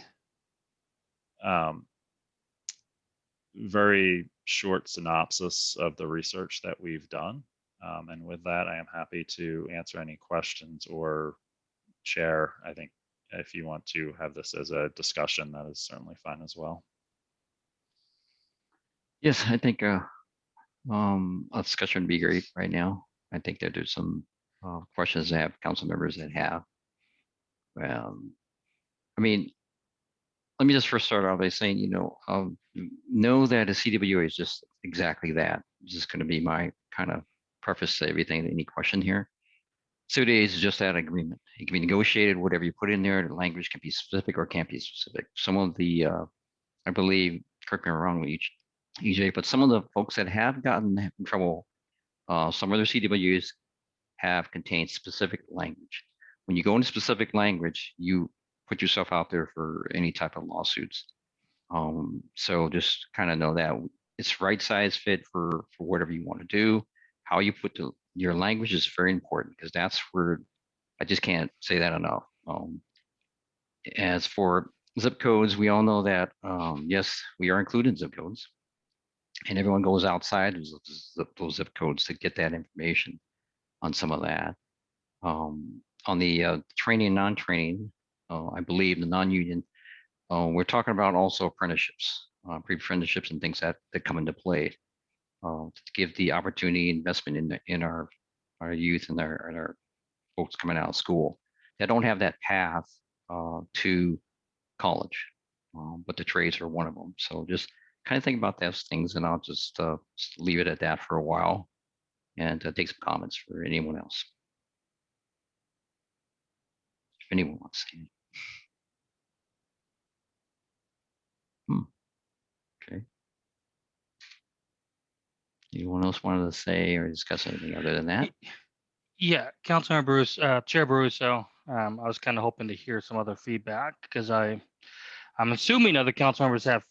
very short synopsis of the research that we've done. And with that, I am happy to answer any questions or share. I think if you want to have this as a discussion, that is certainly fine as well. Yes, I think a discussion would be great right now. I think that there's some questions that have council members that have. I mean, let me just first start off by saying, know that a CWA is just exactly that. It's just going to be my kind of preface to everything, any question here. CWA is just that agreement. It can be negotiated, whatever you put in there. The language can be specific or can't be specific. Some of the, I believe, correct me if I'm wrong, EJ, but some of the folks that have gotten in trouble, some of their CWAs have contained specific language. When you go into specific language, you put yourself out there for any type of lawsuits. So just kind of know that it's right size fit for whatever you want to do. How you put your language is very important, because that's where I just can't say that enough. As for zip codes, we all know that, yes, we are including zip codes, and everyone goes outside those zip codes to get that information on some of that. On the training and non-training, I believe the non-union, we're talking about also apprenticeships, pre-apprenticeships and things that come into play to give the opportunity investment in our youth and our folks coming out of school that don't have that path to college, but the trades are one of them. So just kind of think about those things, and I'll just leave it at that for a while and take some comments for anyone else. If anyone wants to. Okay. Anyone else wanted to say or discuss anything other than that? Yeah, Councilmember Bruce, Chair Baruso, I was kind of hoping to hear some other feedback, because I'm assuming other council members have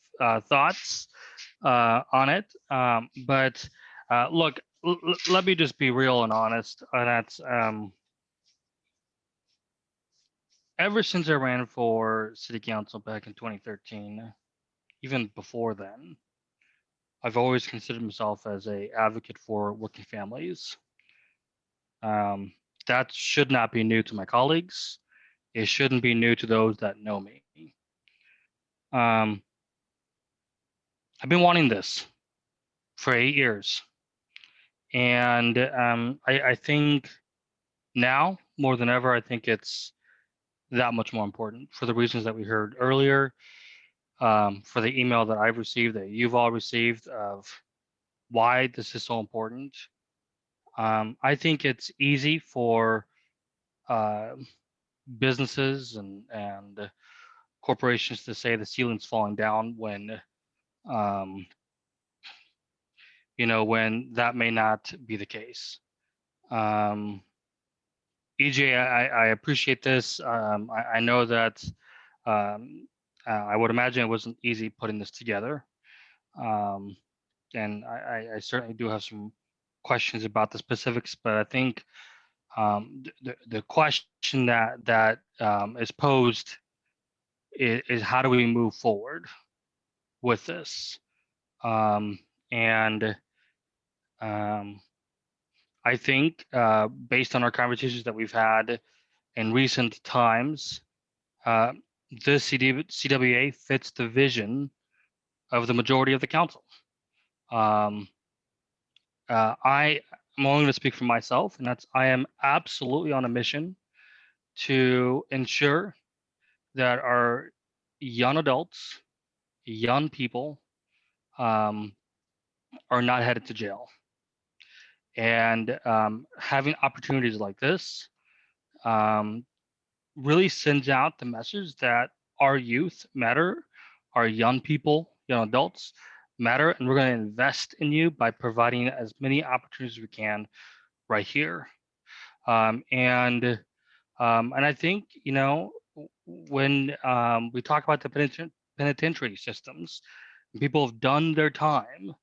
thoughts on it. But look, let me just be real and honest. And that's ever since I ran for city council back in 2013, even before then, I've always considered myself as a advocate for working families. That should not be new to my colleagues. It shouldn't be new to those that know me. I've been wanting this for 8 years. And I think now more than ever, I think it's that much more important for the reasons that we heard earlier, for the email that I've received, that you've all received, of why this is so important. I think it's easy for businesses and corporations to say the ceiling's falling down when when that may not be the case. EJ, I appreciate this. I know that I would imagine it wasn't easy putting this together. And I certainly do have some questions about the specifics, but I think the question that is posed is how do we move forward with this? And I think based on our conversations that we've had in recent times, this CWA fits the vision of the majority of the council. I am only going to speak for myself, and that's I am absolutely on a mission to ensure that our young adults, young people, are not headed to jail. And having opportunities like this really sends out the message that our youth matter, our young people, young adults matter, and we're going to invest in you by providing as many opportunities as we can right here. And I think when we talk about the penitentiary systems, and people have done their time,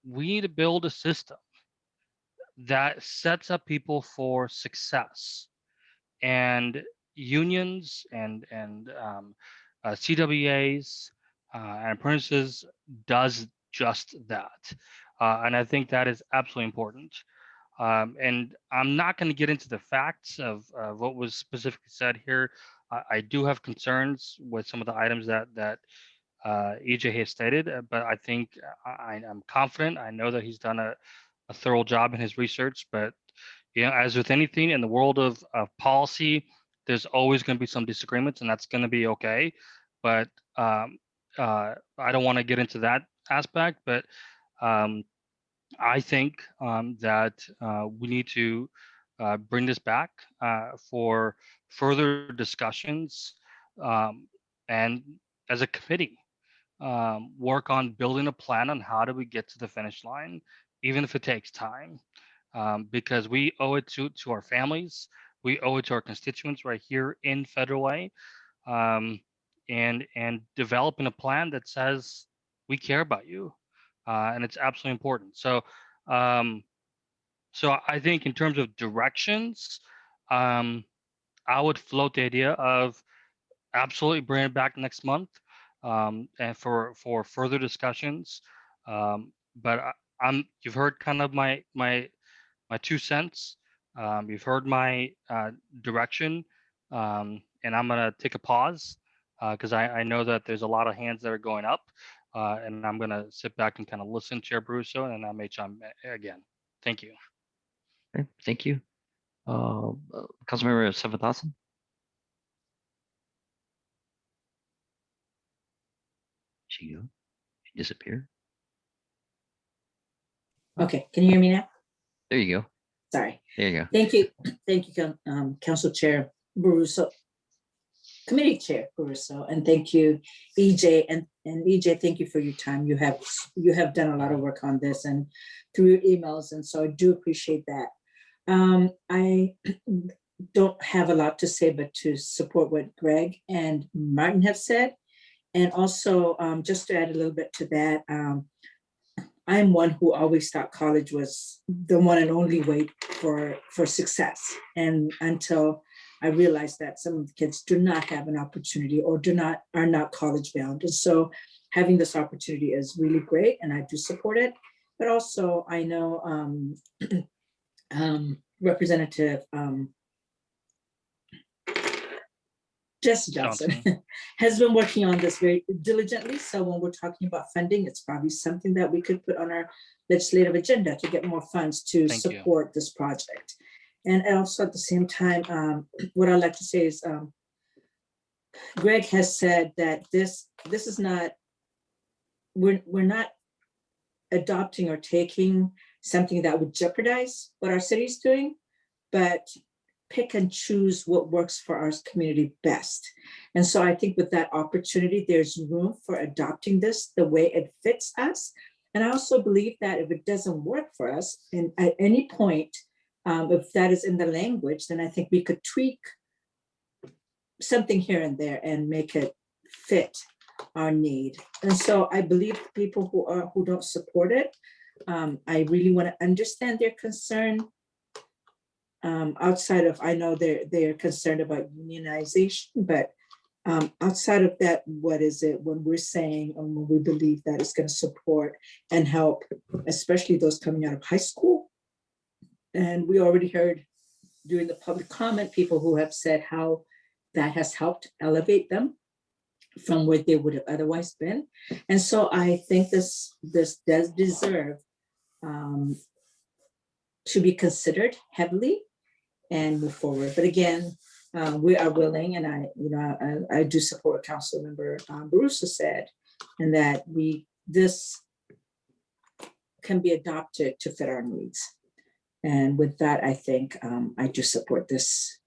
we need to build a system that sets up people for success. And unions and CWAs and apprentices does just that. And I think that is absolutely important. And I'm not going to get into the facts of what was specifically said here. I do have concerns with some of the items that EJ has stated, but I think I'm confident. I know that he's done a thorough job in his research, but as with anything in the world of policy, there's always going to be some disagreements, and that's going to be okay. But I don't want to get into that aspect, but I think that we need to bring this back for further discussions, and as a committee, work on building a plan on how do we get to the finish line, even if it takes time, because we owe it to our families, we owe it to our constituents right here in Federal Way, and developing a plan that says we care about you, and it's absolutely important. So I think in terms of directions, I would float the idea of absolutely bring it back next month, and for further discussions. But you've heard kind of my 2 cents. You've heard my direction, and I'm gonna take a pause because I know that there's a lot of hands that are going up, and I'm gonna sit back and kind of listen, Chair Brusso, and then I may chime again. Thank you. Okay, thank you. Councilmember Sevathasan? She disappeared. Okay, can you hear me now? There you go. Sorry. There you go. Thank you, Council Chair Baruso, Committee Chair Baruso, and thank you, EJ, and EJ, thank you for your time. You have done a lot of work on this and through your emails, and so I do appreciate that. I don't have a lot to say, but to support what Greg and Martin have said, and also just to add a little bit to that. I'm one who always thought college was the one and only way for success. And until I realize that some of the kids do not have an opportunity or are not college bound. And so having this opportunity is really great and I do support it. But also I know Representative Jesse Johnson has been working on this very diligently. So when we're talking about funding, it's probably something that we could put on our legislative agenda to get more funds to support this project. And also at the same time, what I'd like to say is Greg has said that this is not, we're not adopting or taking something that would jeopardize what our city's doing, but pick and choose what works for our community best. And so I think with that opportunity, there's room for adopting this the way it fits us. And I also believe that if it doesn't work for us, and at any point, if that is in the language, then I think we could tweak something here and there and make it fit our need. And so I believe people who don't support it, I really want to understand their concern. Outside of, I know they're concerned about unionization, but outside of that, what is it when we're saying and when we believe that it's going to support and help, especially those coming out of high school? And we already heard during the public comment, people who have said how that has helped elevate them from where they would have otherwise been. And so I think this does deserve to be considered heavily and move forward. But again, we are willing, and I do support what Councilmember Barusa said, and that this can be adopted to fit our needs. And with that, I think I do support this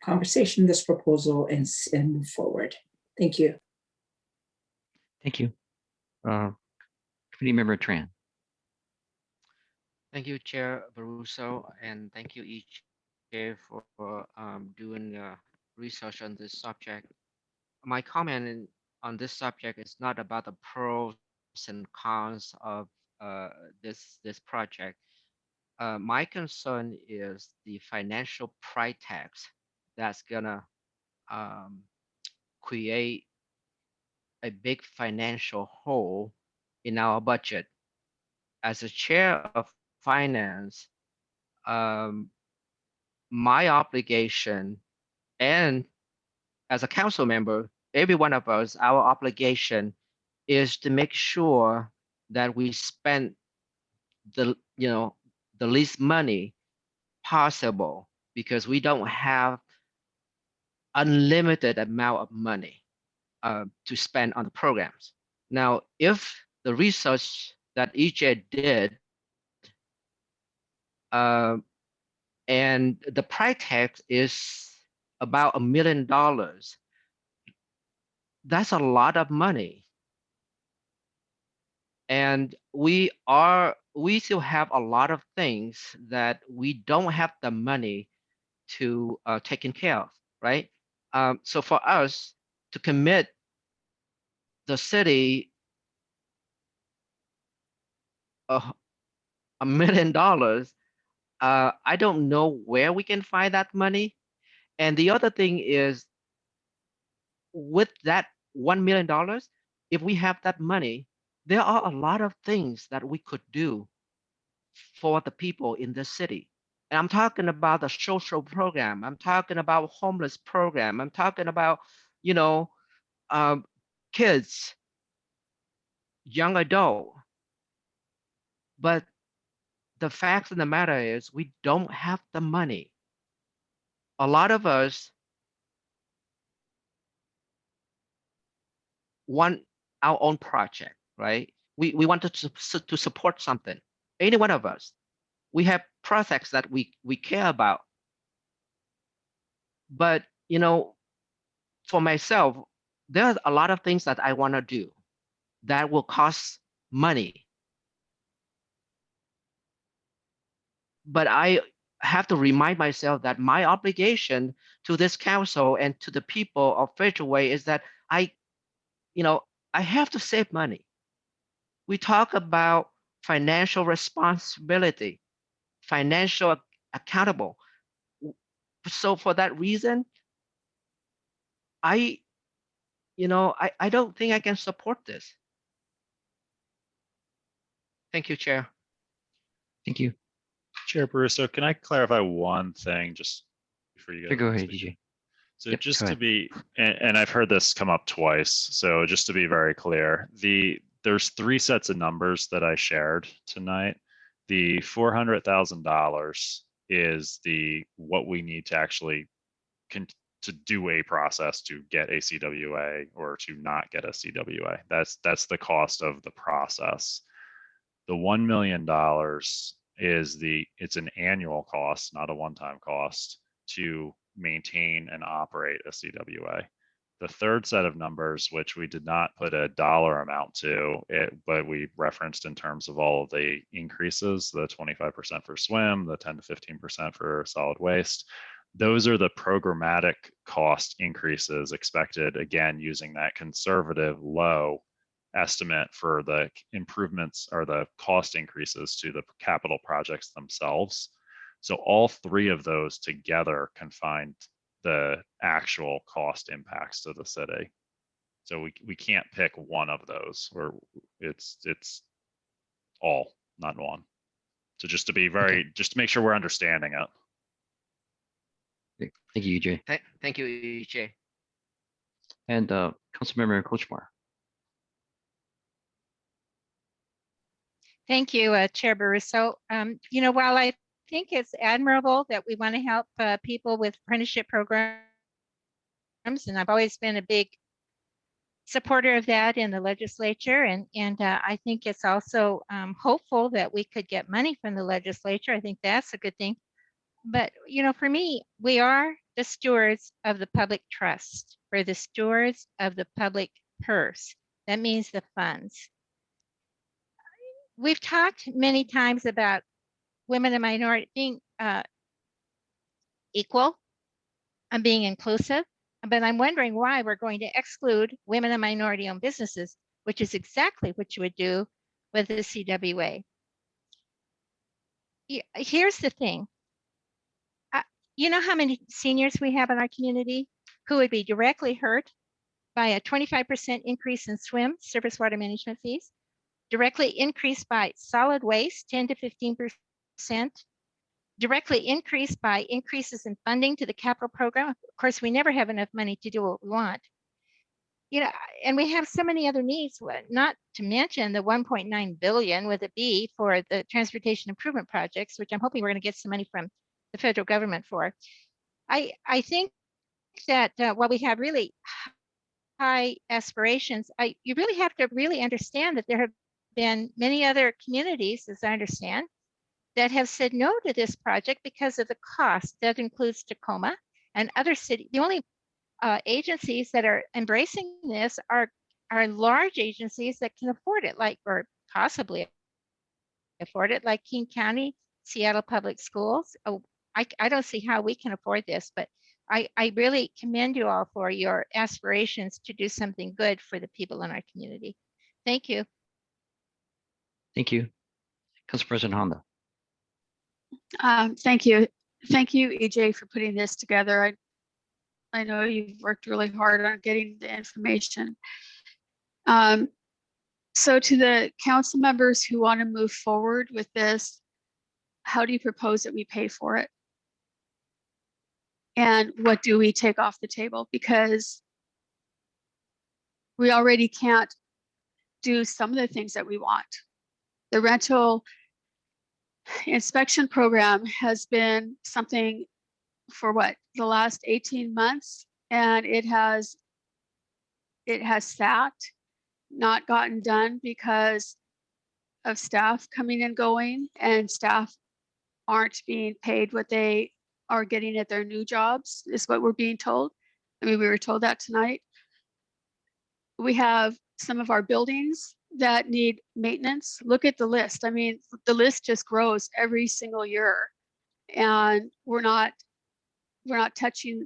conversation, this proposal, and move forward. Thank you. Thank you. Committee Member Tran. Thank you, Chair Baruso, and thank you each chair for doing research on this subject. My comment on this subject is not about the pros and cons of this project. My concern is the financial price tax that's gonna create a big financial hole in our budget. As a chair of finance, my obligation, and as a council member, every one of us, our obligation is to make sure that we spend the least money possible, because we don't have unlimited amount of money to spend on the programs. Now, if the research that EJ did and the price tag is about $1 million, that's a lot of money. And we still have a lot of things that we don't have the money to taken care of, right? So for us to commit the city $1 million, I don't know where we can find that money. And the other thing is, with that $1 million, if we have that money, there are a lot of things that we could do for the people in this city. And I'm talking about the social program. I'm talking about homeless program. I'm talking about, kids, young adult. But the fact of the matter is we don't have the money. A lot of us want our own project, right? We want to support something. Any one of us, we have projects that we care about. But for myself, there are a lot of things that I want to do that will cost money. But I have to remind myself that my obligation to this council and to the people of Federal Way is that I have to save money. We talk about financial responsibility, financial accountable. so for that reason, I don't think I can support this. Thank you, Chair. Thank you. Chair Baruso, can I clarify one thing just before you Sure, go? go ahead, DJ. So Yep, just go to ahead. be, and I've heard this come up twice, so just to be very clear, there's 3 sets of numbers that I shared tonight. The $400,000 is what we need to actually to do a process to get a CWA or to not get a CWA. That's the cost of the process. The $1 million is it's an annual cost, not a one-time cost, to maintain and operate a CWA. The third set of numbers, which we did not put a dollar amount to it, but we referenced in terms of all of the increases, the 25% for swim, the 10 to 15% for solid waste. Those are the programmatic cost increases expected, again, using that conservative low estimate for the improvements or the cost increases to the capital projects themselves. So all 3 of those together can find the actual cost impacts to the city. So we can't pick one of those, or it's all, not one. So just to be just to make sure we're understanding it. Thank you, EJ. Thank you, EJ. And Councilmember Kochmar. Thank you, Chair Baruso. While I think it's admirable that we want to help people with apprenticeship programs, and I've always been a big supporter of that in the legislature, and I think it's also hopeful that we could get money from the legislature. I think that's a good thing. But, for me, we are the stewards of the public trust. We're the stewards of the public purse. That means the funds. We've talked many times about women and minority being equal and being inclusive, but I'm wondering why we're going to exclude women and minority-owned businesses, which is exactly what you would do with the CWA. Here's the thing. You know how many seniors we have in our community who would be directly hurt by a 25% increase in swim surface water management fees, directly increased by solid waste 10 to 15%, directly increased by increases in funding to the capital program. Of course, we never have enough money to do what we want. And we have so many other needs, not to mention the 1.9 billion with a B for the transportation improvement projects, which I'm hoping we're going to get some money from the federal government for. I think that while we have really high aspirations, you really have to really understand that there have been many other communities, as I understand, that have said no to this project because of the cost. That includes Tacoma and other cities. The only agencies that are embracing this are large agencies that can afford it, or possibly afford it, like King County, Seattle Public Schools. I don't see how we can afford this, but I really commend you all for your aspirations to do something good for the people in our community. Thank you. Thank you. Council President Honda. Thank you. Thank you, EJ, for putting this together. I know you've worked really hard on getting the information. So to the council members who want to move forward with this, how do you propose that we pay for it? And what do we take off the table? Because we already can't do some of the things that we want. The rental inspection program has been something for the last 18 months, and it has sat, not gotten done because of staff coming and going, and staff aren't being paid what they are getting at their new jobs, is what we're being told. I mean, we were told that tonight. We have some of our buildings that need maintenance. Look at the list. I mean, the list just grows every single year, and we're not touching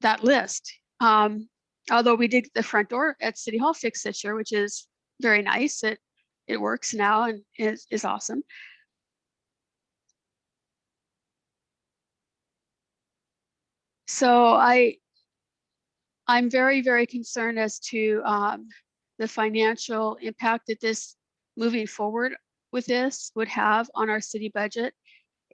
that list. Although we did the front door at City Hall fixed this year, which is very nice. It works now and is awesome. So I'm very, very concerned as to the financial impact that this moving forward with this would have on our city budget.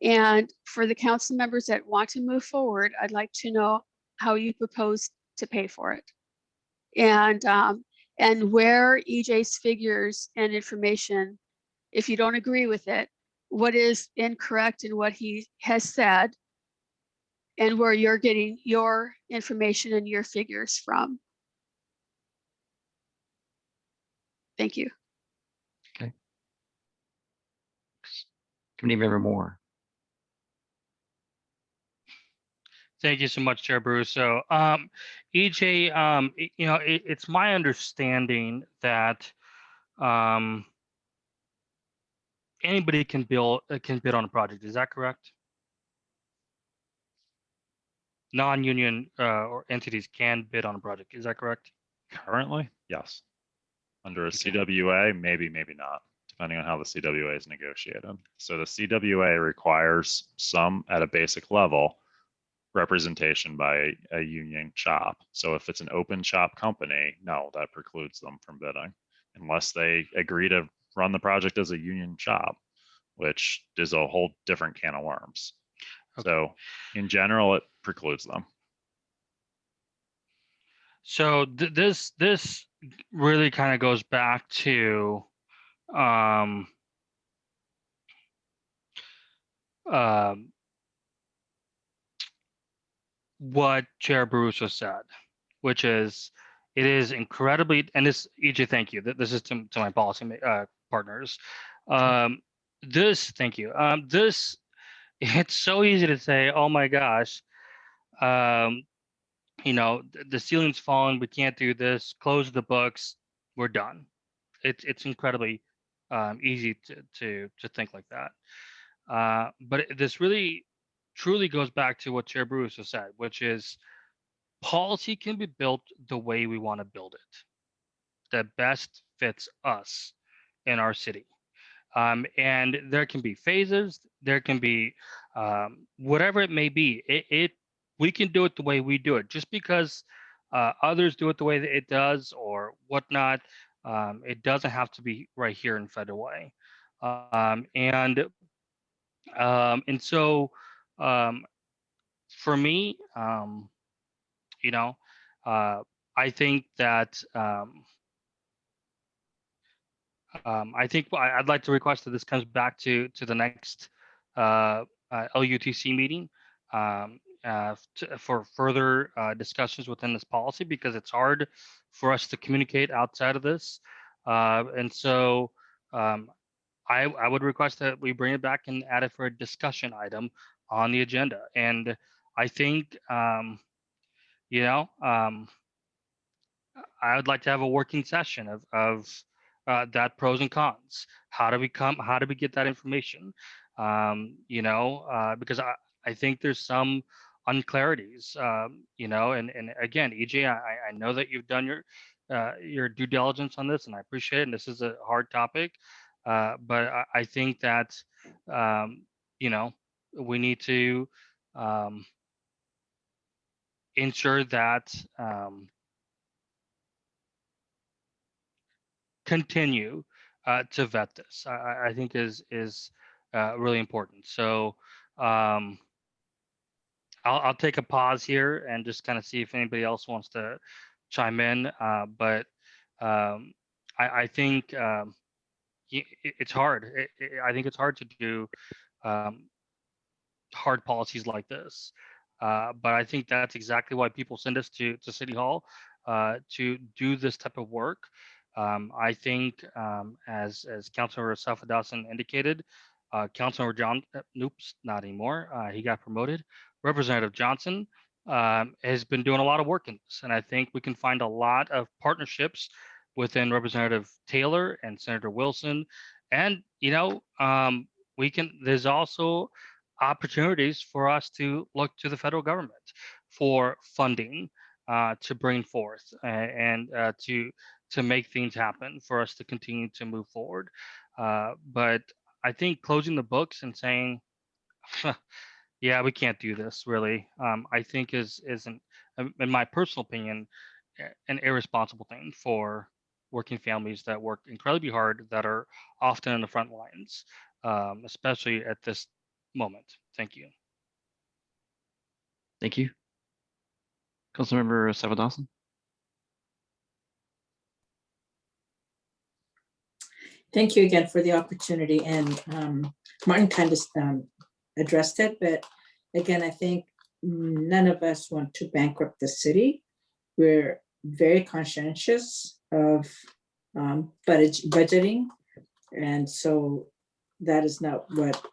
And for the council members that want to move forward, I'd like to know how you propose to pay for it. And where EJ's figures and information, if you don't agree with it, what is incorrect in what he has said, and where you're getting your information and your figures from. Thank you. Okay. Committee Member Moore. Thank you so much, Chair Brusso. EJ, you know, it's my understanding that anybody can bid on a project. Is that correct? Non-union or entities can bid on a project. Is that correct? Currently, yes. Under a CWA, maybe, maybe not, depending on how the CWA is negotiated. So the CWA requires some, at a basic level, representation by a union shop. So if it's an open shop company, no, that precludes them from bidding unless they agree to run the project as a union shop, which is a whole different can of worms. Okay. So in general, it precludes them. So this really kind of goes back to what Chair Brusso said, which is it is incredibly, and this, EJ, thank you. This is to my policy partners. This, thank you. This, it's so easy to say, oh my gosh, you know, the ceiling's fallen, we can't do this, close the books, we're done. It's incredibly easy to think like that. But this really truly goes back to what Chair Brusso said, which is policy can be built the way we want to build it, that best fits us in our city. And there can be phases, there can be whatever it may be. We can do it the way we do it. Just because others do it the way that it does or whatnot, it doesn't have to be right here in Federal Way. And so for me, you know, I think that I'd like to request that this comes back to the next LUTC meeting for further discussions within this policy, because it's hard for us to communicate outside of this. And so I would request that we bring it back and add it for a discussion item on the agenda. And I think, you know, I would like to have a working session of that pros and cons. How do we get that information? You know, because I think there's some unclarities, you know, and again, EJ, I know that you've done your due diligence on this, and I appreciate it. And this is a hard topic, but I think that, you know, we need to ensure that continue to vet this. I think is really important. So I'll take a pause here and just kind of see if anybody else wants to chime in. But I think it's hard. I think it's hard to do hard policies like this. But I think that's exactly why people send us to City Hall to do this type of work. I think, as Councilmember Safadasan indicated, Councilmember John, oops, not anymore. He got promoted. Representative Johnson has been doing a lot of work in this, and I think we can find a lot of partnerships within Representative Taylor and Senator Wilson, and you know, there's also opportunities for us to look to the federal government for funding to bring forth and to make things happen for us to continue to move forward. But I think closing the books and saying, yeah, we can't do this really. I think isn't, in my personal opinion, an irresponsible thing for working families that work incredibly hard, that are often in the front lines, especially at this moment. Thank you. Thank you. Councilmember Dawson. Thank you again for the opportunity. And Martin kind of addressed it, but again, I think none of us want to bankrupt the city. We're very conscientious of budgeting. And so that is not what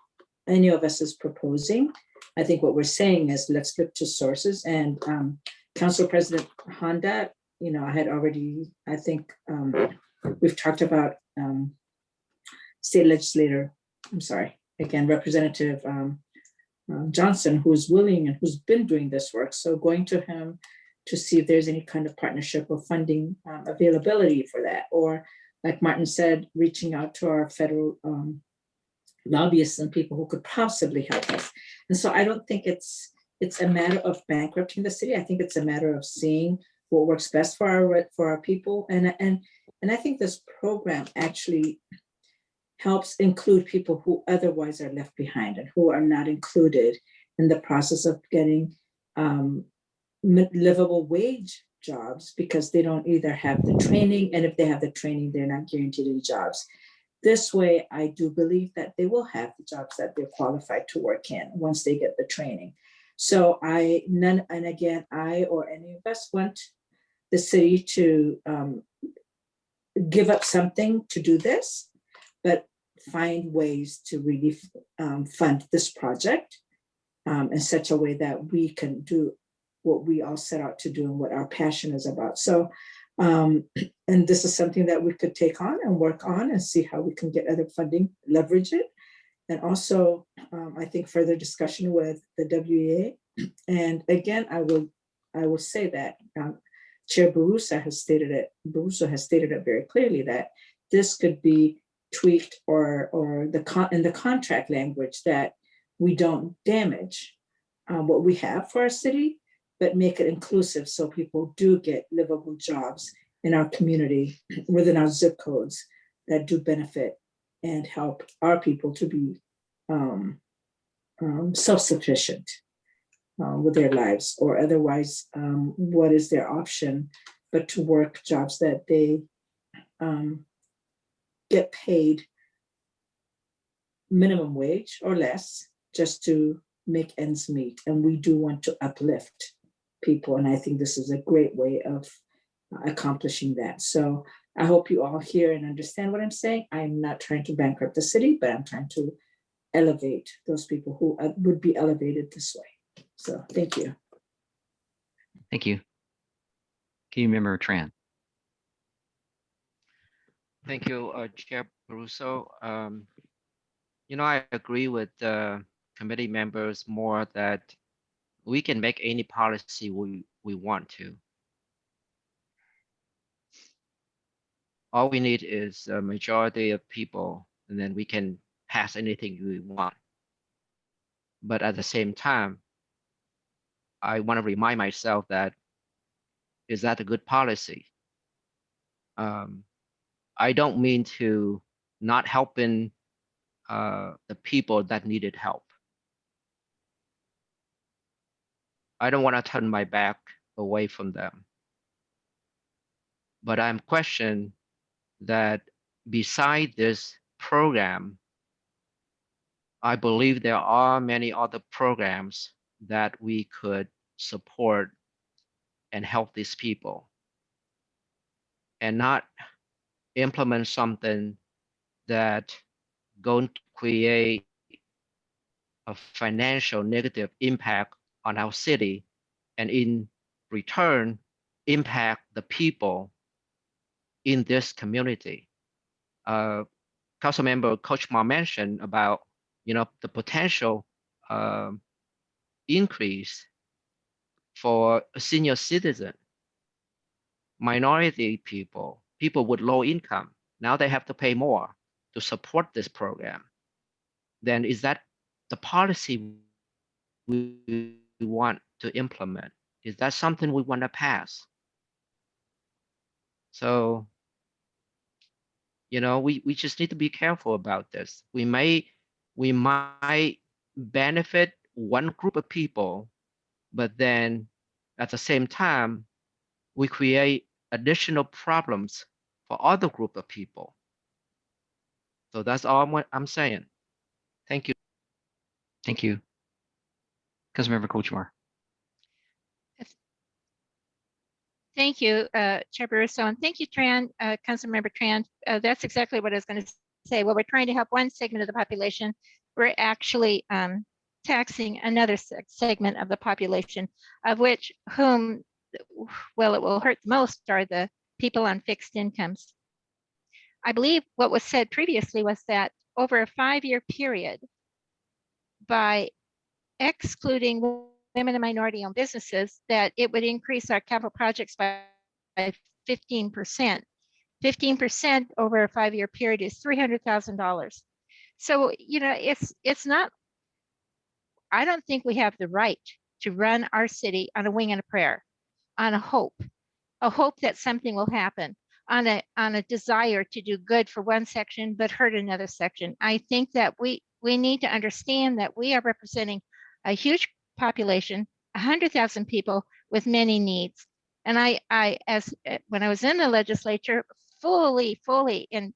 any of us is proposing. I think what we're saying is let's look to sources. And Council President Honda, I had already, I think we've talked about State Legislator, Representative Johnson, who's willing and who's been doing this work. So going to him to see if there's any kind of partnership or funding availability for that. Or like Martin said, reaching out to our federal lobbyists and people who could possibly help us. And so I don't think it's a matter of bankrupting the city. I think it's a matter of seeing what works best for our people. And I think this program actually helps include people who otherwise are left behind and who are not included in the process of getting livable wage jobs, because they don't either have the training, and if they have the training, they're not guaranteed any jobs. This way, I do believe that they will have the jobs that they're qualified to work in once they get the training. So I or any of us want the city to give up something to do this, but find ways to really fund this project in such a way that we can do what we all set out to do and what our passion is about. So, and this is something that we could take on and work on and see how we can get other funding, leverage it. And also, I think further discussion with the WEA. And again, I will say that Chair Barusa has stated it very clearly that this could be tweaked or in the contract language, that we don't damage what we have for our city, but make it inclusive so people do get livable jobs in our community within our zip codes that do benefit and help our people to be self-sufficient with their lives, or otherwise, what is their option but to work jobs that they get paid minimum wage or less just to make ends meet. And we do want to uplift people. And I think this is a great way of accomplishing that. So I hope you all hear and understand what I'm saying. I'm not trying to bankrupt the city, but I'm trying to elevate those people who would be elevated this way. So thank you. Thank you. Member Tran. Thank you, Chair Caruso. I agree with the committee members more that we can make any policy we want to. All we need is a majority of people, and then we can pass anything we want. But at the same time, I want to remind myself that, is that a good policy? I don't mean to not helping the people that needed help. I don't want to turn my back away from them. But I'm questioning that beside this program, I believe there are many other programs that we could support and help these people, and not implement something that going to create a financial negative impact on our city, and in return, impact the people in this community. Councilmember Coach Ma mentioned about the potential increase for a senior citizen, minority people with low income. Now they have to pay more to support this program. Then is that the policy we want to implement? Is that something we want to pass? So, we just need to be careful about this. We might benefit one group of people, but then at the same time, we create additional problems for other group of people. So that's all I'm saying. Thank you. Thank you. Councilmember Kochmar. Thank you, Chair Barroso, and thank you, Councilmember Tran. That's exactly what I was going to say. Well, we're trying to help one segment of the population. We're actually taxing another segment of the population, of which it will hurt the most are the people on fixed incomes. I believe what was said previously was that over a 5-year period, by excluding women and minority-owned businesses, that it would increase our capital projects by 15%. 15% over a 5-year period is $300,000. So, it's not, I don't think we have the right to run our city on a wing and a prayer, on a hope that something will happen, on a desire to do good for one section but hurt another section. I think that we need to understand that we are representing a huge population, 100,000 people with many needs. And when I was in the legislature, fully in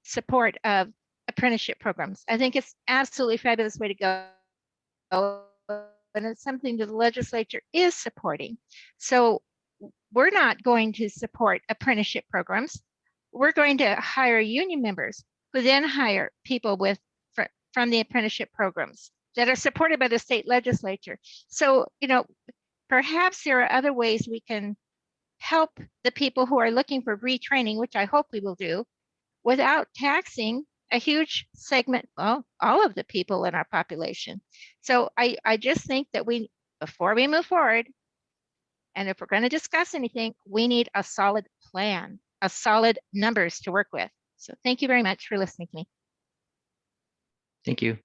support of apprenticeship programs. I think it's absolutely fabulous way to go. And it's something that the legislature is supporting. So we're not going to support apprenticeship programs. We're going to hire union members who then hire people from the apprenticeship programs that are supported by the state legislature. So, perhaps there are other ways we can help the people who are looking for retraining, which I hope we will do, without taxing a huge segment, well, all of the people in our population. So I just think that before we move forward, and if we're going to discuss anything, we need a solid plan, a solid numbers to work with. So thank you very much for listening to me. Thank you.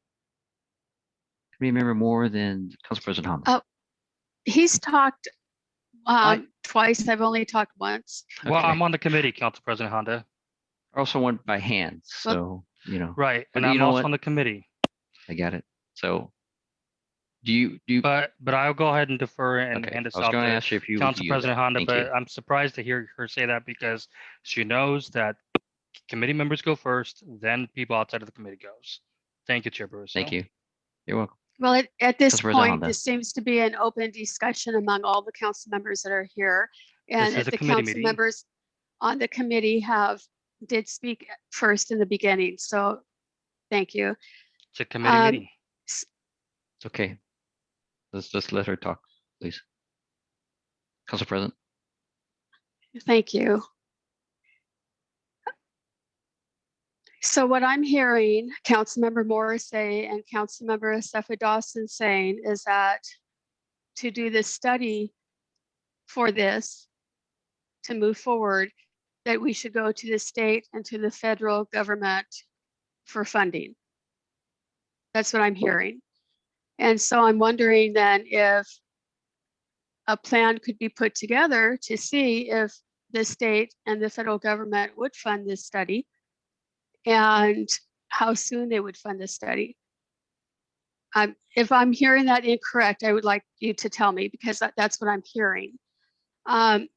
Remember more than Council President Honda. He's talked twice. I've only talked once. Well, I'm on the committee, Council President Honda. I also went by hand, so Right, and you I'm know also what? on the committee. I got it. So, do you? But I'll go ahead and defer and hand this I was off going to to ask you if you Council President Honda. Thank But you. I'm surprised to hear her say that because she knows that committee members go first, then people outside of the committee goes. Thank you, Chair Barroso. Thank you. You're welcome. Well, at this Council President point, Honda. this seems to be an open discussion among all the council members that are here. And This is if a the committee council meeting. members on the committee did speak first in the beginning. So thank you. It's a committee meeting. It's okay. Let's just let her talk, please. Council President. Thank you. So what I'm hearing Councilmember Morris say and Councilmember Asefa Dawson saying is that to do this study for this, to move forward, that we should go to the state and to the federal government for funding. That's what I'm hearing. And so I'm wondering then if a plan could be put together to see if the state and the federal government would fund this study and how soon they would fund this study. If I'm hearing that incorrect, I would like you to tell me because that's what I'm hearing. I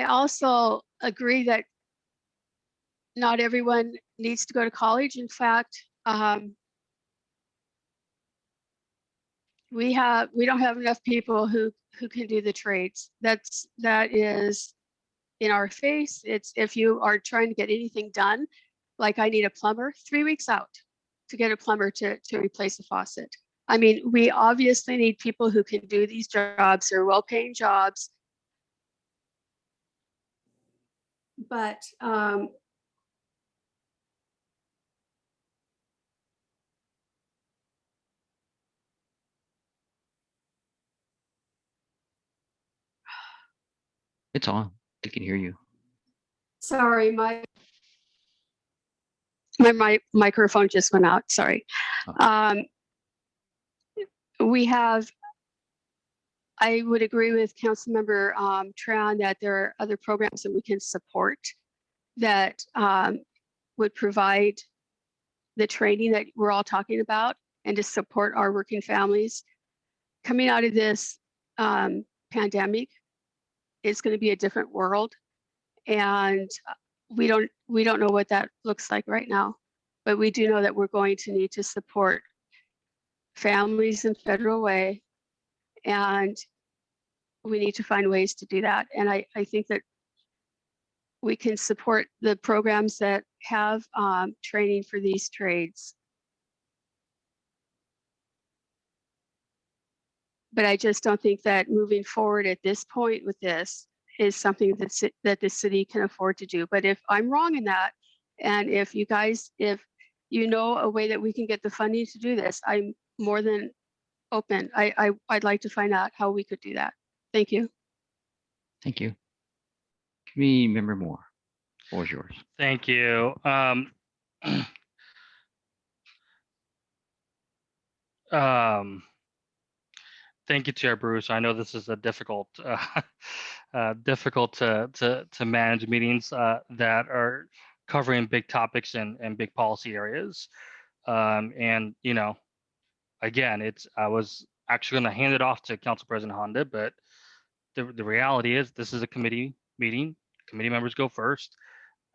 also agree that not everyone needs to go to college. In fact, we don't have enough people who can do the trades. That is in our face. It's if you are trying to get anything done, like I need a plumber, 3 weeks out to get a plumber to replace a faucet. I mean, we obviously need people who can do these jobs. They're well-paying jobs. But It's on. We can hear you. sorry, my microphone just went out. Sorry. we have, I would agree with Councilmember Tran that there are other programs that we can support that would provide the training that we're all talking about and to support our working families. Coming out of this pandemic, it's going to be a different world, and we don't know what that looks like right now, but we do know that we're going to need to support families in Federal Way, and we need to find ways to do that. And I think that we can support the programs that have training for these trades. But I just don't think that moving forward at this point with this is something that the city can afford to do. But if I'm wrong in that, and if you guys, if you know a way that we can get the funding to do this, I'm more than open. I'd like to find out how we could do that. Thank you. Thank you. Committee Member Moore, the floor is yours. Thank you. Thank you, Chair Bruce. I know this is a difficult, difficult to manage meetings that are covering big topics and big policy areas. And you know, again, I was actually going to hand it off to Council President Honda, but the reality is this is a committee meeting. Committee members go first.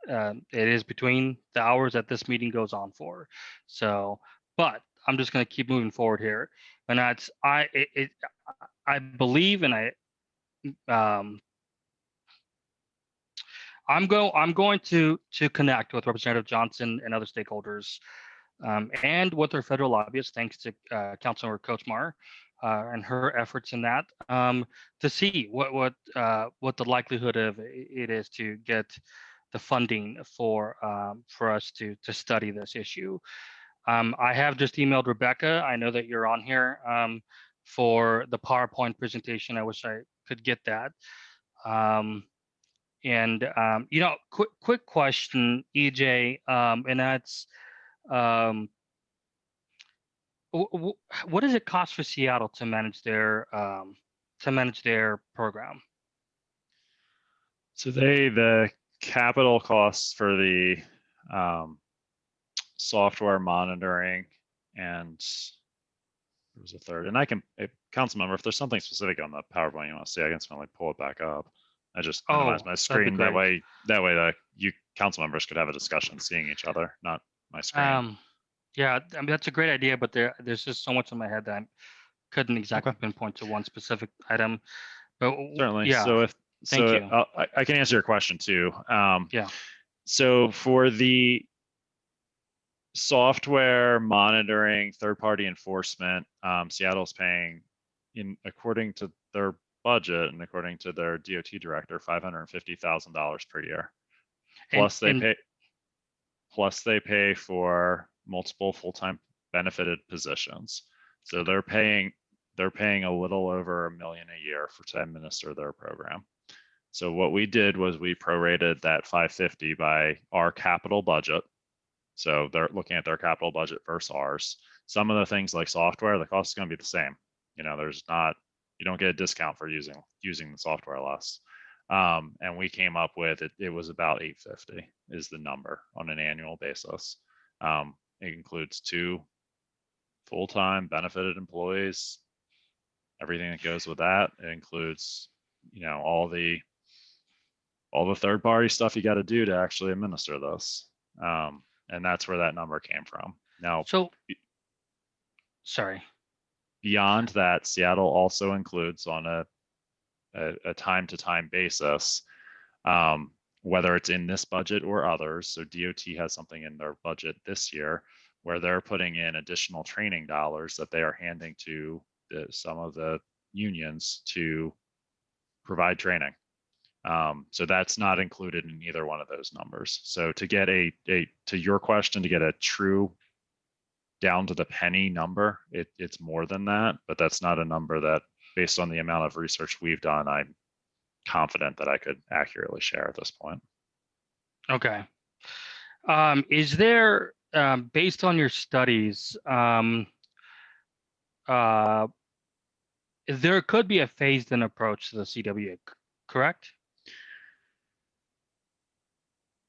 It is between the hours that this meeting goes on for. So, but I'm just going to keep moving forward here, and that's I believe, and I'm going to connect with Representative Johnson and other stakeholders, and with our federal lobbyists, thanks to Councilmember Kochmar and her efforts in that, to see what the likelihood of it is to get the funding for us to study this issue. I have just emailed Rebecca. I know that you're on here for the PowerPoint presentation. I wish I could get that. You know, quick question, EJ, and that's what does it cost for Seattle to manage their program? So the capital costs for the software monitoring, and there was a third, and I can, council member, if there's something specific on the PowerPoint you want to see, I can certainly pull it back up. I just minimize my screen that way you council members could have a discussion seeing each other, not my screen. Yeah, I mean, that's a great idea, but there's just so much in my head that I couldn't exactly pinpoint to one specific item. But certainly, yeah. so Thank you. I can answer your question too. Yeah. So for the software monitoring, third-party enforcement, Seattle's paying, according to their budget and according to their DOT director, $550,000 per year. Plus they pay for multiple full-time benefited positions. So they're paying a little over $1 million a year to administer their program. So what we did was we prorated that 550 by our capital budget. So they're looking at their capital budget versus ours. Some of the things like software, the cost is going to be the same. You know, you don't get a discount for using the software less. And we came up with it was about 850 is the number on an annual basis. It includes 2 full-time benefited employees, everything that goes with that. It includes, you know, all the third-party stuff you got to do to actually administer this. And that's where that number came from. Now, sorry. Beyond that, Seattle also includes on a time-to-time basis, whether it's in this budget or others. So DOT has something in their budget this year where they're putting in additional training dollars that they are handing to some of the unions to provide training. So that's not included in either one of those numbers. So to get to your question, to get a true down to the penny number, it's more than that, but that's not a number that, based on the amount of research we've done, I'm confident that I could accurately share at this point. Okay. Is there, based on your studies, there could be a phased-in approach to the CWA, correct?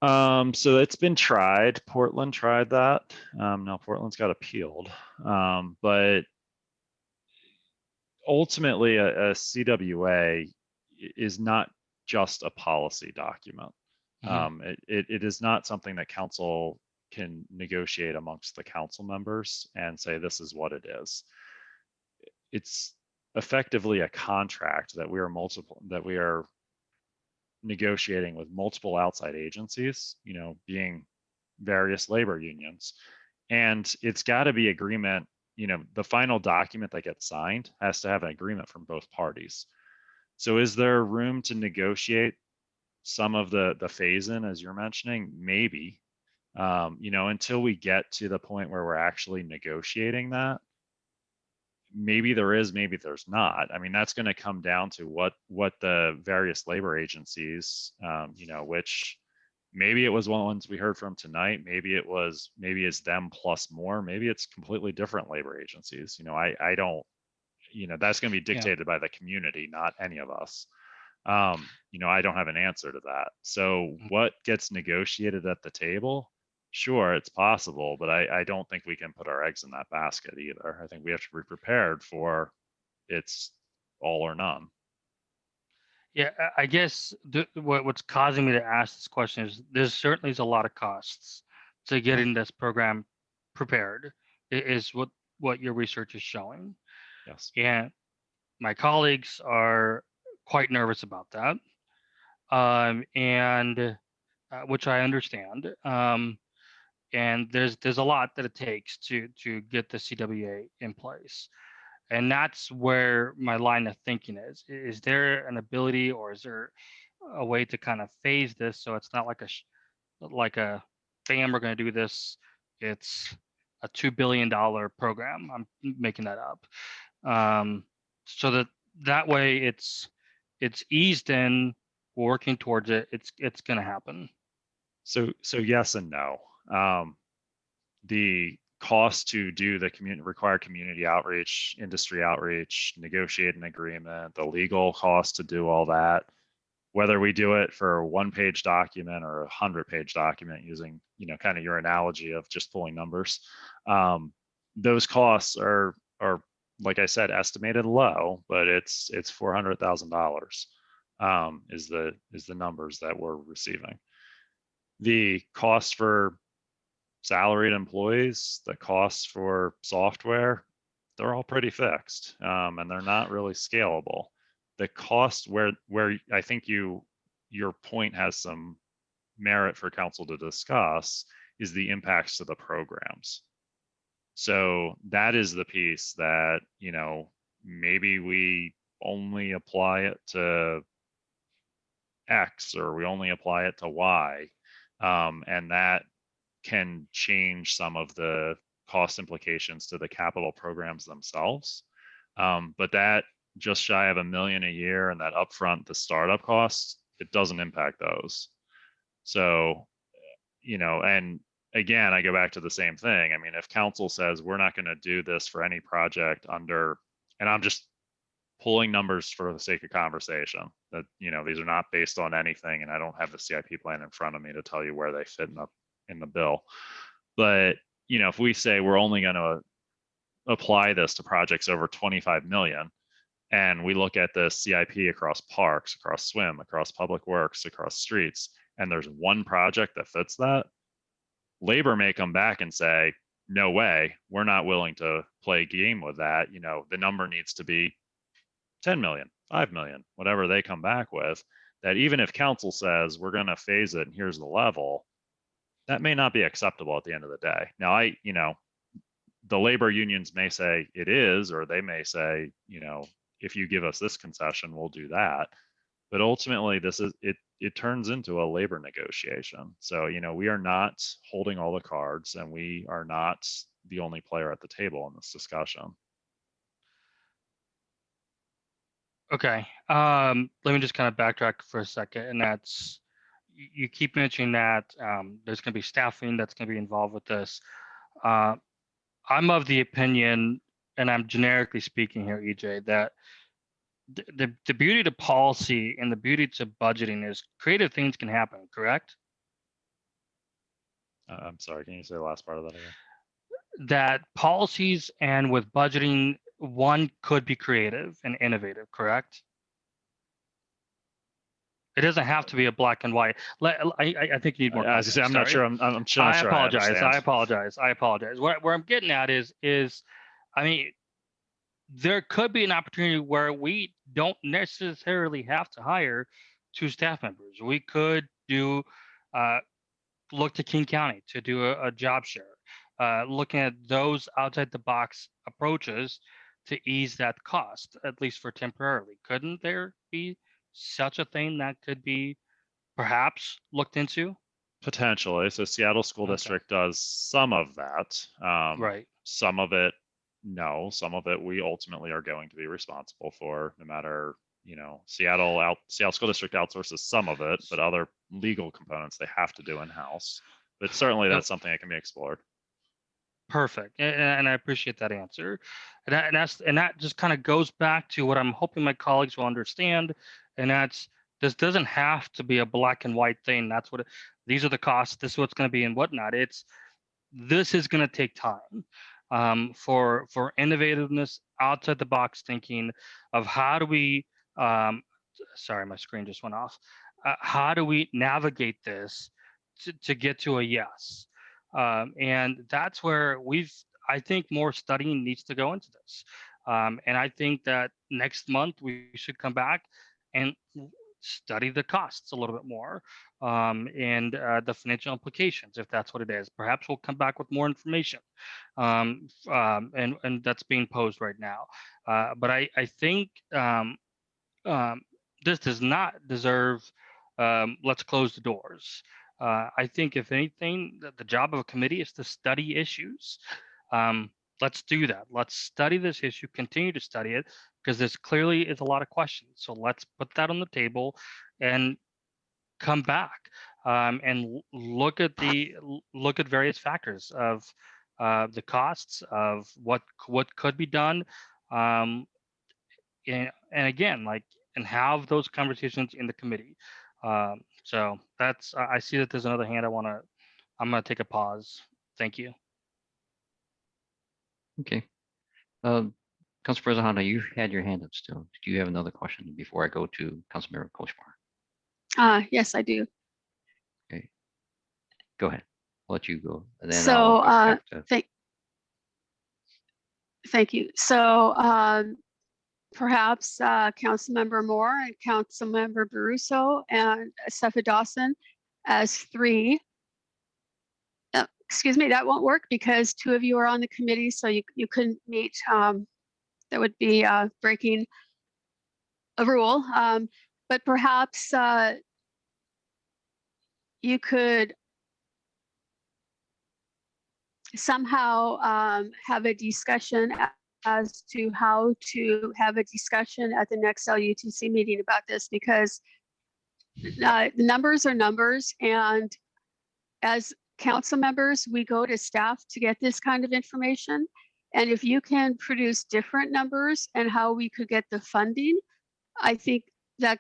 So it's been tried. Portland tried that. Now Portland's got appealed. But ultimately a CWA is not just a policy document. It is not something that council can negotiate amongst the council members and say, this is what it is. It's effectively a contract that we are negotiating with multiple outside agencies, being various labor unions. And it's got to be agreement, the final document that gets signed has to have an agreement from both parties. So is there room to negotiate some of the phase in, as you're mentioning? Maybe, until we get to the point where we're actually negotiating that. Maybe there is, maybe there's not. I mean, that's going to come down to what the various labor agencies, which maybe it was ones we heard from tonight. Maybe it's them plus more. Maybe it's completely different labor agencies. I don't, that's going to be dictated by the community, not any of us. I don't have an answer to that. So what gets negotiated at the table? Sure, it's possible, but I don't think we can put our eggs in that basket either. I think we have to be prepared for it's all or none. Yeah, I guess what's causing me to ask this question is there's certainly a lot of costs to getting this program prepared, is what your research is showing. Yes. And my colleagues are quite nervous about that, and which I understand. And there's a lot that it takes to get the CWA in place. And that's where my line of thinking is. Is there an ability, or is there a way to kind of phase this so it's not like a bam, we're going to do this. It's a $2 billion program. I'm making that up. So that way it's eased in, working towards it. It's going to happen. So yes and no. The cost to do the required community outreach, industry outreach, negotiate an agreement, the legal cost to do all that, whether we do it for a 1-page document or a 100-page document using, kind of your analogy of just pulling numbers, those costs are, like I said, estimated low, but it's $400,000 is the numbers that we're receiving. The cost for salaried employees, the costs for software, they're all pretty fixed, and they're not really scalable. The cost where I think your point has some merit for council to discuss is the impacts to the programs. So that is the piece that, maybe we only apply it to X or we only apply it to Y, and that can change some of the cost implications to the capital programs themselves. But that just shy of $1 million a year and that upfront, the startup costs, it doesn't impact those. So, and again, I go back to the same thing. I mean, if council says we're not going to do this for any project under, and I'm just pulling numbers for the sake of conversation, that, these are not based on anything, and I don't have the CIP plan in front of me to tell you where they fit in the bill. But, if we say we're only going to apply this to projects over 25 million, and we look at the CIP across parks, across swim, across public works, across streets, and there's one project that fits that, labor may come back and say, no way, we're not willing to play a game with that. The number needs to be 10 million, 5 million, whatever they come back with. That even if council says we're going to phase it and here's the level, that may not be acceptable at the end of the day. Now, the labor unions may say it is, or they may say, if you give us this concession, we'll do that. But ultimately, it turns into a labor negotiation. So, we are not holding all the cards, and we are not the only player at the table in this discussion. Okay. Let me just kind of backtrack for a second. And that's, you keep mentioning that there's going to be staffing that's going to be involved with this. I'm of the opinion, and I'm generically speaking here, EJ, that the beauty to policy and the beauty to budgeting is creative things can happen, correct? I'm sorry, can you say the last part of that again? That policies and with budgeting, one could be creative and innovative, correct? It doesn't have to be a black and white. I think you need more context. I'm not Sorry. sure. I'm not sure. I apologize. understand. I apologize. I apologize. Where I'm getting at is, I mean, there could be an opportunity where we don't necessarily have to hire 2 staff members. We could do look to King County to do a job share, looking at those outside the box approaches to ease that cost, at least for temporarily. Couldn't there be such a thing that could be perhaps looked into? Potentially. So Seattle School District does some of that. Right. Some of it, no. Some of it we ultimately are going to be responsible for, no matter, Seattle School District outsources some of it, but other legal components they have to do in-house. But certainly that's something that can be explored. Perfect, and I appreciate that answer, and that just kind of goes back to what I'm hoping my colleagues will understand, and that's this doesn't have to be a black and white thing. That's what these are the costs. This is what's going to be and whatnot. This is going to take time for innovativeness, outside the box thinking of how do we. Sorry, my screen just went off. How do we navigate this to get to a yes? And that's where I think more studying needs to go into this. And I think that next month we should come back and study the costs a little bit more and the financial implications, if that's what it is. Perhaps we'll come back with more information and that's being posed right now. But I think this does not deserve, let's close the doors. I think if anything, the job of a committee is to study issues. Let's do that. Let's study this issue, continue to study it, because there's clearly is a lot of questions. So let's put that on the table and come back and look at various factors of the costs of what could be done. And again, and have those conversations in the committee. So that's, I see that there's another hand I'm gonna take a pause. Thank you. Okay. Council President Honda, you had your hand up still. Do you have another question before I go to Councilmember Kochmar? Yes, I do. Okay. Go ahead. I'll let you go. And then So I'll go back to... thank you. So perhaps Councilmember Moore and Councilmember Baruso and Steffa Dawson as 3. Excuse me, that won't work because 2 of you are on the committee, so you couldn't meet. That would be breaking a rule. But perhaps you could somehow have a discussion as to how to have a discussion at the next LUTC meeting about this, because the numbers are numbers, and as council members, we go to staff to get this kind of information. And if you can produce different numbers and how we could get the funding, I think I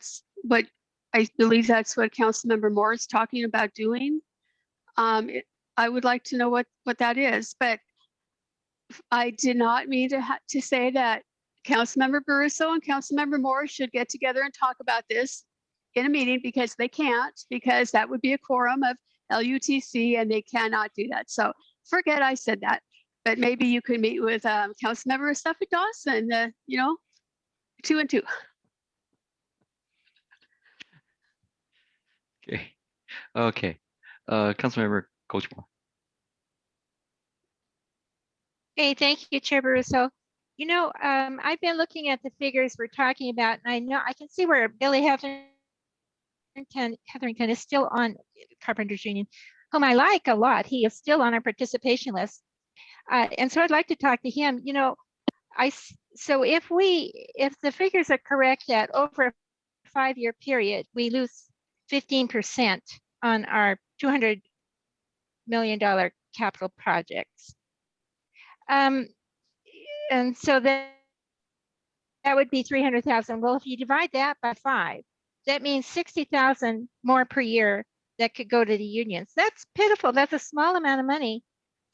believe that's what Councilmember Moore is talking about doing. I would like to know what that is, but I did not mean to say that Councilmember Baruso and Councilmember Moore should get together and talk about this in a meeting, because they can't, because that would be a quorum of LUTC and they cannot do that. So forget I said that, but maybe you could meet with Councilmember Steffa Dawson, 2 and 2. Okay. Councilmember Kochmar. Hey, thank you, Chair Baruso. I've been looking at the figures we're talking about, and I can see where Billy Hetherington is still on Carpenters Union, whom I like a lot. He is still on our participation list. And so I'd like to talk to him. So if the figures are correct that over a 5-year period, we lose 15% on our $200 million capital projects. and so that would be 300,000. Well, if you divide that by 5, that means 60,000 more per year that could go to the unions. That's pitiful. That's a small amount of money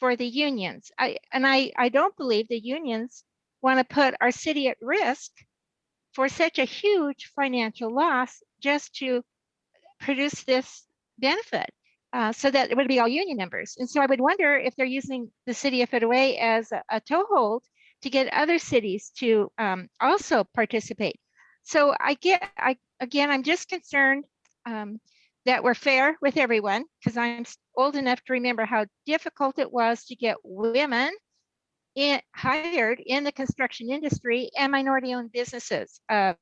for the unions. I don't believe the unions want to put our city at risk for such a huge financial loss just to produce this benefit. So that it would be all union members. And so I would wonder if they're using the city of Federal Way as a toehold to get other cities to also participate. So again, I'm just concerned that we're fair with everyone, because I'm old enough to remember how difficult it was to get women hired in the construction industry and minority-owned businesses. And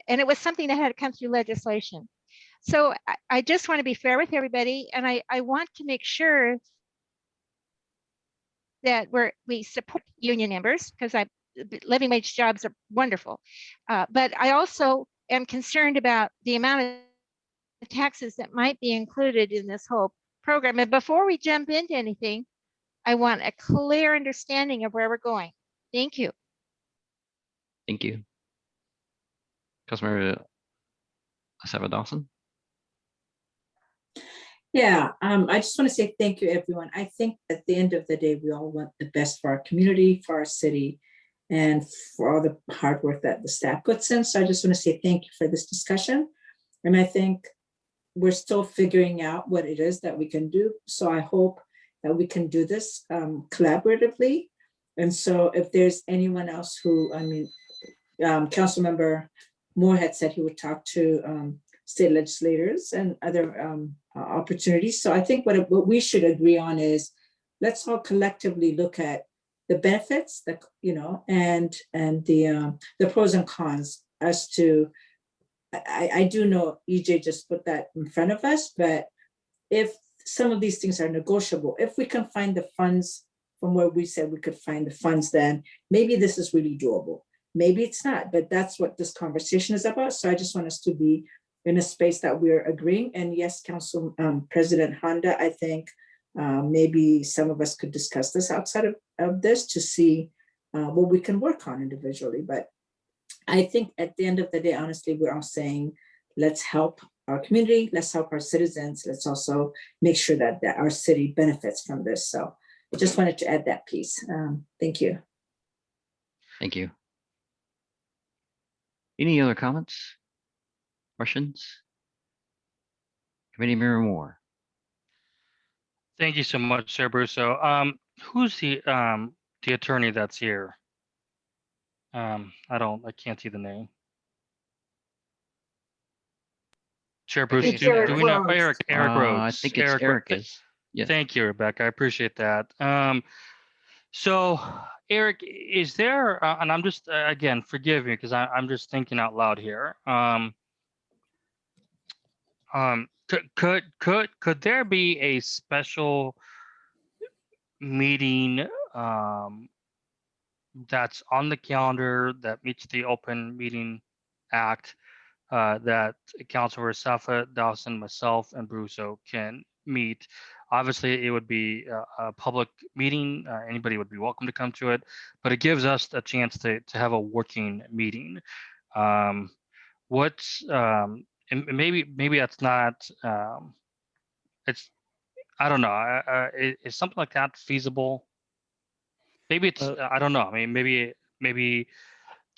it was something that had to come through legislation. So I just want to be fair with everybody, and I want to make sure that we support union members, because living wage jobs are wonderful. But I also am concerned about the amount of taxes that might be included in this whole program. And before we jump into anything, I want a clear understanding of where we're going. Thank you. Thank you. Councilmember Asava Dawson. Yeah, I just want to say thank you, everyone. I think at the end of the day, we all want the best for our community, for our city, and for all the hard work that the staff puts in. So I just want to say thank you for this discussion. And I think we're still figuring out what it is that we can do. So I hope that we can do this collaboratively. And so if there's anyone else who, Councilmember Moore had said he would talk to state legislators and other opportunities. So I think what we should agree on is, let's all collectively look at the benefits, and the pros and cons as to. I do know EJ just put that in front of us, but if some of these things are negotiable, if we can find the funds from where we said we could find the funds, then maybe this is really doable. Maybe it's not, but that's what this conversation is about. So I just want us to be in a space that we're agreeing. And yes, Council President Honda, I think maybe some of us could discuss this outside of this to see what we can work on individually. But I think at the end of the day, honestly, we're all saying, let's help our community, let's help our citizens, let's also make sure that our city benefits from this. So I just wanted to add that piece. Thank you. Thank you. Any other comments, questions? Committee Member Moore. Thank you so much, Chair Brusso. Who's the attorney that's here? I can't see the name. Chair Bruce, do we know Eric Rhodes? I think it's Eric is. Yes. Thank you, Rebecca. I appreciate that. So Eric, is there, and I'm just, again, forgive me because I'm just thinking out loud here. Could there be a special meeting that's on the calendar that meets the Open Meeting Act that Councilor Safa, Dawson, myself, and Brusso can meet? Obviously, it would be a public meeting. Anybody would be welcome to come to it, but it gives us a chance to have a working meeting. What's and maybe that's not. It's I don't know. Is something like that feasible? Maybe it's I don't know. I mean, maybe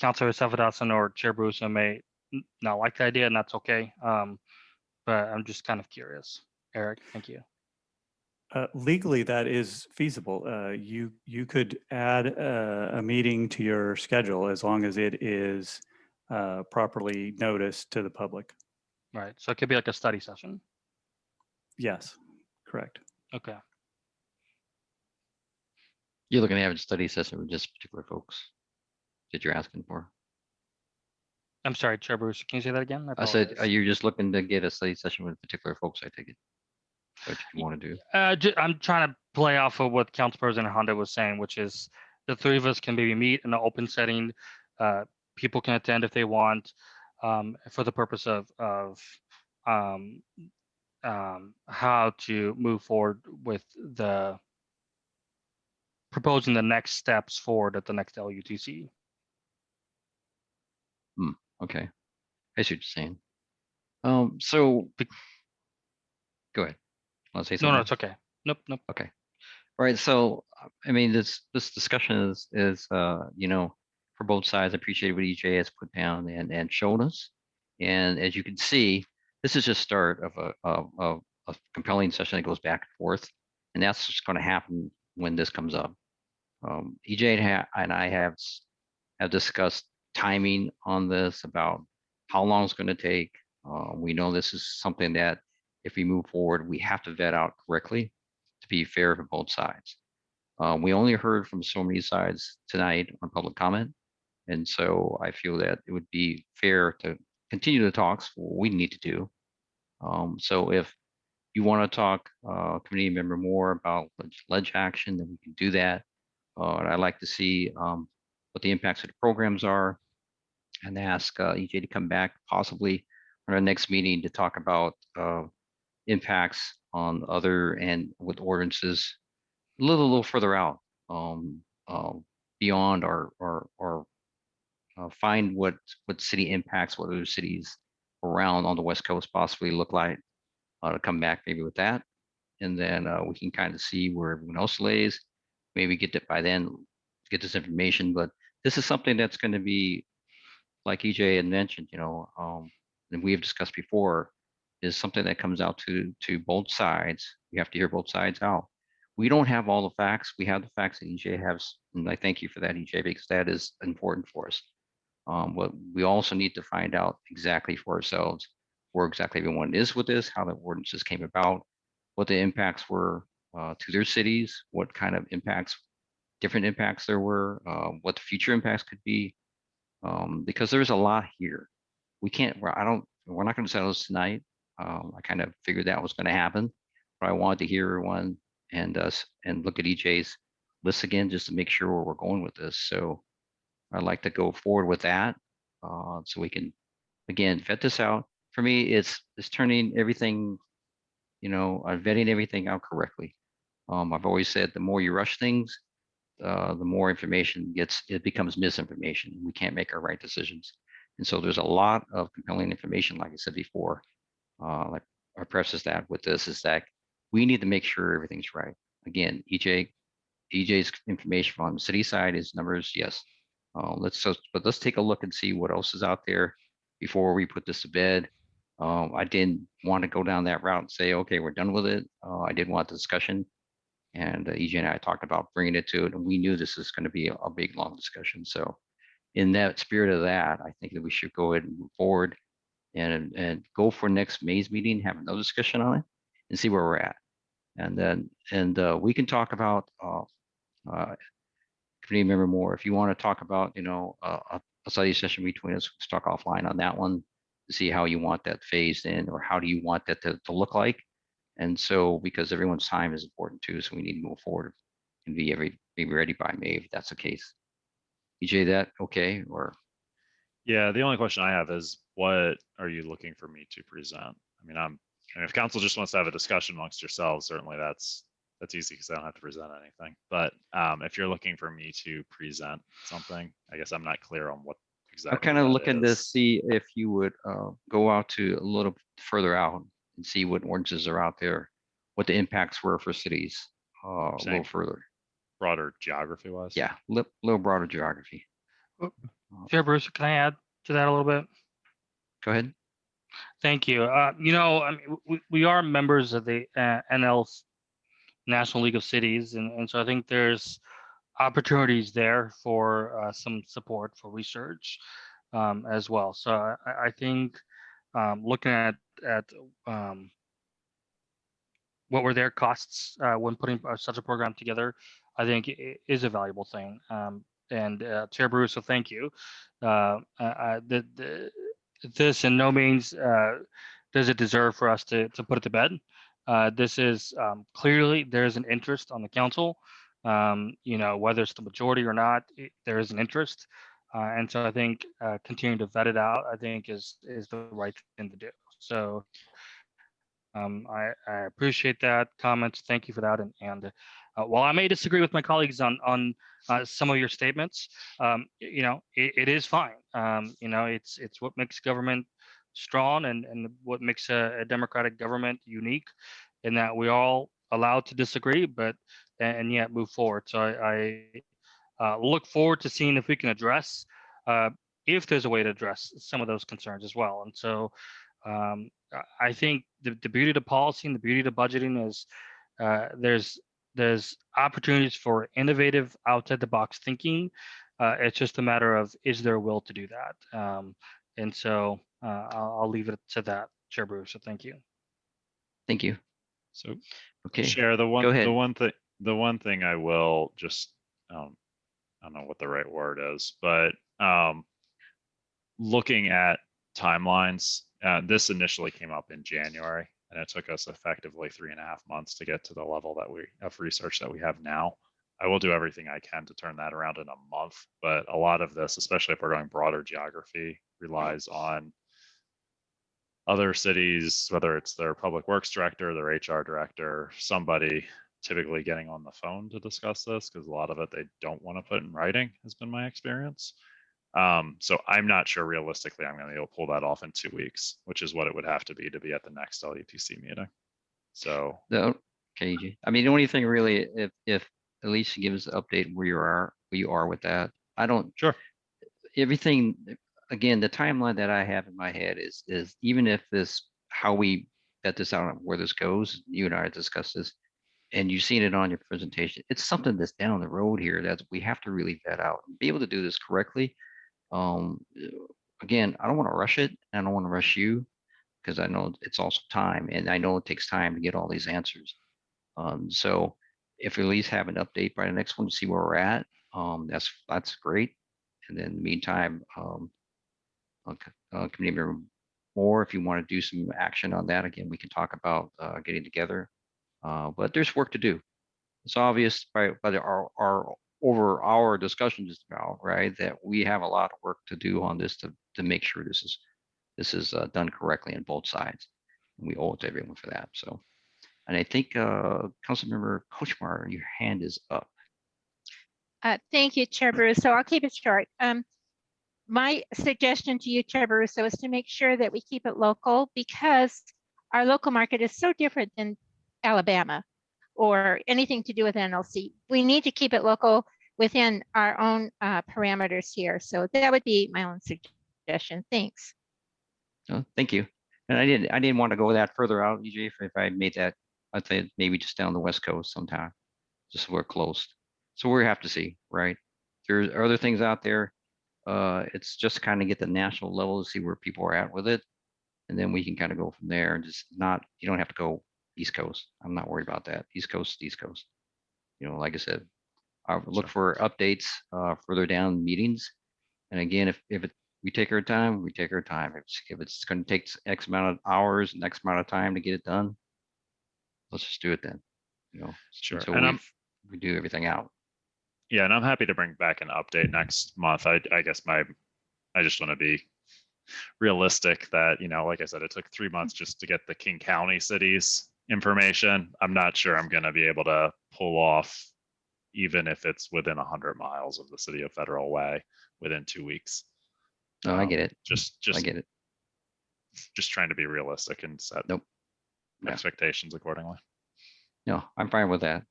Councilor Safa Dawson or Chair Brusso may not like the idea, and that's okay. But I'm just kind of curious. Eric, thank you. Legally, that is feasible. You could add a meeting to your schedule as long as it is properly noticed to the public. Right. So it could be like a study session. Yes, correct. Okay. You're looking to have a study session with just particular folks that you're asking for. I'm sorry, Chair Bruce, can you say that again? I said, are you just looking to get a study session with particular folks? I take it. What you want to do? I'm trying to play off of what Council President Honda was saying, which is the three of us can maybe meet in an open setting. People can attend if they want, for the purpose of how to move forward with the proposing the next steps forward at the next LUTC. Okay, I see what you're saying. So go ahead. Want to say No, something? no, it's okay. Nope, nope. Okay. All right. So I mean, this discussion is you know, for both sides. I appreciate what EJ has put down and shown us. And as you can see, this is just start of a compelling session that goes back and forth, and that's just going to happen when this comes up. EJ and I have discussed timing on this about how long it's going to take. We know this is something that if we move forward, we have to vet out correctly to be fair to both sides. We only heard from so many sides tonight on public comment. And so I feel that it would be fair to continue the talks for what we need to do. So if you want to talk, community member, more about ledge action, then we can do that. And I'd like to see what the impacts of the programs are, and ask EJ to come back possibly on our next meeting to talk about impacts on other and with ordinances a little further out, um, beyond our find what city impacts, what other cities around on the West Coast possibly look like, to come back maybe with that. And then we can kind of see where everyone else lays, maybe get it by then, get this information. But this is something that's going to be, like EJ had mentioned, you know, and we have discussed before, is something that comes out to both sides. We have to hear both sides out. We don't have all the facts. We have the facts that EJ has, and I thank you for that, EJ, because that is important for us. But we also need to find out exactly for ourselves where exactly everyone is with this, how the ordinances came about, what the impacts were to their cities, what kind of impacts, different impacts there were, what the future impacts could be, because there's a lot here. We can't. We're not going to settle this tonight. I kind of figured that was going to happen, but I wanted to hear everyone and us and look at EJ's list again just to make sure where we're going with this. So I'd like to go forward with that, so we can again vet this out. For me, it's turning everything, you know, vetting everything out correctly. I've always said the more you rush things, the more information it becomes misinformation. We can't make our right decisions. And so there's a lot of compelling information, like I said before, like I preface that with this is that we need to make sure everything's right. Again, EJ's information on the city side is numbers, yes. But let's take a look and see what else is out there before we put this to bed. I didn't want to go down that route and say, okay, we're done with it. I did want the discussion. And EJ and I talked about bringing it to it, and we knew this is going to be a big, long discussion. So in that spirit of that, I think that we should go ahead and move forward and go for next May's meeting, have another discussion on it and see where we're at. And then, we can talk about community member more. If you want to talk about, you know, a study session between us, let's talk offline on that one to see how you want that phased in, or how do you want that to look like. And so, because everyone's time is important too, so we need to move forward and be ready by May if that's the case. EJ, that okay? Or Yeah, the only question I have is, what are you looking for me to present? I mean, if council just wants to have a discussion amongst yourselves, certainly that's easy because I don't have to present anything. But if you're looking for me to present something, I guess I'm not clear on what exactly. I'm kind of that looking to is. see if you would go out to a little further out and see what ordinances are out there, what the impacts were for cities, a little further. Broader geography wise? Yeah, little broader geography. Chair Bruce, can I add to that a little bit? Go ahead. Thank you. You know, I mean, we are members of the NL's National League of Cities, and so I think there's opportunities there for some support for research as well. So I think looking at what were their costs when putting such a program together, I think it is a valuable thing. And Chair Bruce, so thank you. This in no means does it deserve for us to put it to bed. This is clearly there is an interest on the council. You know, whether it's the majority or not, there is an interest. And so I think continuing to vet it out, I think is the right thing to do. So I appreciate that comments. Thank you for that. And while I may disagree with my colleagues on some of your statements, it is fine. It's what makes government strong and what makes a democratic government unique, in that we all allowed to disagree, but and yet move forward. So I look forward to seeing if we can address, if there's a way to address some of those concerns as well. And so I think the beauty of the policy and the beauty of the budgeting is there's opportunities for innovative, outside the box thinking. It's just a matter of, is there a will to do that? And so I'll leave it to that, Chair Bruce. So thank you. Thank you. So, okay, Chair, go ahead. the one thing I will just, I don't know what the right word is, but looking at timelines, this initially came up in January, and it took us effectively 3.5 months to get to the level of research that we have now. I will do everything I can to turn that around in a month, but a lot of this, especially if we're going broader geography, relies on other cities, whether it's their public works director, their HR director, somebody typically getting on the phone to discuss this, because a lot of it they don't want to put in writing, has been my experience. So I'm not sure realistically I'm going to be able to pull that off in 2 weeks, which is what it would have to be at the next LUTC meeting. So okay, I mean, the only thing really, if Alicia gives an update where you are with that, I don't. Sure. Everything, again, the timeline that I have in my head is even if how we vet this out, where this goes, you and I discussed this, and you've seen it on your presentation, it's something that's down the road here that we have to really vet out and be able to do this correctly. Again, I don't want to rush it. I don't want to rush you, because I know it's also time, and I know it takes time to get all these answers. So if we at least have an update by the next one to see where we're at, that's great. And then in the meantime, committee member Moore, if you want to do some action on that, again, we can talk about getting together. But there's work to do. It's obvious by our over our discussion just now, right, that we have a lot of work to do on this to make sure this is done correctly on both sides. And we owe it to everyone for that. So, and I think Councilmember Kochmar, your hand is up. Thank you, Chair Barroso. I'll keep it short. My suggestion to you, Chair Barroso, is to make sure that we keep it local, because our local market is so different than Alabama or anything to do with NLC. We need to keep it local within our own parameters here. So that would be my own suggestion. Thanks. Oh, thank you. And I didn't want to go that further out, EJ. If I made that, I'd say maybe just down the West Coast sometime, just so we're close. So we have to see, right? There's other things out there. It's just kind of get the national level to see where people are at with it, and then we can kind of go from there. And just not, you don't have to go East Coast. I'm not worried about that. East Coast, East Coast. Like I said, I'll look for updates further down meetings. And again, if we take our time, we take our time. If it's going to take X amount of hours and X amount of time to get it done, let's just do it then. Sure. Until And we do everything out. Yeah, and I'm happy to bring back an update next month. I guess I just want to be realistic that, like I said, it took 3 months just to get the King County cities information. I'm not sure I'm going to be able to pull off, even if it's within 100 miles of the city of Federal Way, within 2 weeks. No, I get it. I get it. Just trying to be realistic and set expectations accordingly. No, I'm fine with that.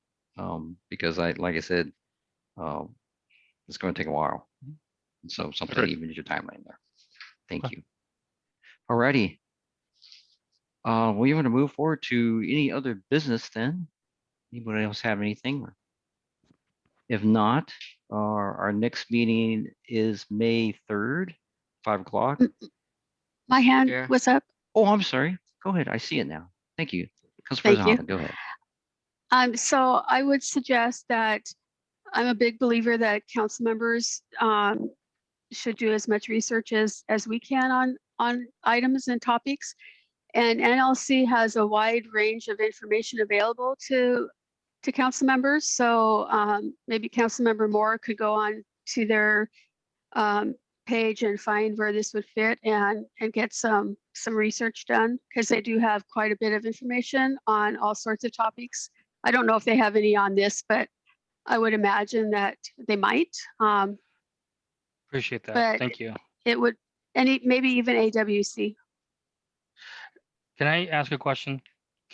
Because like I said, it's going to take a while. And so something even is your timeline there. Thank you. All righty. We want to move forward to any other business then. Anybody else have anything? If not, our next meeting is May 3rd, 5 o'clock. My hand was up. Oh, I'm sorry. Go ahead. I see it now. Thank you. Thank you. Go ahead. So I would suggest that I'm a big believer that council members should do as much research as we can on items and topics. And NLC has a wide range of information available to council members. So maybe council member Moore could go on to their page and find where this would fit and get some research done, because they do have quite a bit of information on all sorts of topics I don't know if they have any on this, but I would imagine that they might. Appreciate that. But Thank you. it would, maybe even AWC. Can I ask a question,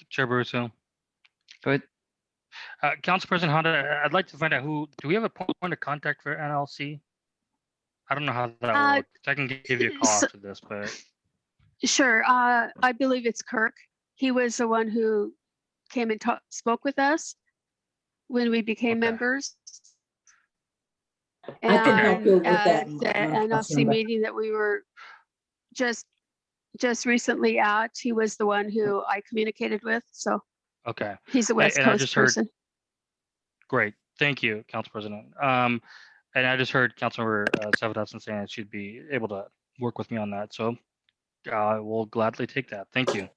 Chair Baruso? Go ahead. Council President Honda, I'd like to find out do we have a point of contact for NLC? I don't know how that works. I can give you a call after this, but. Sure. I believe it's Kirk. He was the one who came and spoke with us when we became members. I can help you with that. At the NLC meeting that we were just recently at, he was the one who I communicated with. So Okay. he's a West And I Coast just heard, person. great. Thank you, Council President. And I just heard Councilmember Savadasan saying that she'd be able to work with me on that. So I will gladly take that. Thank you.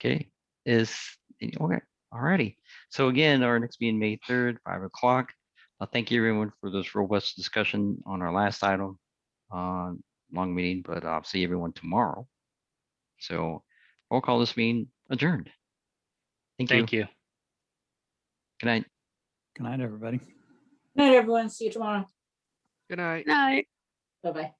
Okay, okay, alrighty. So again, our next meeting, May 3rd, 5 o'clock. Thank you everyone for this robust discussion on our last item, long meeting, but I'll see everyone tomorrow. So we'll call this meeting adjourned. Thank you. Good night. Good night, everybody. Good night, everyone. See you tomorrow. Good night. Night. Bye-bye.